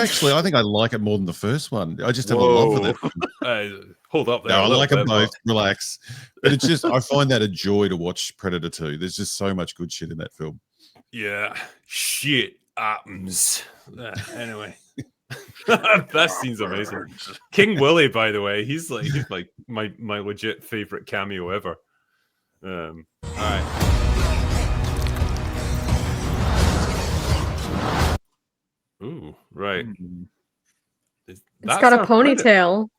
S4: actually think I like it more than the first one. I just have a love for that.
S2: Hold up there.
S4: No, I like them both. Relax. But it's just, I find that a joy to watch Predator 2. There's just so much good shit in that film.
S2: Yeah. Shit happens. Anyway. That scene's amazing. King Willie, by the way, he's like my legit favorite cameo ever. All right. Ooh, right.
S5: It's got a ponytail.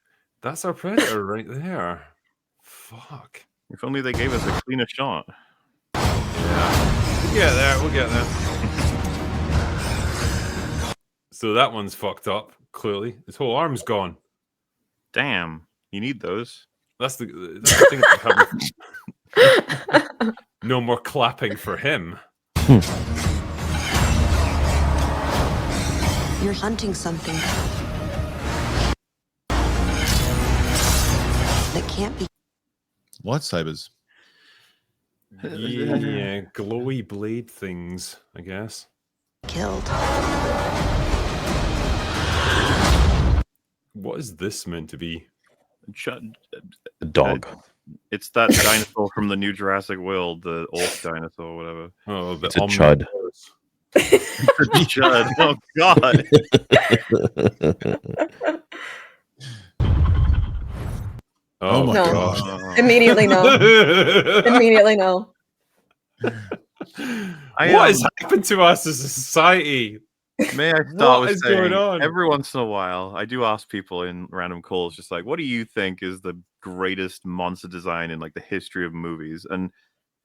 S2: That's our Predator right there. Fuck.
S3: If only they gave us a cleaner shot.
S2: Yeah. We'll get there. So that one's fucked up, clearly. His whole arm's gone.
S3: Damn. You need those.
S2: That's the thing that's happening. No more clapping for him.
S8: You're hunting something that can't be
S4: Lightsabers.
S2: Yeah, glowy blade things, I guess.
S8: killed.
S2: What is this meant to be?
S6: A dog.
S3: It's that dinosaur from the new Jurassic World, the orc dinosaur, or whatever.
S2: Oh,
S6: It's a chud.
S3: Chud. Oh God.
S4: Oh my
S5: No.
S4: gosh.
S5: Immediately no. Immediately no.
S2: What has happened to us as a society?
S3: May I start
S2: What
S3: with
S2: is
S3: saying,
S2: going on?
S3: every once in a while, I do ask people in random calls, just like, what do you think is the greatest monster design in like the history of movies? And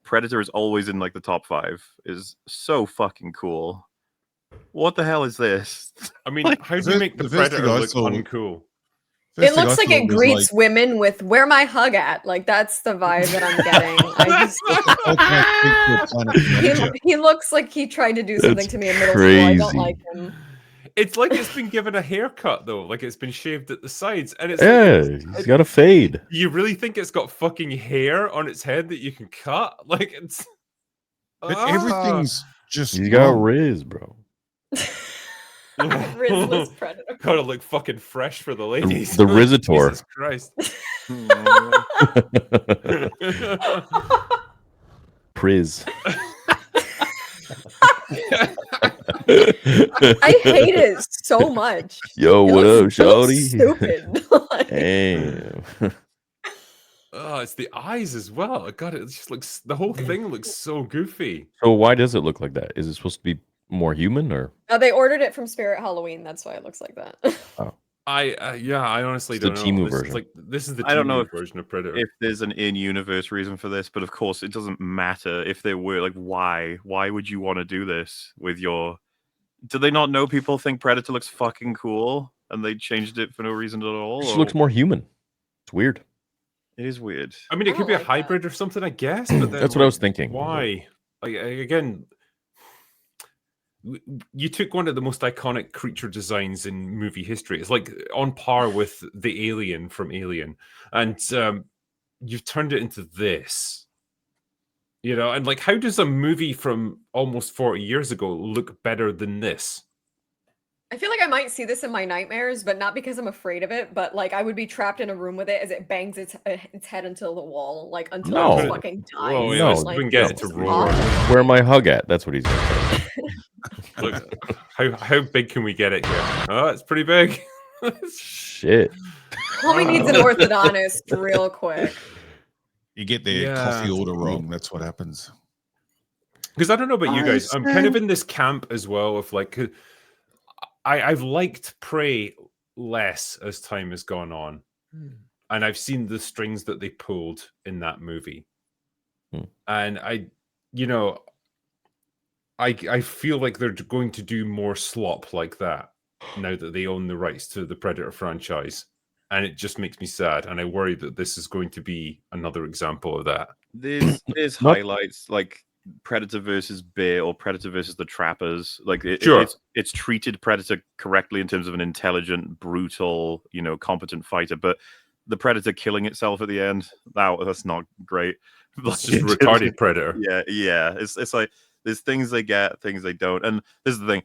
S3: Predator is always in like the top 5. Is so fucking cool. What the hell is this?
S2: I mean, how do you make the
S4: first thing
S2: Predator
S4: I
S2: look
S4: saw-
S2: uncool?
S5: It looks like it greets women with "Where my hug at?" Like that's the vibe that I'm getting. He looks like he tried to do something to me in middle school. I don't like him.
S2: It's like it's been given a haircut though, like it's been shaved at the sides, and it's
S6: He's got a fade.
S2: You really think it's got fucking hair on its head that you can cut? Like it's.
S4: But everything's just.
S6: He's got
S4: wrong.
S6: Riz, bro.
S5: Rizless Predator.
S2: Gotta look fucking fresh for the ladies.
S6: The Rizator.
S2: Jesus Christ.
S6: Priz.
S5: I hate it so much.
S6: Yo, what up,
S5: It looks
S6: shawty?
S5: stupid.
S6: Damn.
S2: Oh, it's the eyes as well. God, it just looks. The whole thing looks so goofy.
S6: So why does it look like that? Is it supposed to be more human, or?
S5: They ordered it from Spirit Halloween. That's why it looks like that.
S2: I honestly
S6: It's the
S2: don't know.
S6: Temu
S2: This is
S6: version.
S2: this is the
S3: I don't know
S2: Temu version of Predator.
S3: If there's an in-universe reason for this, but of course it doesn't matter if there were. Like, why? Why would you want to do this with your? Do they not know people think Predator looks fucking cool and they changed it for no reason at all?
S6: She
S3: or-
S6: looks more human. It's weird.
S3: It is weird.
S2: I mean, it
S5: I
S2: could
S5: don't
S2: be a
S5: like
S2: hybrid or something, I guess. But then,
S6: That's what I was thinking.
S2: Why? Like again, you took one of the most iconic creature designs in movie history. It's like on par with the alien from Alien, and you've turned it into this. And like, how does a movie from almost 40 years ago look better than this?
S5: I feel like I might see this in my nightmares, but not because I'm afraid of it, but like I would be trapped in a room with it as it bangs its head into the wall, like until
S6: No.
S5: it fucking dies.
S2: Whoa,
S6: No,
S2: let's
S5: like,
S2: even get it
S5: it's
S2: to
S5: just
S2: roar.
S5: awful.
S6: Where my hug at? That's what he's gonna say.
S2: Look, how big can we get it here? Oh, it's pretty big.
S6: Shit.
S5: Homie needs an orthodontist real quick.
S4: You get their coffee order wrong. That's what happens.
S2: Because I don't know about you guys, I'm kind of in this camp as well of like, I've liked Prey less as time has gone on, and I've seen the strings that they pulled in that movie, and I feel like they're going to do more slop like that now that they own the rights to the Predator franchise, and it just makes me sad, and I worry that this is going to be another example of that.
S3: There's highlights like Predator versus Bear or Predator versus the Trappers. Like it's treated Predator correctly in terms of an intelligent, brutal, competent fighter, but the Predator killing itself at the end, that's not great.
S2: It's just retarded Predator.
S3: Yeah. It's like there's things they get, things they don't. And this is the thing.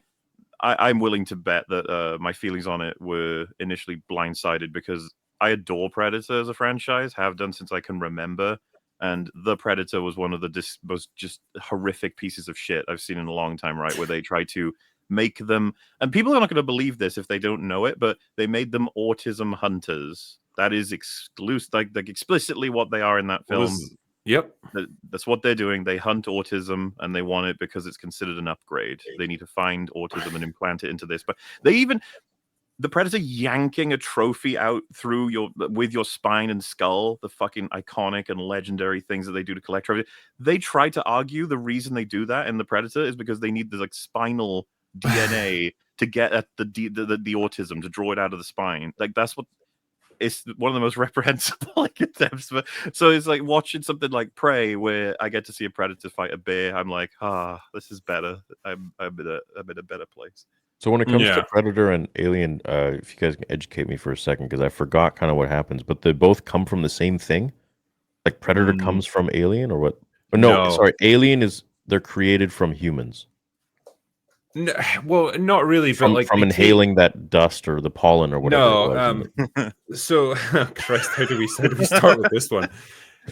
S3: I'm willing to bet that my feelings on it were initially blindsided because I adore Predator as a franchise, have done since I can remember. And The Predator was one of the most just horrific pieces of shit I've seen in a long time, right? Where they try to make them, and people are not going to believe this if they don't know it, but they made them autism hunters. That is exclusive, like explicitly what they are in that film.
S2: Yep.
S3: That's what they're doing. They hunt autism and they want it because it's considered an upgrade. They need to find autism and implant it into this. But the Predator yanking a trophy out with your spine and skull, the fucking iconic and legendary things that they do to collect trophies. They try to argue the reason they do that in the Predator is because they need the spinal DNA to get at the autism, to draw it out of the spine. Like that's what. It's one of the most reprehensible attempts. But so it's like watching something like Prey, where I get to see a Predator fight a bear. I'm like, this is better. I'm in a better place.
S6: So when it comes to Predator and Alien, if you guys can educate me for a second, because I forgot kind of what happens, but they both come from the same thing? Like Predator comes from Alien or what? Or no, sorry, Alien they're created from humans.
S2: No, well, not really, but like
S6: from inhaling that dust or the pollen or whatever.
S2: So Christ, how do we start with this one?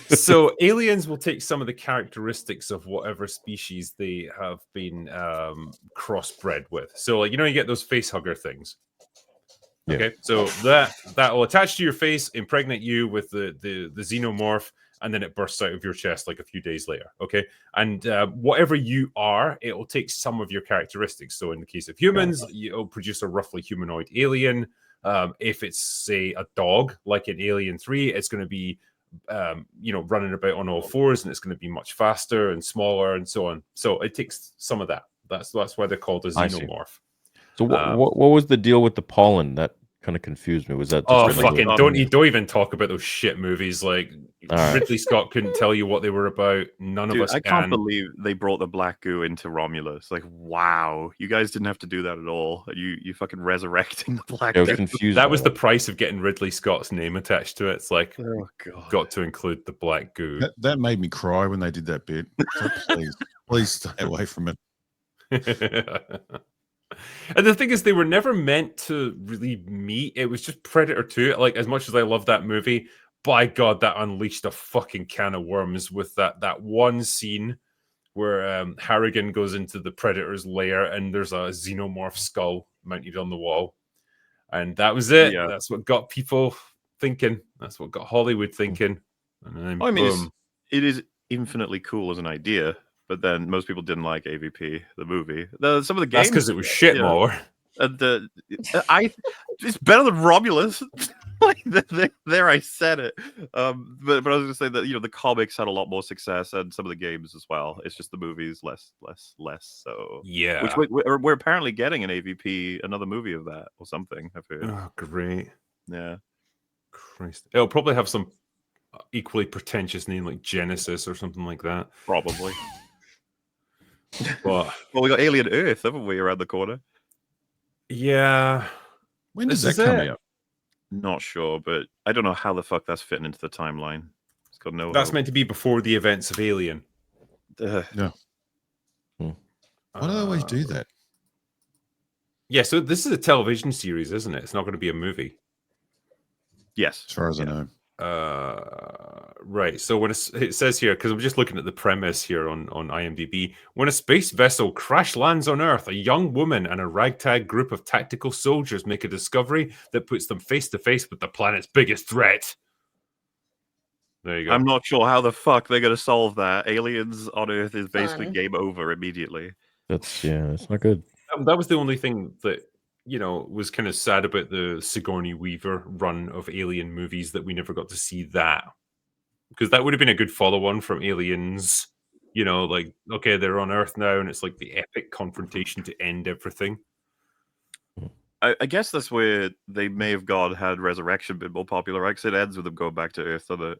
S2: So aliens will take some of the characteristics of whatever species they have been crossbred with. So like you get those face hugger things.
S6: Yeah.
S2: Okay, so that will attach to your face, impregnate you with the xenomorph, and then it bursts out of your chest like a few days later. Okay, and whatever you are, it will take some of your characteristics. So in the case of humans, it'll produce a roughly humanoid alien. If it's say a dog, like in Alien 3, it's going to be running about on all fours, and it's going to be much faster and smaller and so on. So it takes some of that. That's why they're called a xenomorph.
S6: So what was the deal with the pollen? That kind of confused me. Was that just
S2: don't even talk about those shit movies? Like Ridley Scott couldn't tell you what they were about. None of us can.
S3: Can't believe they brought the black goo into Romulus. Like, wow, you guys didn't have to do that at all. You fucking resurrecting the black goo.
S6: I was confused.
S2: That was the price of getting Ridley Scott's name attached to it. It's like,
S3: oh god,
S2: got to include the black goo.
S4: That made me cry when they did that bit. So please stay away from it.
S2: And the thing is, they were never meant to really meet. It was just Predator 2. Like, as much as I love that movie, by God, that unleashed a fucking can of worms with that one scene where Harrigan goes into the Predator's lair and there's a xenomorph skull mounted on the wall. And that was it. Yeah. That's what got people thinking. That's what got Hollywood thinking. And then,
S3: I mean, it is infinitely cool as an idea. But then most people didn't like AVP, the movie. Some of the games.
S2: That's because it was shit, MauLer.
S3: It's better than Romulus. There, I said it. But I was going to say that the comics had a lot more success, and some of the games as well. It's just the movies less. So
S2: yeah,
S3: which we're apparently getting an AVP, another movie of that or something. I've heard.
S2: Oh, great.
S3: Yeah,
S2: Christ, it'll probably have some equally pretentious name like Genesis or something like that.
S3: Probably.
S2: But
S3: well, we got Alien Earth, haven't we, around the corner?
S2: Yeah.
S4: When does that come out?
S3: Not sure, but I don't know how the fuck that's fitting into the timeline. It's got no.
S2: That's meant to be before the events of Alien.
S4: No. Why do they always do that?
S2: Yeah, so this is a television series, isn't it? It's not going to be a movie.
S3: Yes,
S4: as far as I know.
S2: Right. So when it says here, because I'm just looking at the premise here on IMDb, when a space vessel crash lands on Earth, a young woman and a ragtag group of tactical soldiers make a discovery that puts them face to face with the planet's biggest threat. There you go.
S3: I'm not sure how the fuck they're going to solve that. Aliens on Earth is basically
S5: Fun.
S3: game over immediately.
S6: That's not good.
S2: That was the only thing that, you know, was kind of sad about the Sigourney Weaver run of Alien movies, that we never got to see that. Because that would have been a good follow-on from Aliens. You know, like, okay, they're on Earth now, and it's like the epic confrontation to end everything.
S3: I guess that's where they may have had Resurrection been more popular, right? Because it ends with them going back to Earth, so that...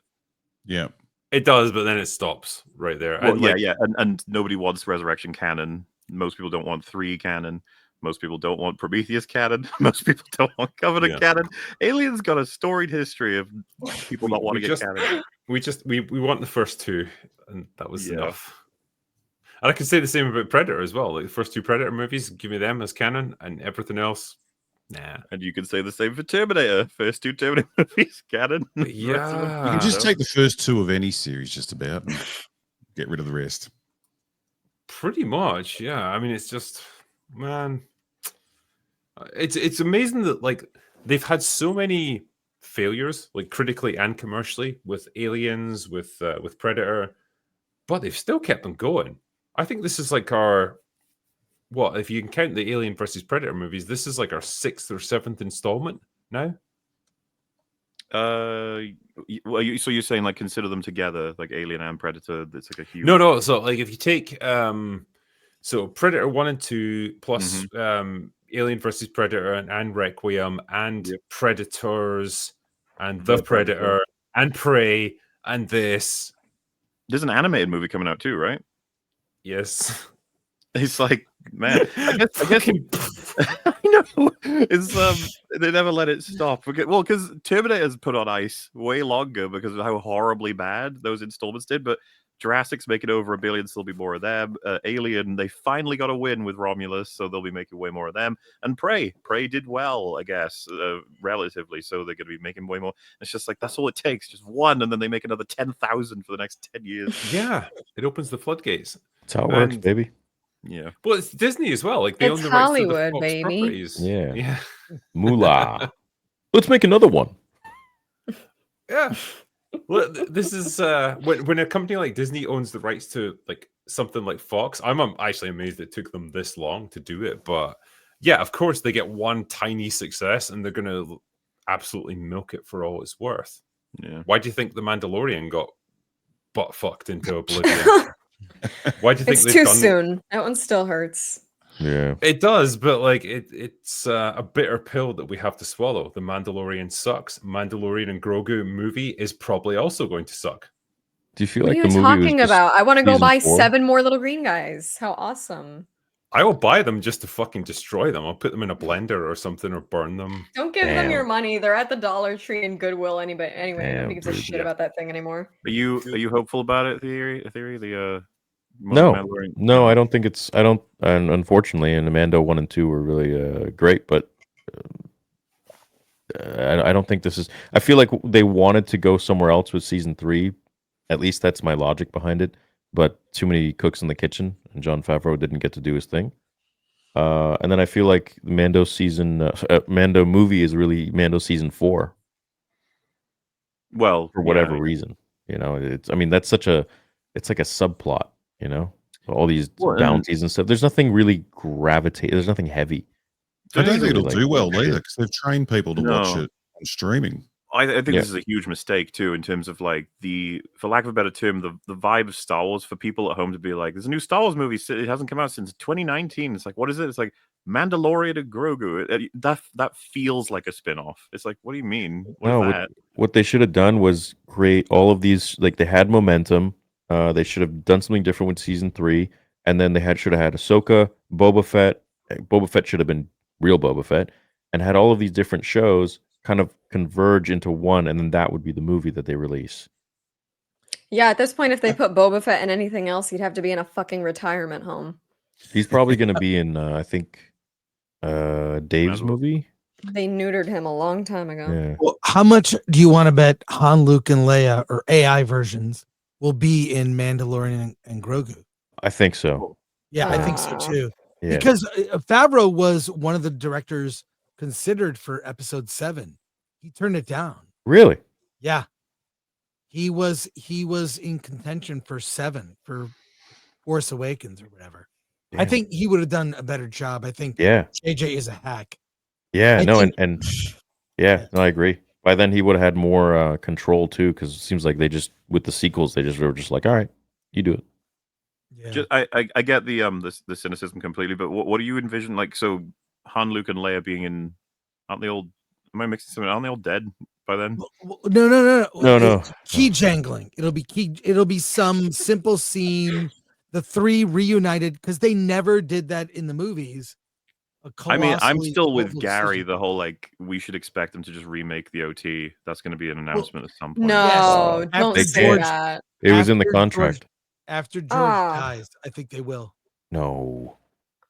S4: Yeah.
S2: It does, but then it stops right there.
S3: Well,
S2: And,
S3: yeah. And nobody wants Resurrection canon. Most people don't want 3 canon. Most people don't want Prometheus canon. Most people don't want Covenant canon. Aliens got a storied history of people not wanting a canon.
S2: We want the first 2, and that was enough. And I can say the same about Predator as well. Like the first 2 Predator movies, give me them as canon, and everything else, nah.
S3: And you can say the same for Terminator. First 2 Terminator movies, canon.
S2: Yeah.
S4: You can just take the first 2 of any series, just about, and get rid of the rest.
S2: Pretty much, yeah. I mean, it's just, man, it's amazing that like they've had so many failures, like critically and commercially, with Aliens, with Predator, but they've still kept them going. I think this is like if you can count the Alien versus Predator movies, this is like our 6th or 7th installment now.
S3: So you're saying like consider them together, like Alien and Predator? That's like a huge.
S2: No. So like if you take so Predator 1 and 2 plus Alien versus Predator and Requiem and Predators and The Predator and Prey and this.
S3: There's an animated movie coming out too, right?
S2: Yes.
S3: It's like, man, I guess I know. It's they never let it stop. Because Terminator's put on ice way longer because of how horribly bad those installments did. But Jurassic's making over $1 billion, so there'll be more of them. Alien, they finally got a win with Romulus, so they'll be making way more of them. And Prey did well, I guess, relatively, so they're going to be making way more. It's just like, that's all it takes, just one, and then they make another 10,000 for the next 10 years.
S2: Yeah, it opens the floodgates.
S6: That's how it works, baby.
S3: Yeah.
S2: Well, it's Disney as well. Like they own the rights
S5: Hollywood,
S2: to the Fox
S5: baby.
S2: properties.
S6: Yeah. Moolah. Let's make another one.
S2: Yeah. Well, this is when a company like Disney owns the rights to like something like Fox. I'm actually amazed it took them this long to do it. But yeah, of course they get one tiny success and they're going to absolutely milk it for all it's worth.
S3: Yeah.
S2: Why do you think The Mandalorian got butt fucked into oblivion? Why do you think
S5: it's
S2: they've
S5: too
S2: done
S5: soon? That one still hurts.
S6: Yeah,
S2: it does, but like it's a bitter pill that we have to swallow. The Mandalorian sucks. Mandalorian and Grogu movie is probably also going to suck.
S6: Do you feel
S5: What
S6: like
S5: are
S6: the
S5: you
S6: movie was
S5: talking
S6: just
S5: about? I want to go
S6: season
S5: buy
S6: 4?
S5: 7 more little green guys. How awesome.
S2: I will buy them just to fucking destroy them. I'll put them in a blender or something or burn them.
S5: Don't give them your money. They're at the Dollar Tree and Goodwill. Anyway, nobody gives a shit about that thing anymore.
S3: Are you hopeful about it? Theory. The
S6: No, I don't think it's. I don't. And unfortunately, and Mando 1 and 2 were really great, but I don't think this is. I feel like they wanted to go somewhere else with season 3. At least that's my logic behind it. But too many cooks in the kitchen, and Jon Favreau didn't get to do his thing. And then I feel like Mando Mando movie is really Mando season 4.
S3: Well,
S6: for whatever reason, you know, it's. I mean, that's such a. It's like a subplot, you know. All these bounties and stuff. There's nothing really There's nothing heavy.
S4: I don't think it'll do well either because they've trained people to watch it on streaming.
S3: I think this is a huge mistake too, in terms of like for lack of a better term, the vibe of Star Wars for people at home to be like, there's a new Star Wars movie. It hasn't come out since 2019. It's like, what is it? It's like Mandalorian to Grogu. That feels like a spin-off. It's like, what do you mean?
S6: What they should have done was create all of these. Like they had momentum. They should have done something different with season 3, and then they should have had Ahsoka, Boba Fett. Boba Fett should have been real Boba Fett, and had all of these different shows kind of converge into one, and then that would be the movie that they release.
S5: Yeah, at this point, if they put Boba Fett in anything else, he'd have to be in a fucking retirement home.
S6: He's probably going to be in, I think, Dave's movie.
S5: They neutered him a long time ago.
S6: Yeah.
S7: Well, how much do you want to bet Han, Luke, and Leia, or AI versions, will be in Mandalorian and Grogu?
S6: I think so.
S7: Yeah, I think so too.
S6: Yeah.
S7: Because Favreau was one of the directors considered for Episode 7. He turned it down.
S6: Really?
S7: Yeah. He was in contention for 7 for Force Awakens or whatever. I
S6: Damn.
S7: think he would have done a better job. I think
S6: Yeah.
S7: JJ is a hack.
S6: Yeah.
S7: I
S6: No.
S7: think-
S6: And yeah. No, I agree. By then he would have had more control too, because it seems like they just with the sequels they were just like, all right, you do it.
S7: Yeah.
S3: I get the cynicism completely, but what do you envision? Like, so Han, Luke, and Leia being in, aren't they all? Am I mixing something? Aren't they all dead by then?
S7: No.
S6: No.
S7: Key jangling. It'll be key. It'll be some simple scene. The 3 reunited because they never did that in the movies.
S3: I mean, I'm
S7: Colossally
S3: still with
S7: awful
S3: Gary.
S7: decision.
S3: The whole like we should expect them to just remake the OT. That's going to be an announcement at some point.
S5: No,
S7: Yes.
S5: don't
S7: After
S5: say
S7: George-
S5: that.
S6: It was in the
S7: After
S6: contract.
S7: After George dies, I think they will.
S6: No.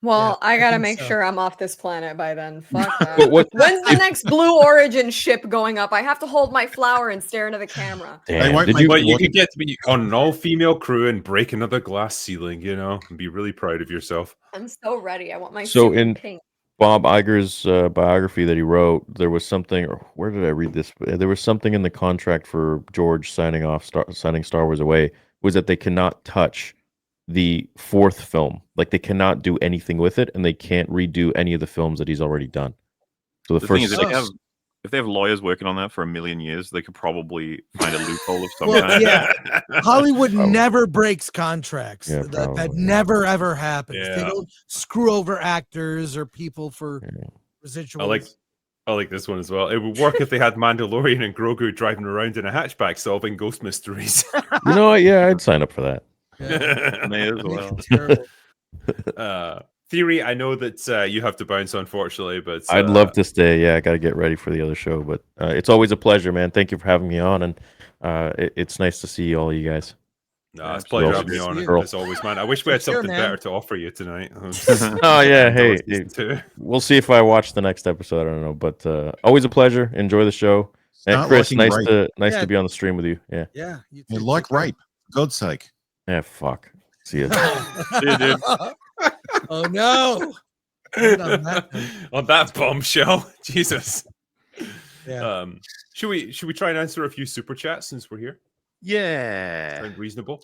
S5: Well,
S7: Yeah,
S5: I
S7: I
S5: gotta
S7: think
S5: make
S7: so.
S5: sure I'm off this planet by then. Fuck that.
S6: But what?
S5: When's the next Blue Origin ship going up? I have to hold my flower and stare into the camera.
S6: Damn.
S4: won't
S6: Did
S4: make
S6: you?
S2: But you could get to be on an all-female crew and break another glass ceiling, and be really proud of yourself.
S5: I'm so ready. I want my
S6: So
S5: suit
S6: in-
S5: pink.
S6: Bob Iger's biography that he wrote, there was something, or where did I read this? There was something in the contract for George signing Star Wars away, was that they cannot touch the 4th film. Like they cannot do anything with it, and they can't redo any of the films that he's already done. So
S3: The thing is,
S6: first,
S3: if they have lawyers working on that for 1,000,000 years, they could probably find a loophole of some
S7: Well,
S3: kind.
S7: yeah. Hollywood
S6: Probably.
S7: never breaks contracts.
S6: Yeah,
S7: that
S6: probably.
S7: never ever happens. They
S2: Yeah.
S7: don't screw over actors or people for
S6: Yeah.
S7: residuals.
S2: I like this one as well. It would work if they had Mandalorian and Grogu driving around in a hatchback solving ghost mysteries.
S6: you know what? Yeah, I'd sign up for that.
S7: Yeah.
S3: May as
S7: Make
S3: well.
S7: it terrible.
S2: Theory, I know that you have to bounce, unfortunately, but
S6: I'd love to stay. Yeah, I got to get ready for the other show, but it's always a pleasure, man. Thank you for having me on, and it's nice to see all you guys.
S2: No, it's a pleasure having
S6: Absolutely.
S2: you on
S7: See
S2: it,
S6: you.
S2: as always, man. I wish we had
S7: Sure,
S2: something
S7: man.
S2: better to offer you tonight.
S6: Oh yeah, hey,
S2: Season two.
S6: we'll see if I watch the next episode. I don't know, but always a pleasure. Enjoy the show. And
S4: Start
S6: Chris,
S4: liking
S6: nice
S4: rape.
S6: to
S7: Yeah.
S6: be on the stream with you. Yeah,
S7: Yeah. You
S4: You
S7: too.
S4: like
S7: Take care.
S4: rape, for God's sake.
S6: yeah. Fuck. See you.
S3: See you, dude.
S7: Oh no. End on that note.
S2: On that bombshell, Jesus.
S7: Yeah.
S2: Should we try and answer a few super chats since we're here?
S3: Yeah.
S2: Sound reasonable?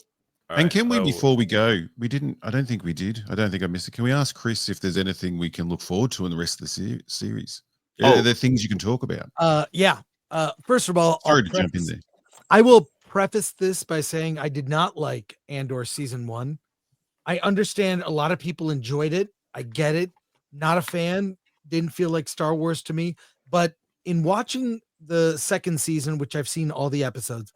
S2: All
S4: And
S2: right,
S4: can we,
S2: well,
S4: before we go, we didn't, I don't think we did. I don't think I missed it. Can we ask Chris if there's anything we can look forward to in the rest of the series?
S2: Oh.
S4: Are there things you can talk about?
S7: Yeah. First of all,
S4: Sorry to jump in there.
S7: I will preface this by saying I did not like Andor season 1. I understand a lot of people enjoyed it. I get it. Not a fan. Didn't feel like Star Wars to me. But in watching the second season, which I've seen all the episodes,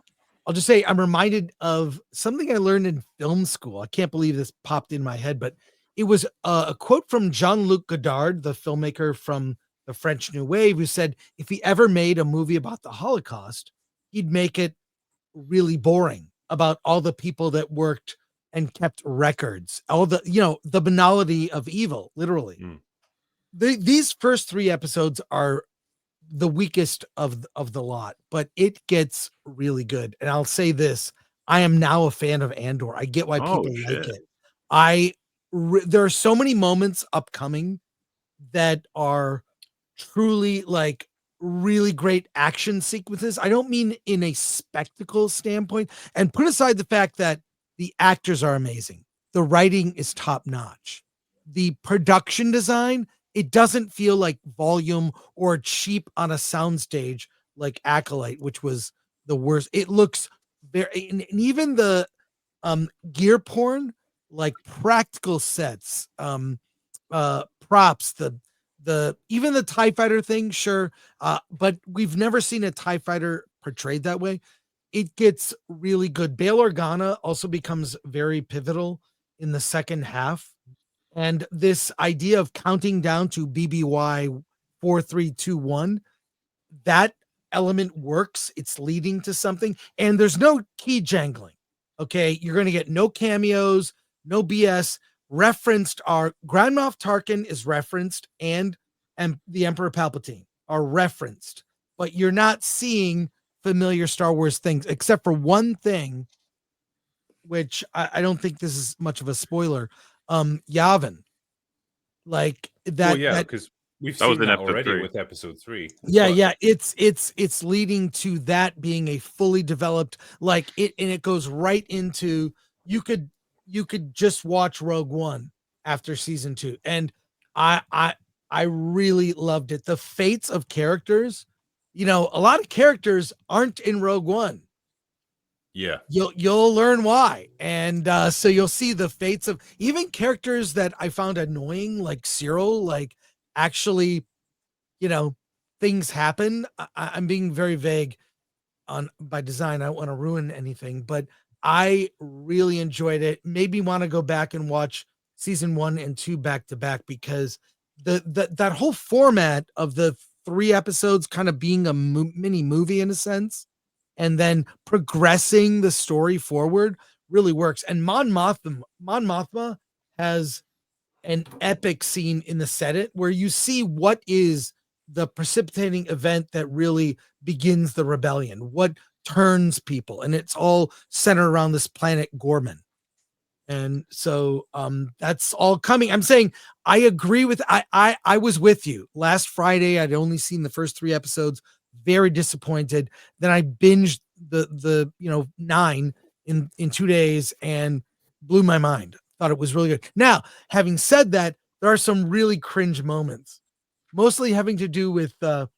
S7: I'll just say I'm reminded of something I learned in film school. I can't believe this popped in my head, but it was a quote from Jean-Luc Godard, the filmmaker from the French New Wave, who said if he ever made a movie about the Holocaust, he'd make it really boring about all the people that worked and kept records, all the, the banality of evil, literally.
S2: Mm.
S7: These first 3 episodes are the weakest of the lot, but it gets really good. And I'll say this, I am now a fan of Andor. I get why
S3: Oh,
S7: people like
S3: shit.
S7: it. There are so many moments upcoming that are truly like really great action sequences. I don't mean in a spectacle standpoint, and put aside the fact that the actors are amazing. The writing is top notch. The production design, it doesn't feel like volume or cheap on a soundstage like Acolyte, which was the worst. It looks very, and even the gear porn, like practical sets, props, the even the TIE fighter thing, sure. But we've never seen a TIE fighter portrayed that way. It gets really good. Bail Organa also becomes very pivotal in the second half. And this idea of counting down to BBY 4321, that element works. It's leading to something. And there's no key jangling. Okay. You're going to get no cameos, no BS. Referenced are Grand Moff Tarkin is referenced and and the Emperor Palpatine are referenced, but you're not seeing familiar Star Wars things except for one thing, which I don't think this is much of a spoiler. Yavin, like that.
S2: Well, yeah,
S7: that
S2: because we've
S3: That was
S2: seen
S3: in
S2: that
S3: episode
S2: already
S3: 3.
S2: with episode 3.
S7: yeah,
S2: but-
S7: yeah, it's leading to that being a fully developed, like it, and it goes right into you could just watch Rogue One after season 2, and I really loved it. The fates of characters, a lot of characters aren't in Rogue One.
S2: Yeah.
S7: You'll learn why, and so you'll see the fates of even characters that I found annoying, like Cyril. Like actually, things happen. I'm being very vague by design. I don't want to ruin anything, but I really enjoyed it. Made me want to go back and watch season 1 and 2 back to back, because that whole format of the 3 episodes kind of being a mini movie in a sense, and then progressing the story forward really works. And Mon Mothma has an epic scene in the Senate where you see what is the precipitating event that really begins the rebellion, what turns people, and it's all centered around this planet Gorman. And so that's all coming. I'm saying I agree with I was with you last Friday. I'd only seen the first 3 episodes, very disappointed. Then I binged the 9 in 2 days and blew my mind. Thought it was really good. Now, having said that, there are some really cringe moments, mostly having to do with that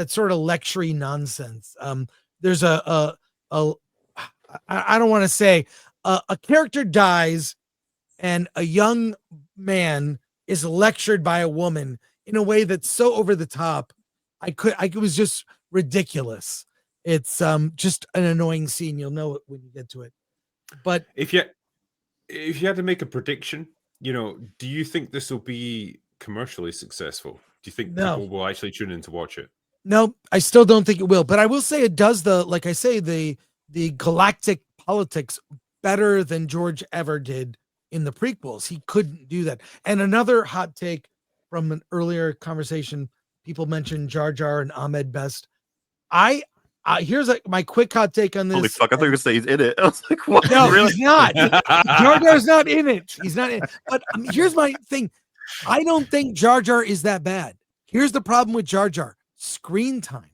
S7: sort of lectury nonsense. There's I don't want to say a character dies and a young man is lectured by a woman in a way that's so over the top. It was just ridiculous. It's just an annoying scene. You'll know it when you get to it. But
S2: if you had to make a prediction, do you think this will be commercially successful? Do you think people will actually tune in to watch it?
S7: No, I still don't think it will. But I will say it does the galactic politics better than George ever did in the prequels. He couldn't do that. And another hot take from an earlier conversation, people mentioned Jar Jar and Ahmed Best. Here's my quick hot take on this.
S3: Holy fuck, I thought you were going to say he's in it. I was like, what?
S7: No,
S3: Really?
S7: he's not. Jar Jar's not in it. He's not in it. But here's my thing. I don't think Jar Jar is that bad. Here's the problem with Jar Jar. Screen time.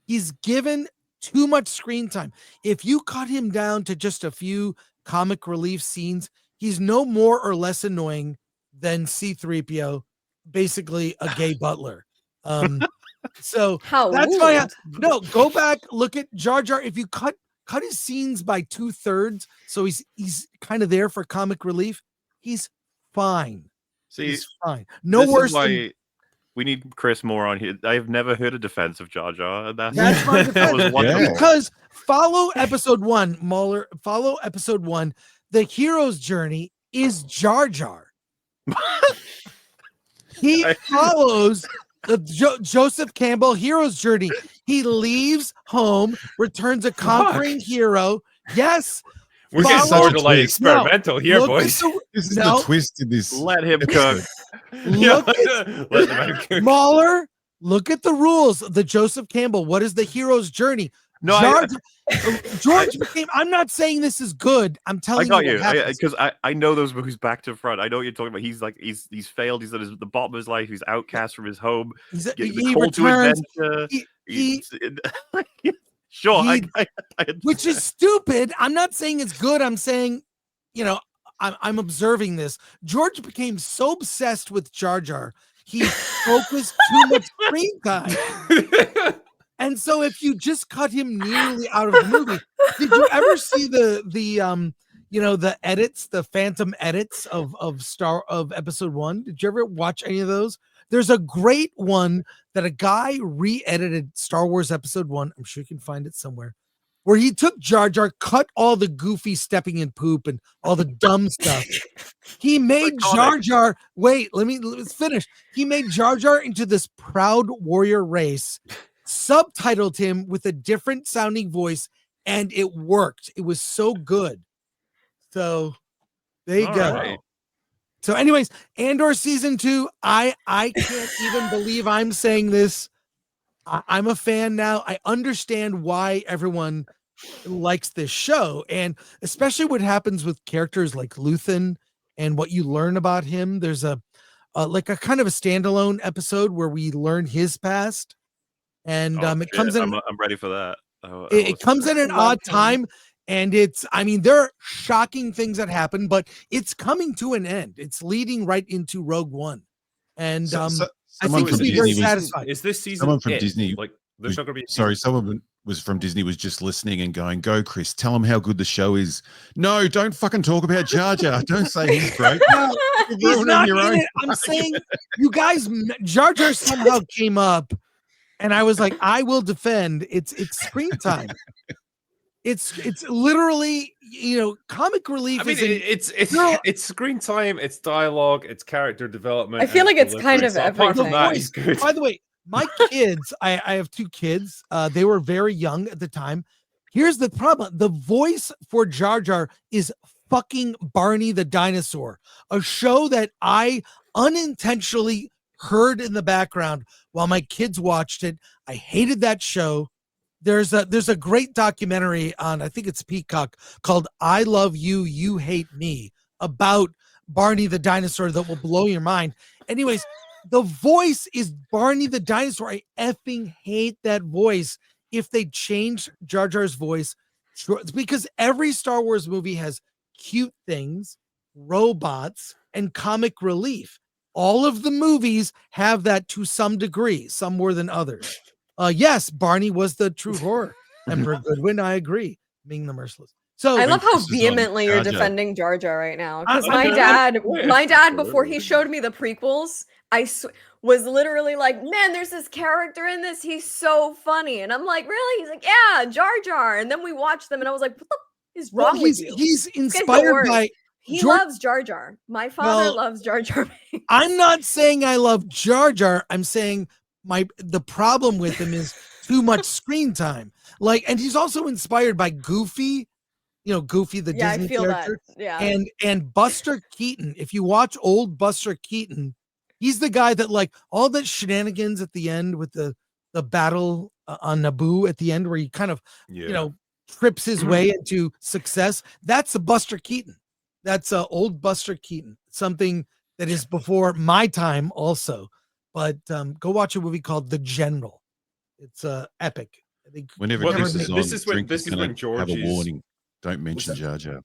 S7: He's given too much screen time. If you cut him down to just a few comic relief scenes, he's no more or less annoying than C-3PO, basically a gay butler. So that's why go back, look at Jar Jar. If you cut his scenes by 2/3, so he's kind of there for comic relief, he's fine.
S3: See,
S7: he's fine. No worse
S3: than we need Chris more on here. I have never heard a defense of Jar Jar. That's
S7: my defense.
S3: That was wonderful.
S7: Because follow episode 1, MauLer. Follow episode 1. The hero's journey is Jar Jar. He follows the Joseph Campbell hero's journey. He leaves home, returns a conquering hero. Yes.
S2: We're getting sort of like experimental here, boys.
S4: This is the twist in this.
S3: Let him cook.
S7: Look at MauLer. Look at the rules. The Joseph Campbell. What is the hero's journey?
S3: No,
S7: George became. I'm not saying this is good. I'm telling
S3: you.
S7: I got you
S3: because I know those movies back to front. I know what you're talking about. He's like he's failed. He's at the bottom of his life. He's outcast from his home.
S7: He returns.
S3: Sure,
S7: which is stupid. I'm not saying it's good. I'm saying, I'm observing this. George became so obsessed with Jar Jar, he focused too much screen time. And so if you just cut him nearly out of the movie, did you ever see the edits, the phantom edits of episode 1? Did you ever watch any of those? There's a great one that a guy re-edited Star Wars episode 1. I'm sure you can find it somewhere, where he took Jar Jar, cut all the goofy stepping in poop and all the dumb stuff. He made Jar Jar. Wait, let's finish. He made Jar Jar into this proud warrior race, subtitled him with a different sounding voice, and it worked. It was so good. So there you go.
S3: Right.
S7: So, anyways, Andor season 2. I can't even believe I'm saying this. I'm a fan now. I understand why everyone likes this show, and especially what happens with characters like Luthen and what you learn about him. There's a like a kind of a standalone episode where we learn his past, and it comes in.
S3: I'm ready for that.
S7: It comes in an odd time, and there are shocking things that happen, but it's coming to an end. It's leading right into Rogue One, and I think you'll be very satisfied.
S2: Is this season?
S4: Someone from Disney,
S2: like, there's not going to be.
S4: Someone was from Disney was just listening and going, "Go, Chris, tell them how good the show is." No, don't fucking talk about Jar Jar. Don't say he's great.
S7: He's not in it. I'm saying, you guys, Jar Jar somehow came up, and I was like, I will defend. It's screen time. It's literally, comic relief.
S2: I mean, it's screen time, it's dialogue, it's character development.
S5: I feel like it's kind of
S2: apart from
S5: everything.
S2: that, he's good.
S7: By the way, my kids, I have 2 kids. They were very young at the time. Here's the problem. The voice for Jar Jar is fucking Barney the Dinosaur, a show that I unintentionally heard in the background while my kids watched it. I hated that show. There's a great documentary on, I think it's Peacock, called I Love You, You Hate Me, about Barney the Dinosaur that will blow your mind. Anyways, the voice is Barney the Dinosaur. I effing hate that voice. If they change Jar Jar's voice, it's because every Star Wars movie has cute things, robots, and comic relief. All of the movies have that to some degree, some more than others. Yes, Barney was the true horror. Emperor Goodwin, I agree. Ming the Merciless. So
S5: I love how vehemently you're defending Jar Jar right now. Because my dad, before he showed me the prequels, was literally like, man, there's this character in this. He's so funny. And I'm like, really? He's like, yeah, Jar Jar. And then we watched them, and I was like, what the is wrong with you?
S7: He's inspired by.
S5: He loves Jar Jar. My father loves Jar Jar.
S7: I'm not saying I love Jar Jar. I'm saying the problem with him is too much screen time. And he's also inspired by Goofy, Goofy the Disney
S5: I feel
S7: character.
S5: that. Yeah.
S7: And Buster Keaton. If you watch old Buster Keaton, he's the guy that all the shenanigans at the end with the battle on Naboo at the end, where he kind of trips his way into success. That's a Buster Keaton. That's old Buster Keaton. Something that is before my time also. But go watch a movie called The General. It's epic. I think
S4: whenever this is when
S2: George
S4: have a warning. Don't mention Jar Jar.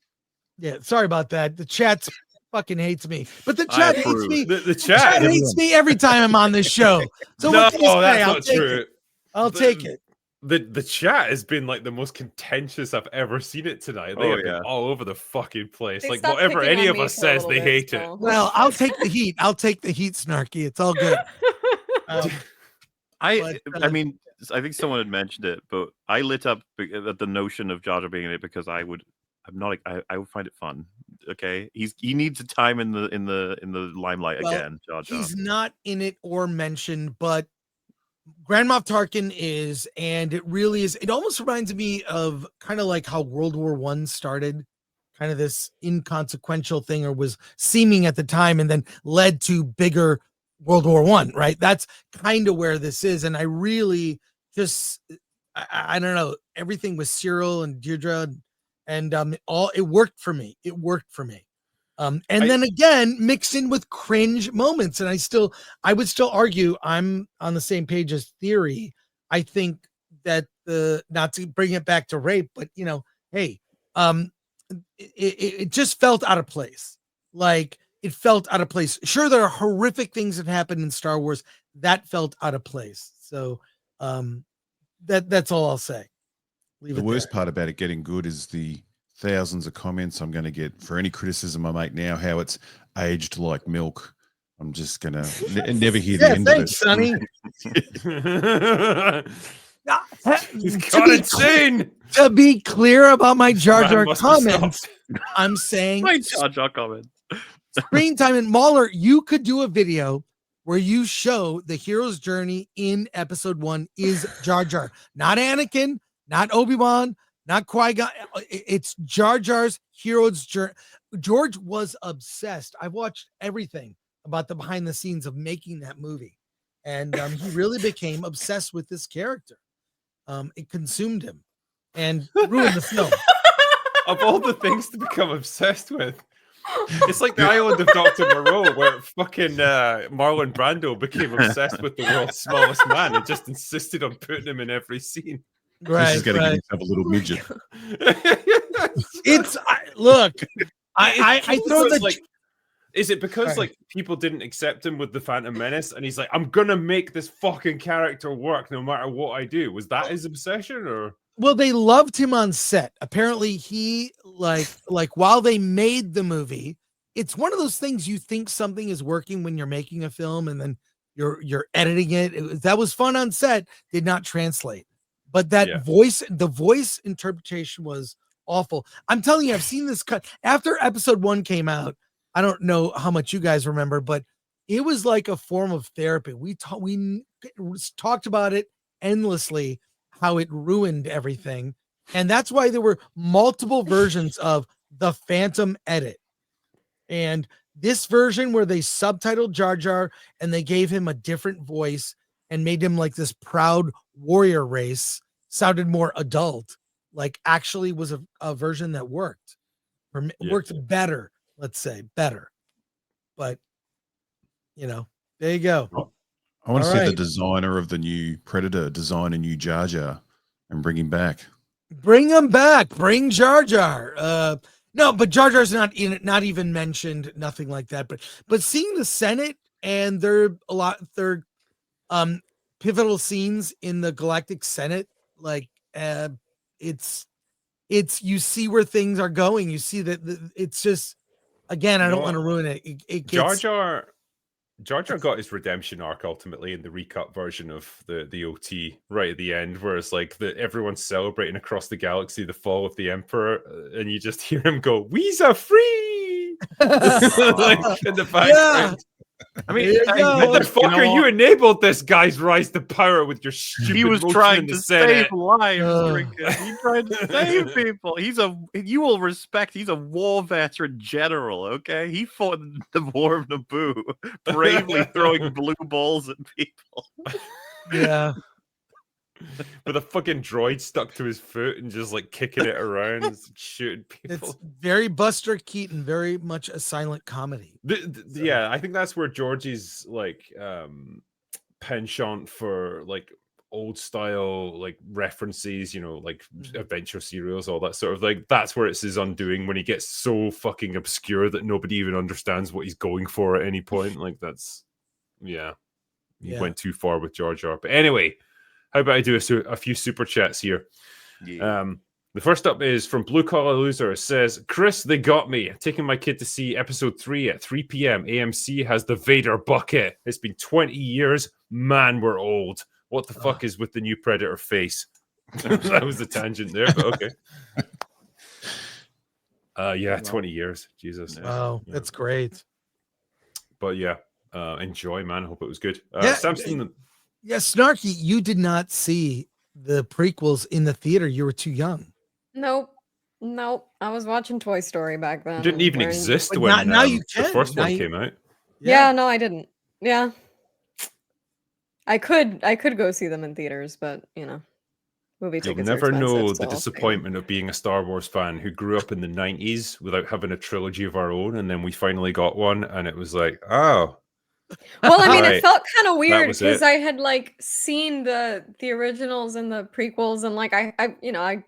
S7: Yeah, sorry about that. The chat fucking hates me, but the chat hates me.
S2: The chat
S7: hates me every time I'm on this show. So
S2: no,
S7: what can I say?
S2: that's not true.
S7: I'll take it.
S2: The chat has been the most contentious I've ever seen it tonight. They have been all over the fucking place. Whatever any of us says, they hate it.
S7: Well, I'll take the heat. I'll take the heat, Snarky. It's all good.
S3: I mean, I think someone had mentioned it, but I lit up at the notion of Jar Jar being in it because I would find it fun. Okay, he needs a time in the limelight again. Jar Jar.
S7: He's not in it or mentioned, but Grand Moff Tarkin is, and it really is. It almost reminds me of kind of like how World War I started, kind of this inconsequential thing, or was seeming at the time, and then led to bigger World War I. Right? That's kind of where this is, and I really just, I don't know. Everything with Cyril and Deirdre, and it worked for me. It worked for me. And then again, mixed in with cringe moments. And I would still argue I'm on the same page as Theory. I think that not to bring it back to rape, but hey, it just felt out of place. It felt out of place. Sure, there are horrific things that happen in Star Wars that felt out of place. So that's all I'll say.
S4: The worst part about it getting good is the thousands of comments I'm going to get for any criticism I make now, how it's aged like milk. I'm just going to never hear the end of it.
S7: Sonny.
S2: He's got insane.
S7: To be clear about my Jar Jar comments, I'm saying
S3: my Jar Jar comments.
S7: Screen time. And MauLer, you could do a video where you show the hero's journey in episode 1 is Jar Jar, not Anakin, not Obi-Wan, not Qui-Gon. It's Jar Jar's hero's journey. George was obsessed. I watched everything about the behind the scenes of making that movie, and he really became obsessed with this character. It consumed him and ruined the film.
S2: Of all the things to become obsessed with, it's like the island of Dr. Moreau, where fucking Marlon Brando became obsessed with the world's smallest man and just insisted on putting him in every scene.
S4: Chris is going to give himself a little midget.
S7: I throw the.
S2: Like, is it because like people didn't accept him with the Phantom Menace, and he's like, I'm gonna make this fucking character work no matter what I do? Was that his obsession, or?
S7: Well, they loved him on set. Apparently, he like while they made the movie, it's one of those things you think something is working when you're making a film, and then you're editing it. That was fun on set, did not translate. But that the voice interpretation was awful. I'm telling you, I've seen this cut after episode 1 came out. I don't know how much you guys remember, but it was like a form of therapy. We talked about it endlessly, how it ruined everything. And that's why there were multiple versions of the Phantom edit. And this version where they subtitled Jar Jar and they gave him a different voice and made him like this proud warrior race, sounded more adult, like actually was a version that worked. Worked better. Let's say better, but there you go.
S4: I want to see the designer of the new Predator design a new Jar Jar and bring him back.
S7: Bring him back. Bring Jar Jar. No, but Jar Jar's not even mentioned. Nothing like that. But seeing the Senate and their pivotal scenes in the Galactic Senate, like it's you see where things are going. You see that it's just. Again, I don't want to ruin it. It gets...
S2: Jar Jar got his redemption arc ultimately in the recut version of the OT right at the end, where it's like everyone's celebrating across the galaxy the fall of the Emperor, and you just hear him go, "We's are free!" like in the background.
S3: I mean,
S2: motherfucker, you enabled this guy's rise to power with your stupid.
S3: He was trying to
S2: Senate.
S3: save lives. He tried to save people. You will respect. He's a war veteran general. Okay, he fought the War of Naboo, bravely throwing blue balls at people.
S7: Yeah.
S2: With a fucking droid stuck to his foot and just like kicking it around and shooting people.
S7: It's very Buster Keaton, very much a silent comedy.
S2: Yeah, I think that's where Georgie's like penchant for like old style like references, like adventure serials, all that sort of like, that's where it's his undoing when he gets so fucking obscure that nobody even understands what he's going for at any point. Like that's he went too far with Jar Jar. But anyway, how about I do a few super chats here? Yeah. The first up is from Blue Collar Loser. It says, Chris, they got me. Taking my kid to see episode 3 at 3 p.m. AMC has the Vader bucket. It's been 20 years. Man, we're old. What the fuck is with the new Predator face? That was a tangent there, but okay. 20 years. Jesus.
S7: Wow, that's great.
S2: But yeah, enjoy, man. I hope it was good. Samson...
S7: Yeah, Snarky, you did not see the prequels in the theater. You were too young.
S5: Nope. I was watching Toy Story back then.
S2: It didn't even exist when
S7: now you can.
S2: The first one came out.
S5: Yeah, no, I didn't. Yeah. I could go see them in theaters, but movie tickets.
S2: You'll never know the disappointment of being a Star Wars fan who grew up in the 90s without having a trilogy of our own, and then we finally got one, and it was like, oh.
S5: Well, I mean, it felt kind of weird because I had like seen the originals and the prequels, and like I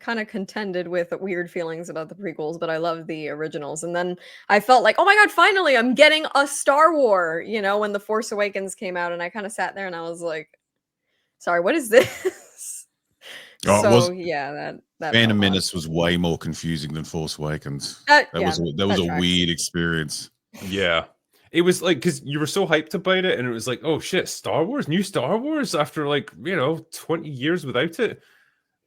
S5: kind of contended with weird feelings about the prequels, but I loved the originals. And then I felt like, oh my god, finally I'm getting a Star War, when The Force Awakens came out, and I kind of sat there and I was like, sorry, what is this? That
S4: Phantom Menace was way more confusing than Force Awakens. That was a weird experience.
S2: Yeah. It was like, because you were so hyped about it, and it was like, oh shit, new Star Wars after 20 years without it,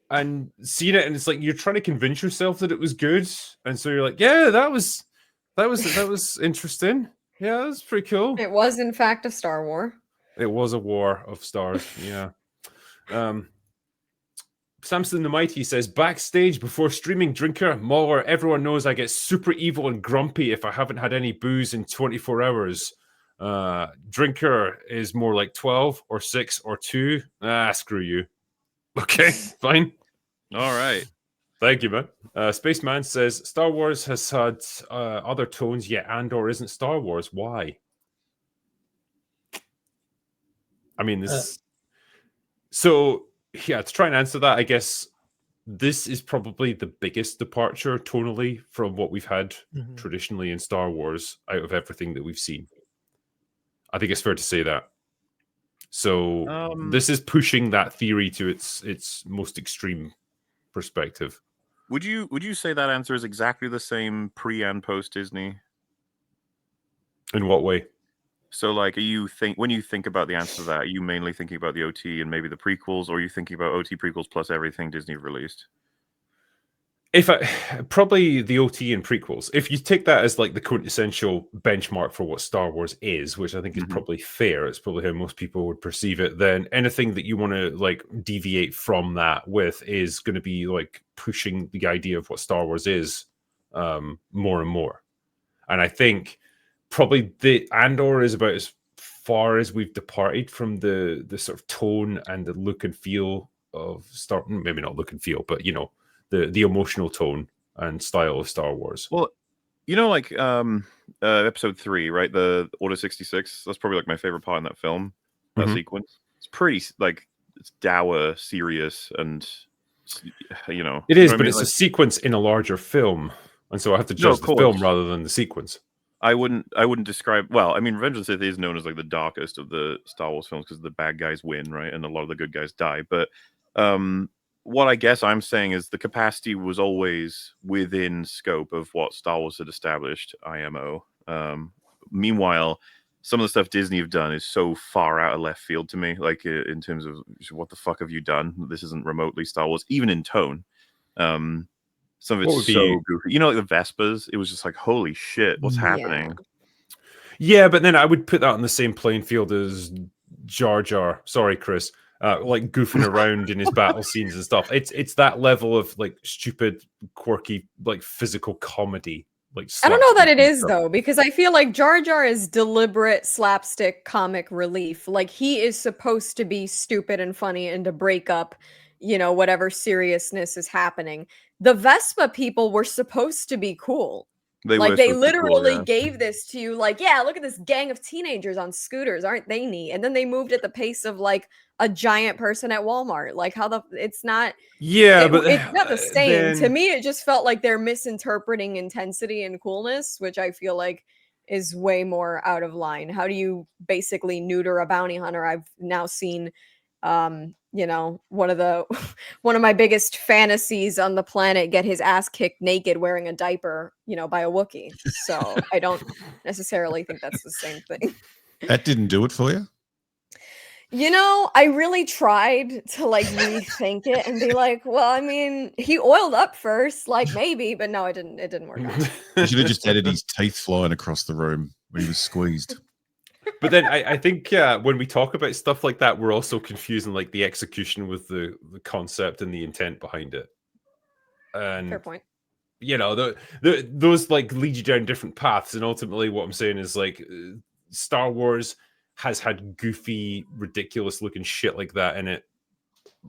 S2: and seeing it, and it's like you're trying to convince yourself that it was good, and so you're like, yeah, that was interesting. Yeah, that was pretty cool.
S5: It was in fact a Star War.
S2: It was a war of stars. Yeah. Samson the Mighty says, backstage before streaming drinker, MauLer, everyone knows I get super evil and grumpy if I haven't had any booze in 24 hours. Drinker is more like 12 or 6 or 2. Screw you. Okay, fine.
S3: All right.
S2: Thank you, man. Spaceman says, Star Wars has had other tones, yet Andor isn't Star Wars. Why? I mean, this... So, yeah, to try and answer that, I guess this is probably the biggest departure tonally from what we've had traditionally in Star Wars out of everything that we've seen. I think it's fair to say that. So this is pushing that theory to its most extreme perspective.
S3: Would you say that answer is exactly the same pre and post Disney?
S2: In what way?
S3: So, like, when you think about the answer to that, are you mainly thinking about the OT and maybe the prequels, or are you thinking about OT prequels plus everything Disney released?
S2: Probably the OT and prequels. If you take that as like the quintessential benchmark for what Star Wars is, which I think is probably fair, it's probably how most people would perceive it, then anything that you want to like deviate from that with is going to be like pushing the idea of what Star Wars is more and more. And I think probably the Andor is about as far as we've departed from the sort of tone and the look and feel of Star. Maybe not look and feel, but you know, the emotional tone and style of Star Wars.
S3: Well, you know, like episode 3, right? The Order 66. That's probably like my favorite part in that film. That sequence. It's pretty like it's dour, serious, and you know
S2: it is, but
S3: mean?
S2: it's
S3: like,
S2: a sequence in a larger film, and so I have to judge the film rather than the sequence.
S3: I wouldn't describe. Well, I mean, Revenge of the Sith is known as like the darkest of the Star Wars films because the bad guys win, right, and a lot of the good guys die. But what I guess I'm saying is the capacity was always within scope of what Star Wars had established. IMO. Meanwhile, some of the stuff Disney have done is so far out of left field to me. Like in terms of what the fuck have you done? This isn't remotely Star Wars, even in tone. Some of it's so goofy. You know, like the Vespers, it was just like, holy shit, what's happening?
S2: Yeah, but then I would put that on the same playing field as Jar Jar. Sorry, Chris. Like goofing around in his battle scenes and stuff. It's that level of like stupid, quirky, like physical comedy. Like
S5: I don't know that it is though, because I feel like Jar Jar is deliberate slapstick comic relief. Like he is supposed to be stupid and funny and to break up, you know, whatever seriousness is happening. The Vespa people were supposed to be cool. They literally gave this to you, like, yeah, look at this gang of teenagers on scooters, aren't they neat? And then they moved at the pace of like a giant person at Walmart. Like it's not but it's not the same. To me, it just felt like they're misinterpreting intensity and coolness, which I feel like is way more out of line. How do you basically neuter a bounty hunter? I've now seen you know, one of my biggest fantasies on the planet get his ass kicked naked wearing a diaper, you know, by a Wookiee. So I don't necessarily think that's the same thing.
S4: That didn't do it for you?
S5: You know, I really tried to like rethink it and be like, well, I mean, he oiled up first, like maybe, but no, it didn't work out.
S4: You should have just added his teeth flying across the room when he was squeezed.
S2: But then I think when we talk about stuff like that, we're also confusing like the execution with the concept and the intent behind it. And
S5: fair point.
S2: You know, those like lead you down different paths. And ultimately, what I'm saying is like Star Wars has had goofy, ridiculous looking shit like that in it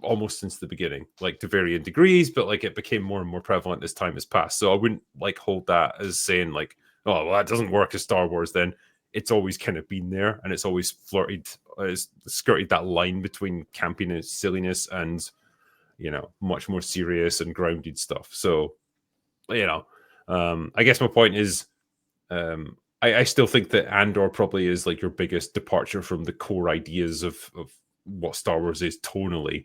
S2: almost since the beginning, like to varying degrees, but like it became more and more prevalent as time has passed. So I wouldn't like hold that as saying like, oh, well, that doesn't work as Star Wars then. It's always kind of been there, and it's always skirted that line between campiness, silliness, and you know, much more serious and grounded stuff. So, you know, I guess my point is, I still think that Andor probably is like your biggest departure from the core ideas of what Star Wars is tonally.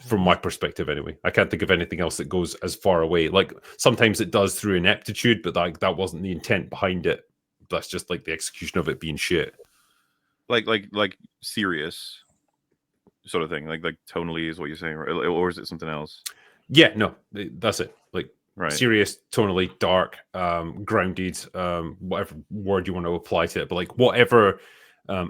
S2: From my perspective, anyway, I can't think of anything else that goes as far away. Like sometimes it does through ineptitude, but like that wasn't the intent behind it. That's just like the execution of it being shit.
S3: Like serious sort of thing. Like tonally is what you're saying, right? Or is it something else?
S2: Yeah, no, that's it. Like
S3: right.
S2: Serious, tonally, dark, grounded, whatever word you want to apply to it, but like whatever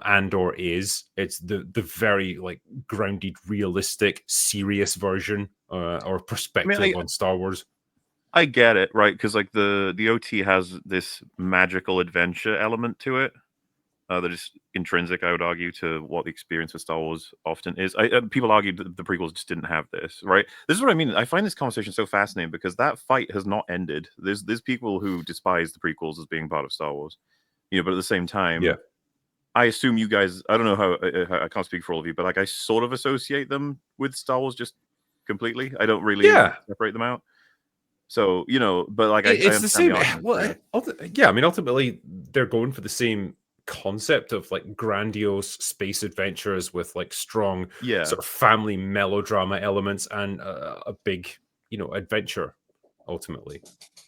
S2: Andor is. It's the very like grounded, realistic, serious version or perspective on Star Wars.
S3: I get it, right? Because like the OT has this magical adventure element to it that is intrinsic, I would argue, to what the experience of Star Wars often is. People argue that the prequels just didn't have this, right? This is what I mean. I find this conversation so fascinating because that fight has not ended. There's people who despise the prequels as being part of Star Wars, but at the same time,
S2: yeah.
S3: I assume you guys, I don't know how, I can't speak for all of you, but like I sort of associate them with Star Wars just completely. I don't really separate them out. So, but like
S2: it's the same.
S3: Well,
S2: yeah, I mean, ultimately, they're going for the same concept of like grandiose space adventures with like strong sort of family melodrama elements and a big, adventure ultimately.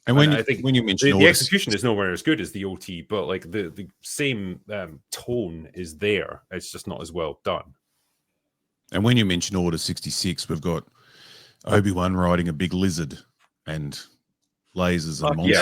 S4: And
S2: I think
S4: when you mention
S2: the execution is nowhere as good as the OT, but like the same tone is there. It's just not as well done.
S4: And when you mention Order 66, we've got Obi-Wan riding a big lizard and lasers and monsters.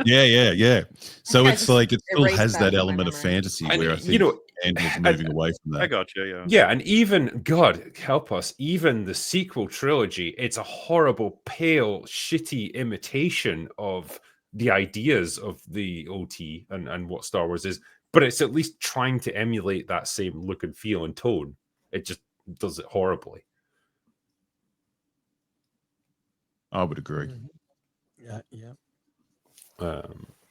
S3: Yeah, dude.
S4: Yeah. So it's like it still has that element of fantasy where I think Andor's moving away from that.
S3: I got you,
S2: Yeah, and even, God help us, even the sequel trilogy, it's a horrible, pale, shitty imitation of the ideas of the OT and what Star Wars is, but it's at least trying to emulate that same look and feel and tone. It just does it horribly.
S4: I would agree.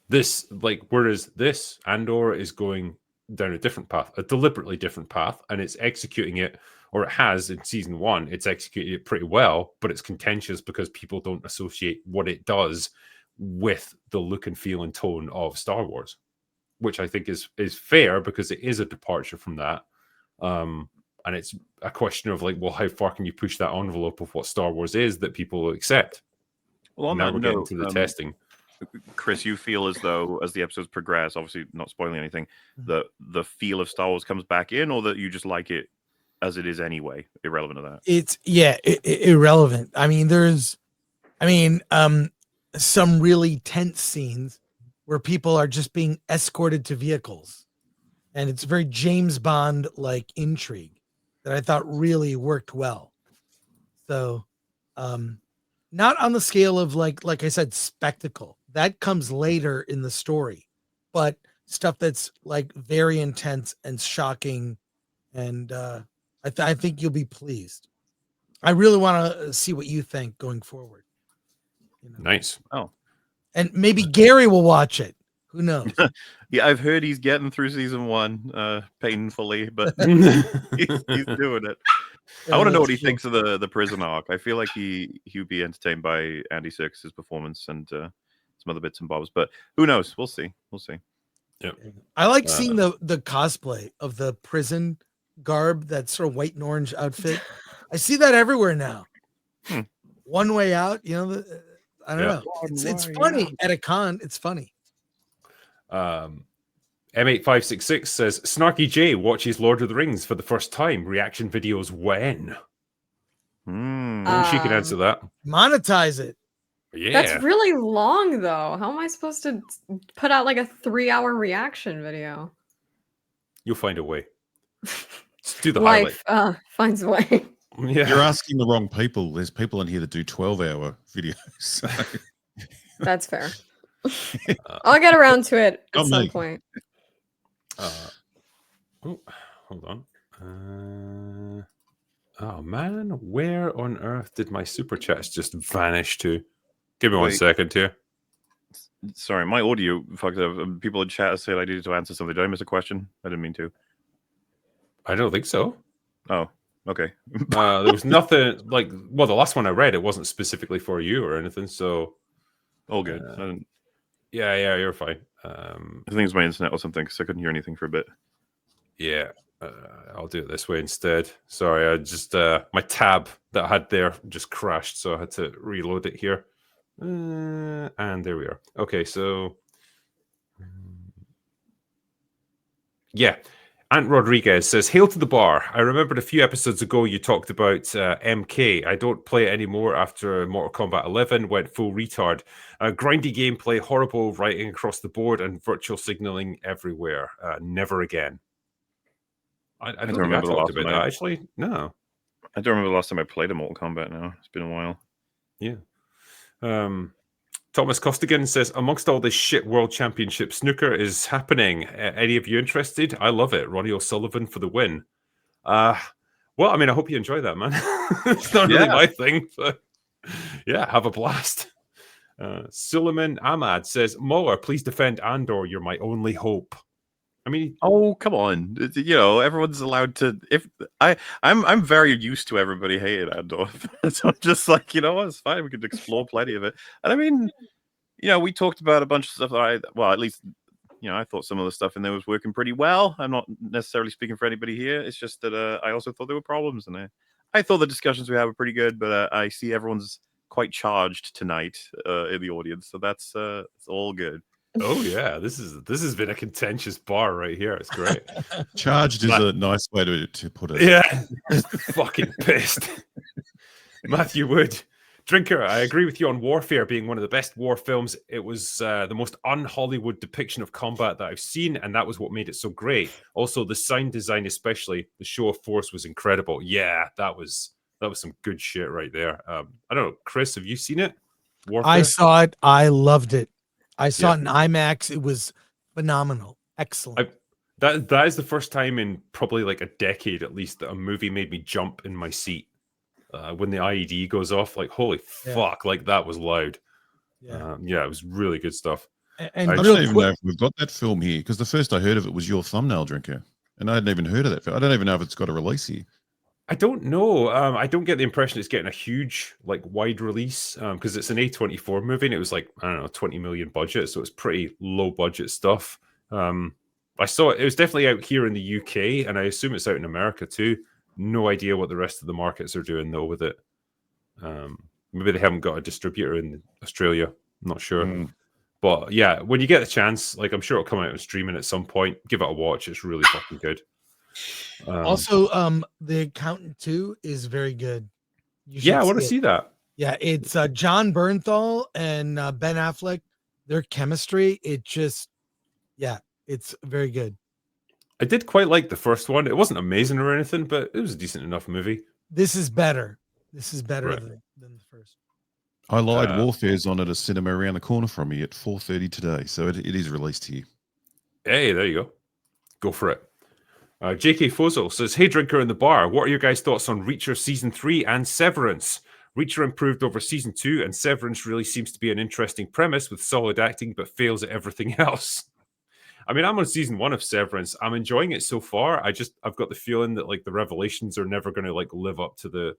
S2: Whereas this Andor is going down a different path, a deliberately different path, and it's executing it, or it has in season 1. It's executed it pretty well, but it's contentious because people don't associate what it does with the look and feel and tone of Star Wars, which I think is fair because it is a departure from that. And it's a question of like, well, how far can you push that envelope of what Star Wars is that people will accept?
S3: Well, on
S2: now
S3: that
S2: we're
S3: note,
S2: getting to the testing.
S3: Chris, you feel as though as the episodes progress, obviously not spoiling anything, the feel of Star Wars comes back in, or that you just like it as it is anyway, irrelevant to that?
S7: It's irrelevant. I mean, there's some really tense scenes where people are just being escorted to vehicles, and it's very James Bond like intrigue that I thought really worked well. So not on the scale of like I said, spectacle. That comes later in the story, but stuff that's like very intense and shocking, and I think you'll be pleased. I really want to see what you think going forward.
S2: Nice.
S3: Oh,
S7: and maybe Gary will watch it. Who knows?
S3: Yeah, I've heard he's getting through season 1 painfully, but he's doing it. I want to know what he thinks of the prison arc. I feel like he would be entertained by Andy Serkis's performance and some other bits and bobs, but who knows? We'll see.
S2: Yep.
S7: I like seeing the cosplay of the prison garb, that sort of white and orange outfit. I see that everywhere now. One Way Out, I don't know. It's funny at a con. It's funny.
S2: M8566 says Snarky Jay watches Lord of the Rings for the first time. Reaction videos when? She can answer that.
S7: Monetize it.
S2: Yeah.
S5: That's really long though. How am I supposed to put out like a 3-hour reaction video?
S2: You'll find a way. Just do the
S5: Life
S2: highlight.
S5: Finds a way.
S2: Yeah.
S4: You're asking the wrong people. There's people in here that do 12-hour videos. So.
S5: That's fair. I'll get around to it at some point.
S2: Hold on. Oh man, where on earth did my super chats just vanish to? Give me 1 second here.
S3: Sorry, my audio fucked up. People in chat said I needed to answer something. Did I miss a question? I didn't mean to.
S2: I don't think so.
S3: Oh, okay.
S2: There was nothing like. Well, the last one I read, it wasn't specifically for you or anything. So,
S3: all good.
S2: Yeah, you're fine.
S3: I think it was my internet or something because I couldn't hear anything for a bit.
S2: Yeah, I'll do it this way instead. Sorry, I just my tab that I had there just crashed, so I had to reload it here. And there we are. Okay, so yeah, Ant Rodriguez says, "Hail to the bar. I remembered a few episodes ago you talked about MK. I don't play it anymore after Mortal Kombat 11 went full retard. Grindy gameplay, horrible writing across the board, and virtual signaling everywhere. Never again." I don't think I talked about that, actually. No.
S3: I don't remember the last time I played a Mortal Kombat now. It's been a while.
S2: Yeah. Thomas Costigan says, "Amongst all this shit World Championship snooker is happening. Any of you interested? I love it. Ronnie O'Sullivan for the win." Well, I mean, I hope you enjoy that, man. It's not really my thing, but yeah, have a blast. Suleiman Ahmad says, "MauLer, please defend Andor. You're my only hope." I mean,
S3: oh, come on. You know, everyone's allowed to. If I'm very used to everybody hating Andor, so I'm just like, you know what, it's fine. We could explore plenty of it. And I mean, you know, we talked about a bunch of stuff that at least, you know, I thought some of the stuff in there was working pretty well. I'm not necessarily speaking for anybody here. It's just that I also thought there were problems, and I thought the discussions we had were pretty good. But I see everyone's quite charged tonight in the audience, so that's it's all good.
S2: Oh yeah, this has been a contentious bar right here. It's great.
S4: Charged is a nice way to put it.
S2: Yeah, fucking pissed. Matthew Wood, Drinker, I agree with you on Warfare being one of the best war films. It was the most un-Hollywood depiction of combat that I've seen, and that was what made it so great. Also, the sound design, especially the show of force, was incredible. Yeah, that was some good shit right there. I don't know, Chris, have you seen it?
S7: Warfare? I saw it. I loved it. I saw it in IMAX. It was phenomenal. Excellent.
S2: That is the first time in probably like a decade at least that a movie made me jump in my seat. When the IED goes off, like, holy fuck, like that was loud. It was really good stuff.
S4: And I don't even know if we've got that film here, because the first I heard of it was your thumbnail, Drinker. And I hadn't even heard of that film. I don't even know if it's got a release here.
S2: I don't know. I don't get the impression it's getting a huge, like, wide release because it's an A24 movie and it was like, I don't know, 20 million budget. So it's pretty low budget stuff. I saw it. It was definitely out here in the UK, and I assume it's out in America too. No idea what the rest of the markets are doing though with it. Maybe they haven't got a distributor in Australia. I'm not sure. But yeah, when you get the chance, like, I'm sure it'll come out and streaming at some point. Give it a watch. It's really fucking good.
S7: Also, The Accountant 2 is very good.
S2: I want to see that.
S7: Yeah, it's John Bernthal and Ben Affleck. Their chemistry, it's very good.
S2: I did quite like the first one. It wasn't amazing or anything, but it was a decent enough movie.
S7: This is better. This is better than the first.
S4: I lied. Warfare's on at a cinema around the corner from me at 4:30 today, so it is released here.
S2: Hey, there you go. Go for it. JK Fozel says, "Hey, Drinker in the bar, what are your guys' thoughts on Reacher Season 3 and Severance? Reacher improved over Season 2, and Severance really seems to be an interesting premise with solid acting, but fails at everything else." I mean, I'm on Season 1 of Severance. I'm enjoying it so far. I've got the feeling that, like, the revelations are never going to, like, live up to the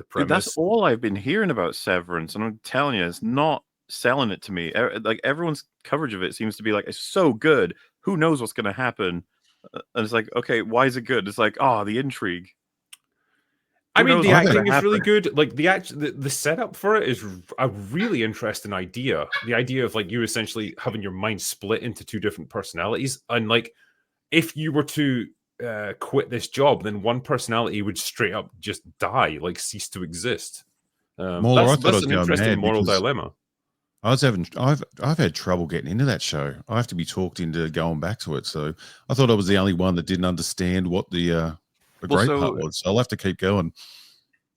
S2: premise.
S3: Dude, that's all I've been hearing about Severance, and I'm telling you, it's not selling it to me. Like, everyone's coverage of it seems to be like, it's so good. Who knows what's going to happen? And it's like, okay, why is it good? It's like, the intrigue.
S2: I mean, the acting is really good. Like, the setup for it is a really interesting idea. The idea of, like, you essentially having your mind split into two different personalities, and, like, if you were to quit this job, then one personality would straight up just die, like, cease to exist. That's an interesting moral dilemma.
S4: I've had trouble getting into that show. I have to be talked into going back to it. So I thought I was the only one that didn't understand what the great part was. So I'll have to keep going.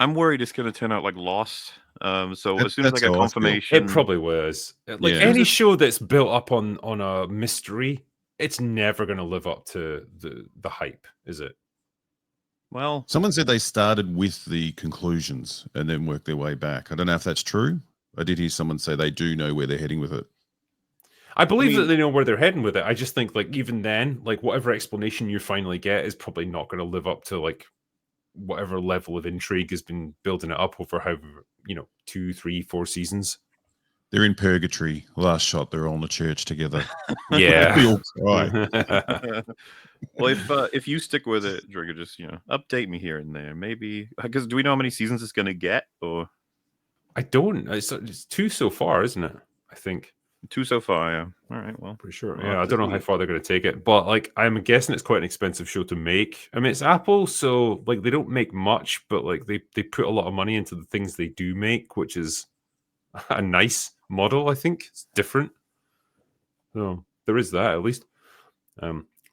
S3: I'm worried it's going to turn out like Lost. So as soon as I get confirmation,
S2: it probably was. Like any show that's built up on a mystery, it's never going to live up to the hype, is it?
S3: Well,
S4: someone said they started with the conclusions and then worked their way back. I don't know if that's true. I did hear someone say they do know where they're heading with it.
S2: I believe that they know where they're heading with it. I just think, like, even then, like, whatever explanation you finally get is probably not going to live up to, like, whatever level of intrigue has been building it up over however, 2, 3, 4 seasons.
S4: They're in purgatory. Last shot, they're all in the church together.
S2: Yeah.
S4: Right.
S3: Well, if you stick with it, Drigger, just update me here and there. Maybe because do we know how many seasons it's going to get? Or
S2: I don't. It's 2 so far, isn't it? I think.
S3: 2 so far, yeah. All right, well,
S2: Pretty sure.
S3: I'll
S2: Yeah,
S3: have
S2: I
S3: to
S2: don't know
S3: see
S2: how
S3: it.
S2: far they're going to take it, but like I'm guessing it's quite an expensive show to make. I mean, it's Apple, so like they don't make much, but like they put a lot of money into the things they do make, which is a nice model. I think it's different. So there is that at least.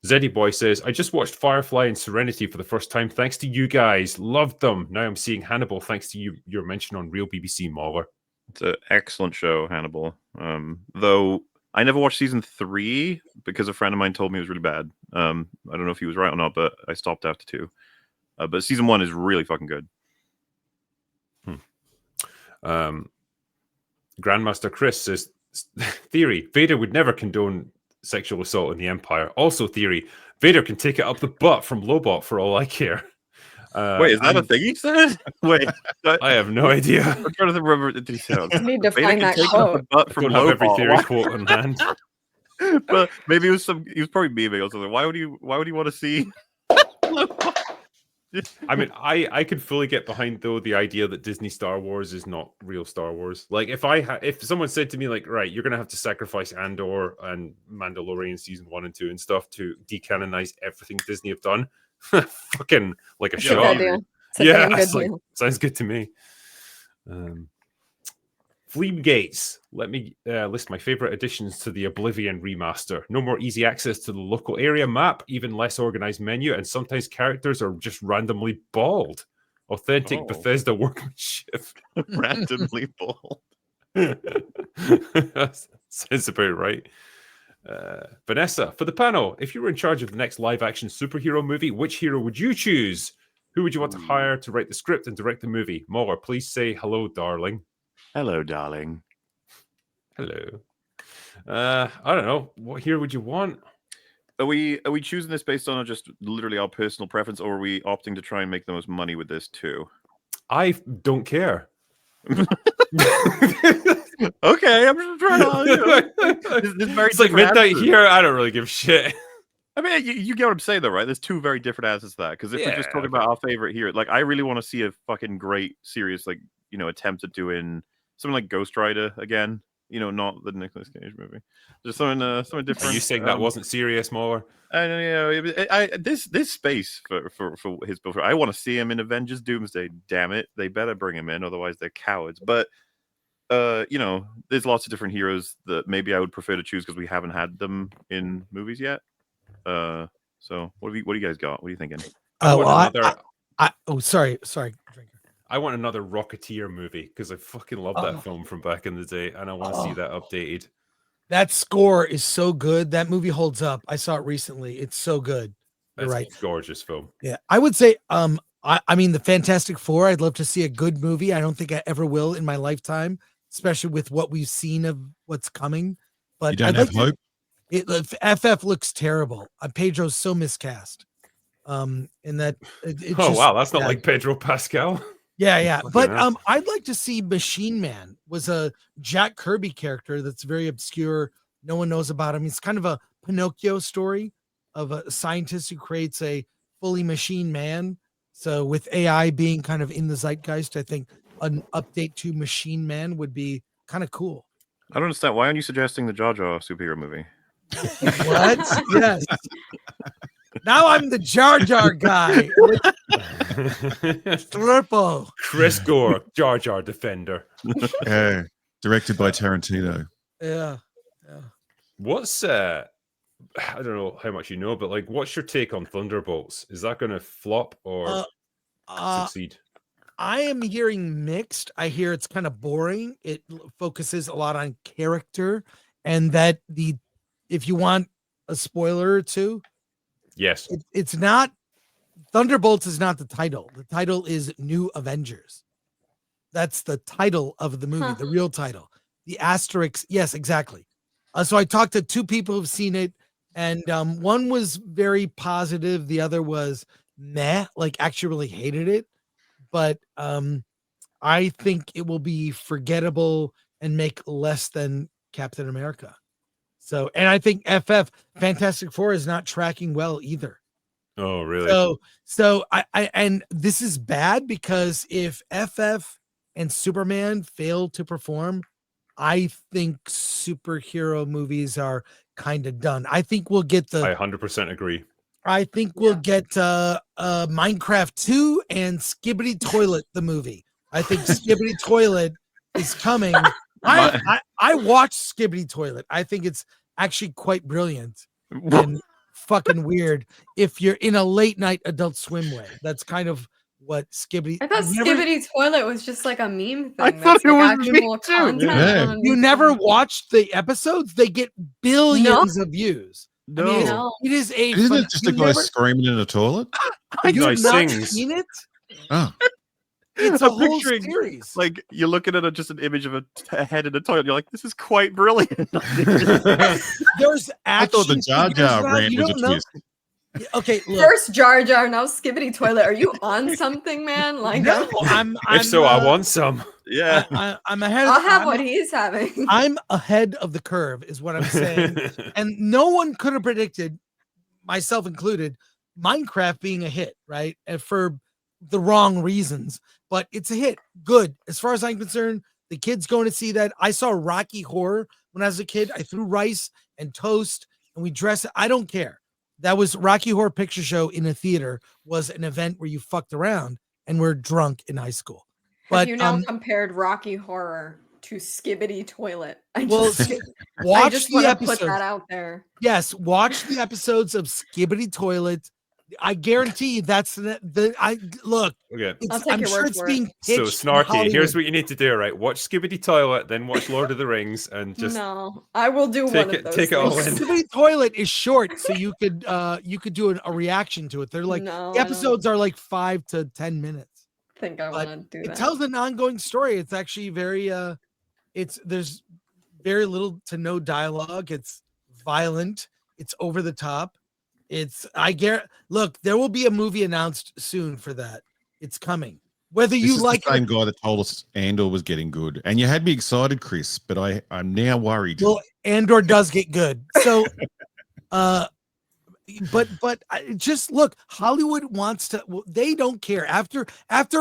S2: Zeddy Boy says, I just watched Firefly and Serenity for the first time thanks to you guys. Loved them. Now I'm seeing Hannibal thanks to your mention on Real BBC MauLer.
S3: It's an excellent show, Hannibal. Though I never watched season 3 because a friend of mine told me it was really bad. I don't know if he was right or not, but I stopped after 2. But season 1 is really fucking good.
S2: Grandmaster Chris says, theory, Vader would never condone sexual assault in the Empire. Also theory, Vader can take it up the butt from Lobot for all I care.
S3: Wait, is that a thing he said? Wait,
S2: I have no idea.
S3: I'm trying to remember the details.
S5: I need to
S3: Vader
S5: find
S3: can
S5: that
S3: take
S5: quote.
S3: up the butt
S2: I
S3: from
S2: don't have every
S3: Lobot.
S2: theory
S3: Why-
S2: quote on hand.
S3: But maybe it was he was probably memeing or something. Why would he want to see?
S2: I mean, I could fully get behind though the idea that Disney Star Wars is not real Star Wars. Like if someone said to me like, right, you're gonna have to sacrifice Andor and Mandalorian season 1 and 2 and stuff to decanonize everything Disney have done, fucking like a
S5: It's a
S2: shot.
S5: good deal. It's a
S2: Yeah,
S5: damn good
S2: it's like,
S5: deal.
S2: sounds good to me. Fleem Gates, let me list my favorite additions to the Oblivion remaster. No more easy access to the local area map, even less organized menu, and sometimes characters are just randomly bald. Authentic
S3: Oh.
S2: Bethesda workmanship.
S3: Randomly bald.
S2: Sounds about right. Vanessa, for the panel, if you were in charge of the next live-action superhero movie, which hero would you choose? Who would you want to hire to write the script and direct the movie? MauLer, please say hello, darling.
S3: Hello, darling.
S2: Hello. I don't know. What hero would you want?
S3: Are we choosing this based on just literally our personal preference, or are we opting to try and make the most money with this too?
S2: I don't care.
S3: Okay, I'm just trying to. There's very
S2: It's like
S3: different
S2: midnight
S3: answers.
S2: here. I don't really give a shit.
S3: I mean, you get what I'm saying, though, right? There's 2 very different answers to that. Because if we're just
S2: Yeah,
S3: talking about our favorite here, like I really want to see a fucking great, serious, like attempt at doing something like Ghost Rider again. Not the Nicolas Cage movie. Just something different.
S2: Are you saying that wasn't serious, MauLer?
S3: This space for his build. I want to see him in Avengers Doomsday. Damn it, they better bring him in, otherwise they're cowards. But there's lots of different heroes that maybe I would prefer to choose because we haven't had them in movies yet. So what do you guys got? What are you thinking?
S7: Sorry, Drinker.
S2: I want another Rocketeer movie because I fucking love that film from back in the day, and I want to see that updated.
S7: That score is so good. That movie holds up. I saw it recently. It's so good. You're
S2: That's
S7: right.
S2: a gorgeous film.
S7: Yeah, I would say, I mean, the Fantastic Four. I'd love to see a good movie. I don't think I ever will in my lifetime, especially with what we've seen of what's coming. But
S4: You don't have hope?
S7: FF looks terrible. Pedro's so miscast. And that.
S2: Wow, that's not like Pedro Pascal.
S7: Yeah.
S2: Fucking
S7: But
S2: hell.
S7: I'd like to see Machine Man was a Jack Kirby character that's very obscure. No one knows about him. He's kind of a Pinocchio story of a scientist who creates a fully machine man. So with AI being kind of in the zeitgeist, I think an update to Machine Man would be kind of cool.
S3: I don't understand. Why aren't you suggesting the Jar Jar superhero movie?
S7: What? Yes. Now I'm the Jar Jar guy. Triple.
S2: Chris Gore, Jar Jar Defender.
S4: Yeah, directed by Tarantino.
S7: Yeah.
S2: What's I don't know how much you know, but like, what's your take on Thunderbolts? Is that going to flop or succeed?
S7: I am hearing mixed. I hear it's kind of boring. It focuses a lot on character, and that if you want a spoiler or two,
S2: yes,
S7: it's not. Thunderbolts is not the title. The title is New Avengers. That's the title of the movie, the real title. The asterisk, yes, exactly. So I talked to 2 people who've seen it, and one was very positive. The other was meh, like actually really hated it. But I think it will be forgettable and make less than Captain America. So, and I think Fantastic Four is not tracking well either.
S2: Oh, really?
S7: So I and this is bad because if FF and Superman fail to perform, I think superhero movies are kind of done. I think we'll get the.
S2: I 100% agree.
S7: I think we'll get Minecraft 2 and Skibbity Toilet the movie. I think Skibbity Toilet is coming. I watched Skibbity Toilet. I think it's actually quite brilliant and fucking weird if you're in a late night Adult Swim way. That's kind of what Skibbity.
S5: I thought Skibbity Toilet was just like a meme thing.
S3: I thought it was me too.
S4: Yeah.
S7: You never watched the episodes? They get billions of views.
S3: No,
S7: I mean, it is a.
S4: Isn't it just a guy screaming in a toilet?
S7: You've
S2: No, he
S7: not
S2: sings.
S7: seen it?
S4: Oh,
S7: It's a
S3: I'm
S7: whole
S3: picturing,
S7: series.
S3: like you're looking at just an image of a head in a toilet. You're like, this is quite brilliant.
S7: There's
S4: I thought the
S7: action
S4: Jar
S7: figures
S4: Jar
S7: now.
S4: rant
S7: You
S4: was a
S7: don't know.
S4: twist.
S7: Okay, look.
S5: First Jar Jar, now Skibbity Toilet. Are you on something, man? Like,
S7: No, I'm
S2: If so, I want some.
S3: Yeah,
S7: I'm ahead.
S5: I'll have
S7: I'm,
S5: what he's having.
S7: I'm ahead of the curve, is what I'm saying. And no one could have predicted, myself included, Minecraft being a hit, right? And for the wrong reasons, but it's a hit. Good. As far as I'm concerned, the kids going to see that. I saw Rocky Horror when I was a kid. I threw rice and toast and we dressed. I don't care. That was Rocky Horror Picture Show in a theater, was an event where you fucked around and were drunk in high school. But
S5: Have you now compared Rocky Horror to Skibbity Toilet? I
S7: well,
S5: just,
S7: watch
S5: I just
S7: the
S5: want to
S7: episodes.
S5: put that out there.
S7: Yes, watch the episodes of Skibbity Toilet. I guarantee that's the I look.
S2: Okay.
S5: I'll take
S7: I'm
S5: your
S7: sure
S5: word
S7: it's
S5: for
S7: being
S5: it.
S2: So
S7: pitched in
S2: Snarky,
S7: Hollywood.
S2: here's what you need to do, right? Watch Skibbity Toilet, then watch Lord of the Rings, and just
S5: No, I will do
S2: take
S5: one
S2: it-
S5: of those.
S2: take it all
S5: things.
S2: in.
S7: Skibbity Toilet is short, so you could do a reaction to it. They're like
S5: No,
S7: the
S5: I don't
S7: episodes are like 5 to 10 minutes.
S5: think I
S7: But
S5: want to do
S7: it
S5: that.
S7: tells an ongoing story. It's actually very there's very little to no dialogue. It's violent. It's over the top. Look, there will be a movie announced soon for that. It's coming. Whether
S4: This
S7: you
S4: is
S7: like
S4: the same
S7: it.
S4: guy that told us Andor was getting good, and you had me excited, Chris. But I'm now worried.
S7: Well, Andor does get good. So, but just look, Hollywood wants to. Well, they don't care after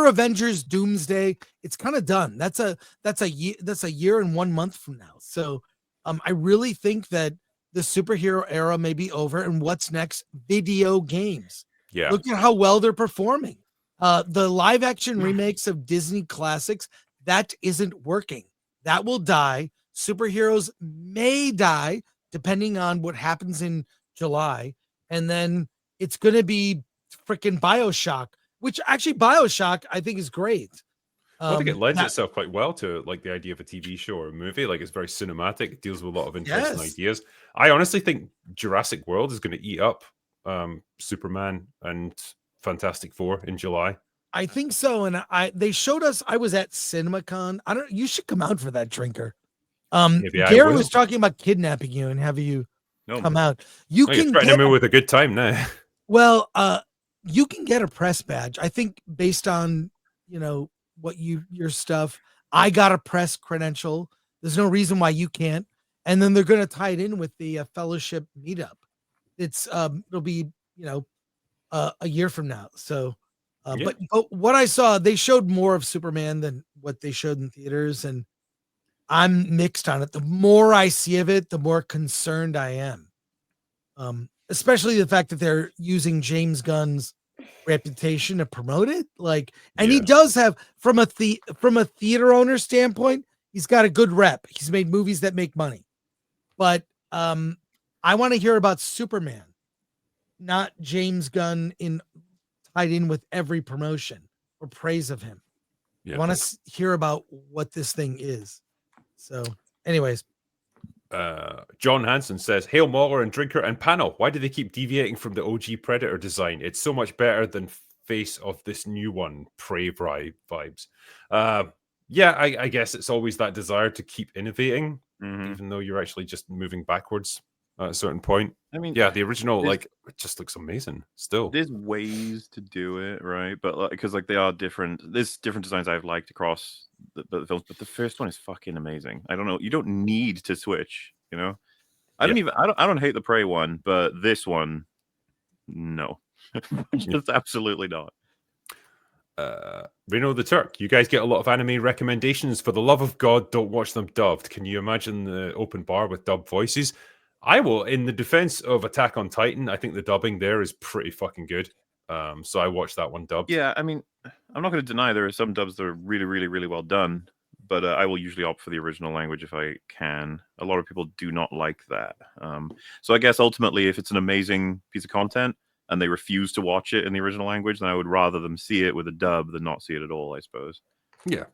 S7: Avengers Doomsday. It's kind of done. That's a year and 1 month from now. So, I really think that the superhero era may be over. And what's next? Video games.
S2: yeah.
S7: Look at how well they're performing. The live action remakes of Disney classics, that isn't working. That will die. Superheroes may die depending on what happens in July. And then it's going to be freaking BioShock, which actually BioShock I think is great.
S2: I think it lends
S7: that-
S2: itself quite well to like the idea of a TV show or a movie. Like it's very cinematic, it deals with a lot of interesting
S7: Yes.
S2: ideas. I honestly think Jurassic World is going to eat up Superman and Fantastic Four in July.
S7: I think so. And they showed us, I was at CinemaCon. You should come out for that, Drinker.
S2: Maybe I
S7: Gary
S2: will.
S7: was talking about kidnapping you and have you
S2: No,
S7: come out. You
S2: I think
S7: can
S2: it's threatening
S7: get
S2: me with a good time now.
S7: Well, you can get a press badge. I think based on, what your stuff, I got a press credential. There's no reason why you can't. And then they're going to tie it in with the fellowship meetup. It's it'll be, a year from now. So,
S2: Yeah.
S7: but what I saw, they showed more of Superman than what they showed in theaters. And I'm mixed on it. The more I see of it, the more concerned I am. Especially the fact that they're using James Gunn's reputation to promote it. He does have from a theater owner standpoint, he's got a good rep. He's made movies that make money. But I want to hear about Superman, not James Gunn tied in with every promotion or praise of him.
S2: Yeah.
S7: I want to hear about what this thing is. So, anyways.
S2: John Hansen says, Hail MauLer and Drinker and Panel. Why do they keep deviating from the OG Predator design? It's so much better than face of this new one. Prey vibes. I guess it's always that desire to keep innovating, even though you're actually just moving backwards at a certain point.
S3: I mean,
S2: yeah, the original, it just looks amazing still.
S3: There's ways to do it, right? But because they are different. There's different designs I've liked across the films, but the first one is fucking amazing. I don't know. You don't need to switch, I don't hate the Prey one, but this one, no. Just absolutely not.
S2: Reno the Turk, you guys get a lot of anime recommendations. For the love of God, don't watch them dubbed. Can you imagine the open bar with dubbed voices? I will. In the defense of Attack on Titan, I think the dubbing there is pretty fucking good. So I watched that one dubbed.
S3: Yeah, I mean, I'm not going to deny there are some dubs that are really, really, really well done, but I will usually opt for the original language if I can. A lot of people do not like that. So I guess ultimately, if it's an amazing piece of content and they refuse to watch it in the original language, then I would rather them see it with a dub than not see it at all, I suppose.
S2: Yeah.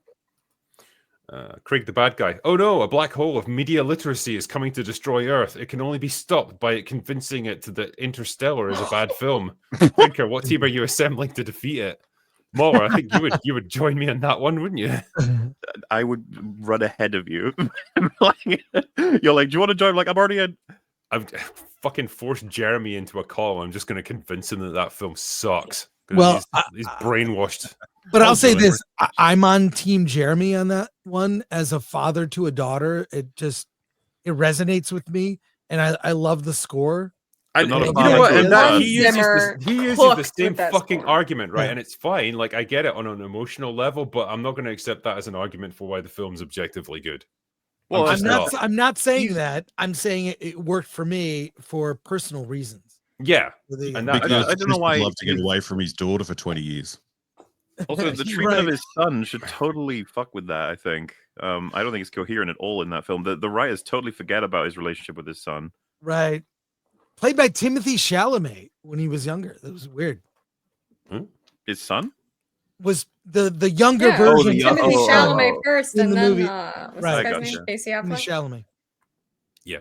S2: Craig the bad guy. Oh no, a black hole of media literacy is coming to destroy Earth. It can only be stopped by it convincing it that Interstellar is a bad film. Thinker, what team are you assembling to defeat it? MauLer, I think you would join me on that one, wouldn't you?
S3: I would run ahead of you. You're like, do you want to join? Like, I'm already in.
S2: I've fucking forced Jeremy into a call. I'm just going to convince him that film sucks.
S7: Well,
S2: he's brainwashed.
S7: But I'll say this: I'm on Team Jeremy on that one. As a father to a daughter, it resonates with me, and I love the score.
S2: He uses the same fucking argument, right? Yeah. And it's fine. Like, I get it on an emotional level, but I'm not going to accept that as an argument for why the film's objectively good.
S7: Well, I'm not saying that. I'm saying it worked for me for personal reasons.
S2: Yeah,
S4: and I don't know why he'd love to get away from his daughter for 20 years.
S3: Also, the treatment of his son should totally fuck with that, I think. I don't think it's coherent at all in that film. The writers totally forget about his relationship with his son.
S7: Right. Played by Timothy Chalamet when he was younger. That was weird.
S3: His son?
S7: Was the younger version.
S5: Timothy Chalamet first,
S7: in
S5: and
S7: the
S5: then
S7: movie.
S5: what's this guy's name? Casey Affleck?
S7: Chalamet.
S2: Yeah.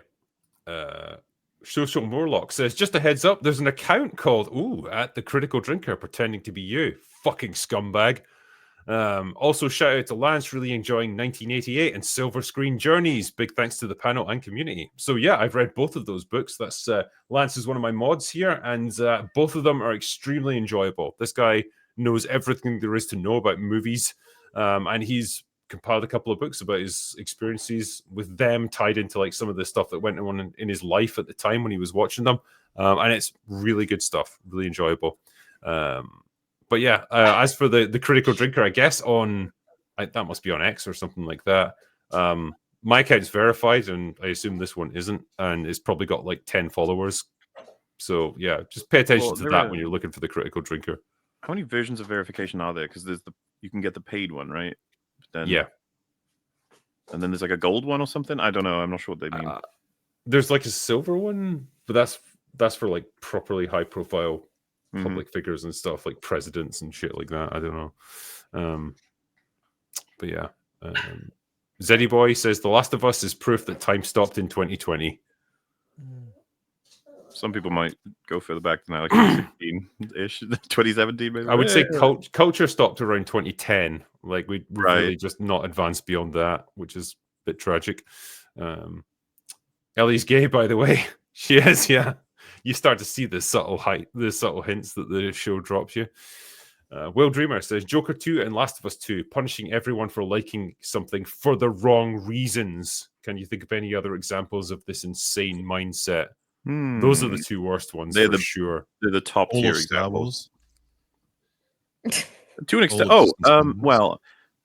S2: Social Morlock says, just a heads up, there's an account called at the Critical Drinker pretending to be you. Fucking scumbag. Also, shout out to Lance, really enjoying 1988 and Silver Screen Journeys. Big thanks to the panel and community. So yeah, I've read both of those books. That's Lance is one of my mods here, and both of them are extremely enjoyable. This guy knows everything there is to know about movies, and he's compiled a couple of books about his experiences with them, tied into like some of the stuff that went on in his life at the time when he was watching them, and it's really good stuff, really enjoyable. But yeah, as for the Critical Drinker, I guess that must be on X or something like that. My account's verified, and I assume this one isn't, and it's probably got like 10 followers. So yeah, just pay attention to that when you're looking for the Critical Drinker.
S3: How many versions of verification are there? Because you can get the paid one, right? Then,
S2: yeah.
S3: And then there's like a gold one or something. I don't know. I'm not sure what they mean.
S2: There's like a silver one, but that's for like properly high profile public figures and stuff, like presidents and shit like that. I don't know. But yeah. Zeddy Boy says The Last of Us is proof that time stopped in 2020.
S3: Some people might go further back than that, like 2016-ish, 2017 maybe.
S2: I would say culture stopped around 2010. Like we've really just not advanced beyond that, which is a bit tragic. Ellie's gay, by the way. She is, yeah. You start to see the subtle hints that the show drops you. Will Dreamer says Joker 2 and Last of Us 2 punishing everyone for liking something for the wrong reasons. Can you think of any other examples of this insane mindset? Those are the two worst ones for sure.
S3: They're the top tier examples. To an extent. Well,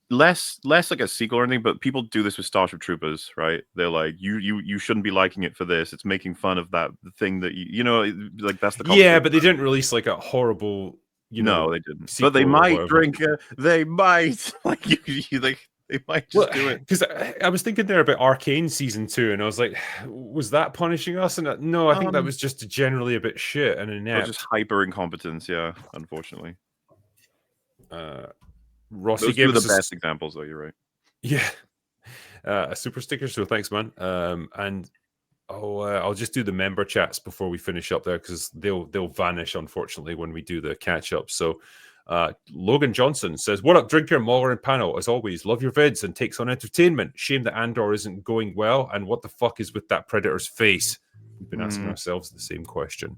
S3: less like a sequel or anything, but people do this with Starship Troopers, right? They're like, you shouldn't be liking it for this. It's making fun of that thing that you know, like that's the
S2: yeah, but they didn't release like a horrible. No,
S3: they didn't. But they might drink. They might like you like. They might just do it.
S2: Because I was thinking there about Arcane season 2, and I was like, was that punishing us? And no, I think that was just generally a bit shit and inept.
S3: Just hyper incompetence, yeah. Unfortunately,
S2: Rossi
S3: those
S2: gave
S3: are
S2: us
S3: the best examples, though. You're right.
S2: Yeah, a super sticker. So thanks, man. And I'll just do the member chats before we finish up there because they'll vanish unfortunately when we do the catch up. So. Logan Johnson says, what up, Drinker, MauLer, and panel? As always, love your vids and takes on entertainment. Shame that Andor isn't going well, and what the fuck is with that Predator's face? We've been asking ourselves the same question.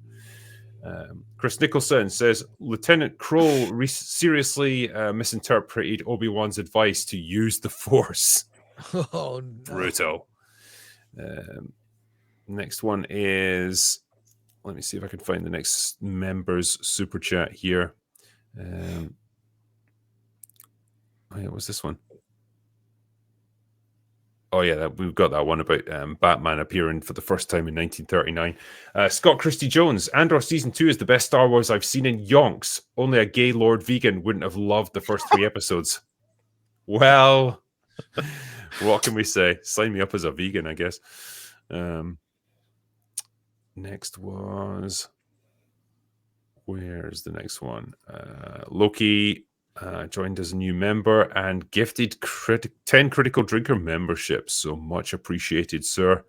S2: Chris Nicholson says, Lieutenant Kroll seriously misinterpreted Obi-Wan's advice to use the Force.
S7: Oh, no.
S2: Brutal. Next one is, let me see if I can find the next member's super chat here. Oh, yeah, what's this one? Oh, yeah, we've got that one about Batman appearing for the first time in 1939. Scott Christie Jones, Andor Season 2 is the best Star Wars I've seen in yonks. Only a gay Lord Vegan wouldn't have loved the first 3 episodes. Well, what can we say? Sign me up as a vegan, I guess. Next was... Where's the next one? Loki joined as a new member and gifted 10 Critical Drinker memberships. So much appreciated, sir.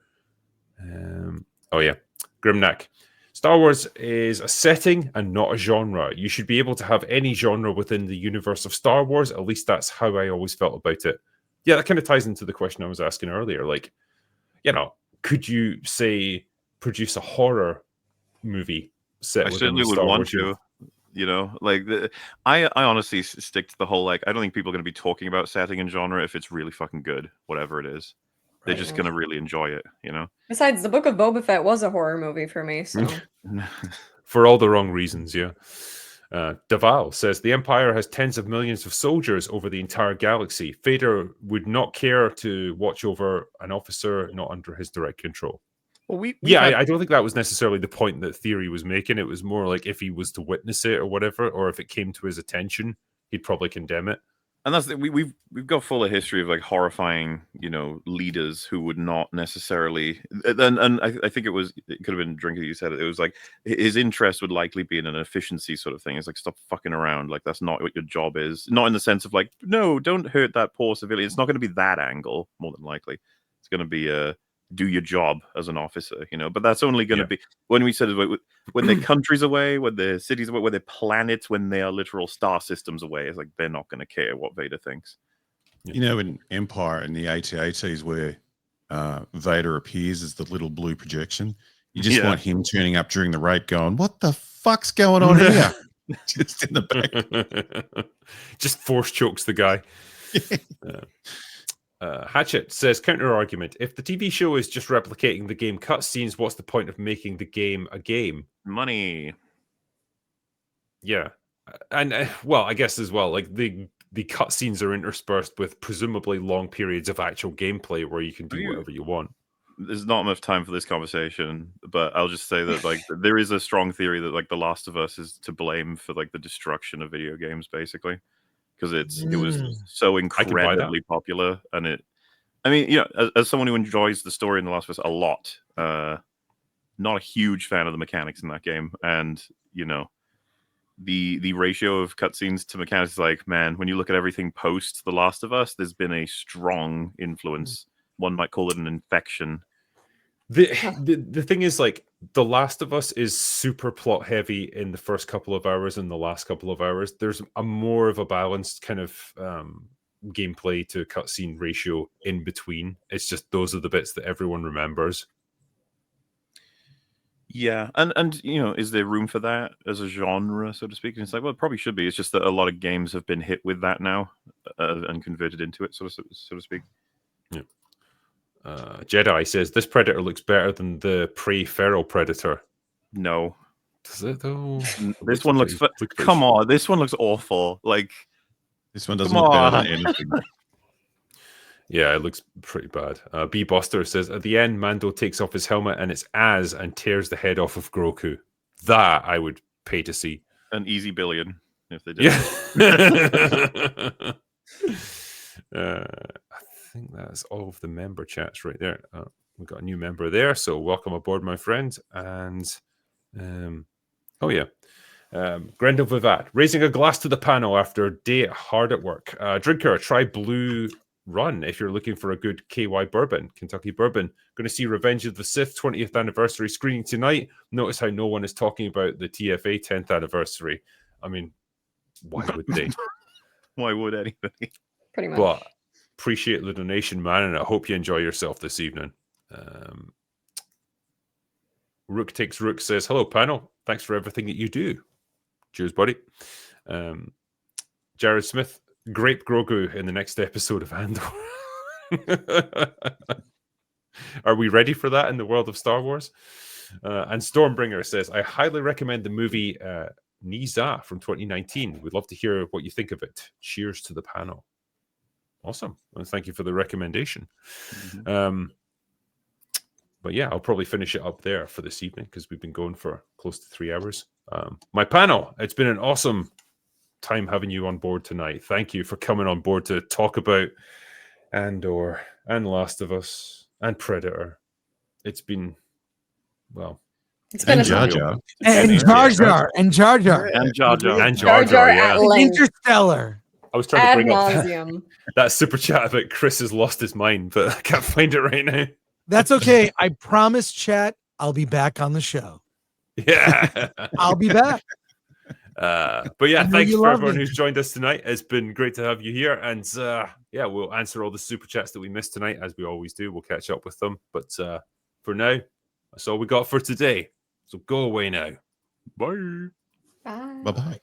S2: Oh, yeah. Grimnack. Star Wars is a setting and not a genre. You should be able to have any genre within the universe of Star Wars. At least that's how I always felt about it. Yeah, that kind of ties into the question I was asking earlier. Like, you know, could you, say, produce a horror movie set
S3: I
S2: within
S3: certainly
S2: the
S3: would
S2: Star
S3: want
S2: Wars
S3: to.
S2: universe?
S3: You know, like I honestly stick to the whole, like, I don't think people are going to be talking about setting and genre if it's really fucking good, whatever it is. They're just going to really enjoy it, you know?
S5: Besides, the Book of Boba Fett was a horror movie for me, so.
S2: For all the wrong reasons, yeah. Daval says, the Empire has tens of millions of soldiers over the entire galaxy. Vader would not care to watch over an officer not under his direct control.
S3: Well,
S2: I don't think that was necessarily the point that Theory was making. It was more like if he was to witness it or whatever, or if it came to his attention, he'd probably condemn it.
S3: And that's we've got full of history of like horrifying, you know, leaders who would not necessarily. And I think it could have been Drinker you said it. It was like his interest would likely be in an efficiency sort of thing. It's like, stop fucking around. Like, that's not what your job is. Not in the sense of like, no, don't hurt that poor civilian. It's not going to be that angle. More than likely, it's going to be do your job as an officer, you know. But that's only going to be when we said when their countries away, when their cities away, when their planets, when their literal star systems away. It's like they're not going to care what Vader thinks.
S4: You know, in Empire in the AT-ATs where Vader appears as the little blue projection, you just want him turning up during the raid going, what the fuck's going on here? Just in the back.
S2: Just force chokes the guy. Hatchet says, counter argument, if the TV show is just replicating the game cutscenes, what's the point of making the game a game?
S3: Money.
S2: Yeah. And well, I guess as well, like the cutscenes are interspersed with presumably long periods of actual gameplay where you can do whatever you want.
S3: There's not enough time for this conversation, but I'll just say that like there is a strong theory that like The Last of Us is to blame for like the destruction of video games, basically, because it was so incredibly popular. And I mean, you know, as someone who enjoys the story in The Last of Us a lot, not a huge fan of the mechanics in that game, and you know, the ratio of cutscenes to mechanics is like, man, when you look at everything post The Last of Us, there's been a strong influence. One might call it an infection.
S2: The thing is, like, The Last of Us is super plot heavy in the first couple of hours and the last couple of hours. There's a more of a balanced kind of gameplay to cutscene ratio in between. It's just those are the bits that everyone remembers.
S3: Yeah, and you know, is there room for that as a genre, so to speak? And it's like, well, it probably should be. It's just that a lot of games have been hit with that now and converted into it, so to speak.
S2: Yeah. Jedi says, this Predator looks better than the Prey Feral Predator.
S3: No.
S2: Does it, though?
S3: This one looks... Come on, this one looks awful. Like,
S4: this one doesn't look better than anything.
S2: Yeah, it looks pretty bad. B Buster says, at the end, Mando takes off his helmet and it's Az and tears the head off of Grogu. That I would pay to see.
S3: An easy billion, if they did.
S2: Yeah. I think that's all of the member chats right there. We've got a new member there, so welcome aboard, my friend. And Grendel Vivat, raising a glass to the panel after a day hard at work. Drinker, try Blue Run if you're looking for a good KY bourbon, Kentucky bourbon. Going to see Revenge of the Sith 20th anniversary screening tonight. Notice how no one is talking about the TFA 10th anniversary. I mean, why would they?
S3: Why would anybody?
S5: Pretty much.
S2: But appreciate the donation, man, and I hope you enjoy yourself this evening. Rook Takes Rook says, hello, panel. Thanks for everything that you do. Cheers, buddy. Jared Smith, grape Grogu in the next episode of Andor. Are we ready for that in the world of Star Wars? And Stormbringer says, I highly recommend the movie Niza from 2019. We'd love to hear what you think of it. Cheers to the panel. Awesome. And thank you for the recommendation. But yeah, I'll probably finish it up there for this evening because we've been going for close to 3 hours. My panel, it's been an awesome time having you on board tonight. Thank you for coming on board to talk about Andor and Last of Us and Predator. It's been, well,
S5: it's been
S4: Jar Jar.
S7: And Jar Jar. And Jar Jar.
S3: And Jar Jar.
S2: and Jar Jar,
S5: at
S2: yeah.
S5: length,
S7: Interstellar.
S2: I was trying to
S5: ad
S2: bring up
S5: nauseum.
S2: that super chat about Chris has lost his mind, but I can't find it right now.
S7: That's okay. I promise, chat, I'll be back on the show.
S2: Yeah.
S7: I'll be back.
S2: But yeah,
S7: I know
S2: thanks
S7: you
S2: for
S7: love
S2: everyone
S7: me.
S2: who's joined us tonight. It's been great to have you here. And yeah, we'll answer all the super chats that we missed tonight, as we always do. We'll catch up with them. But for now, that's all we got for today. So go away now. Bye.
S5: Bye.
S4: Bye-bye.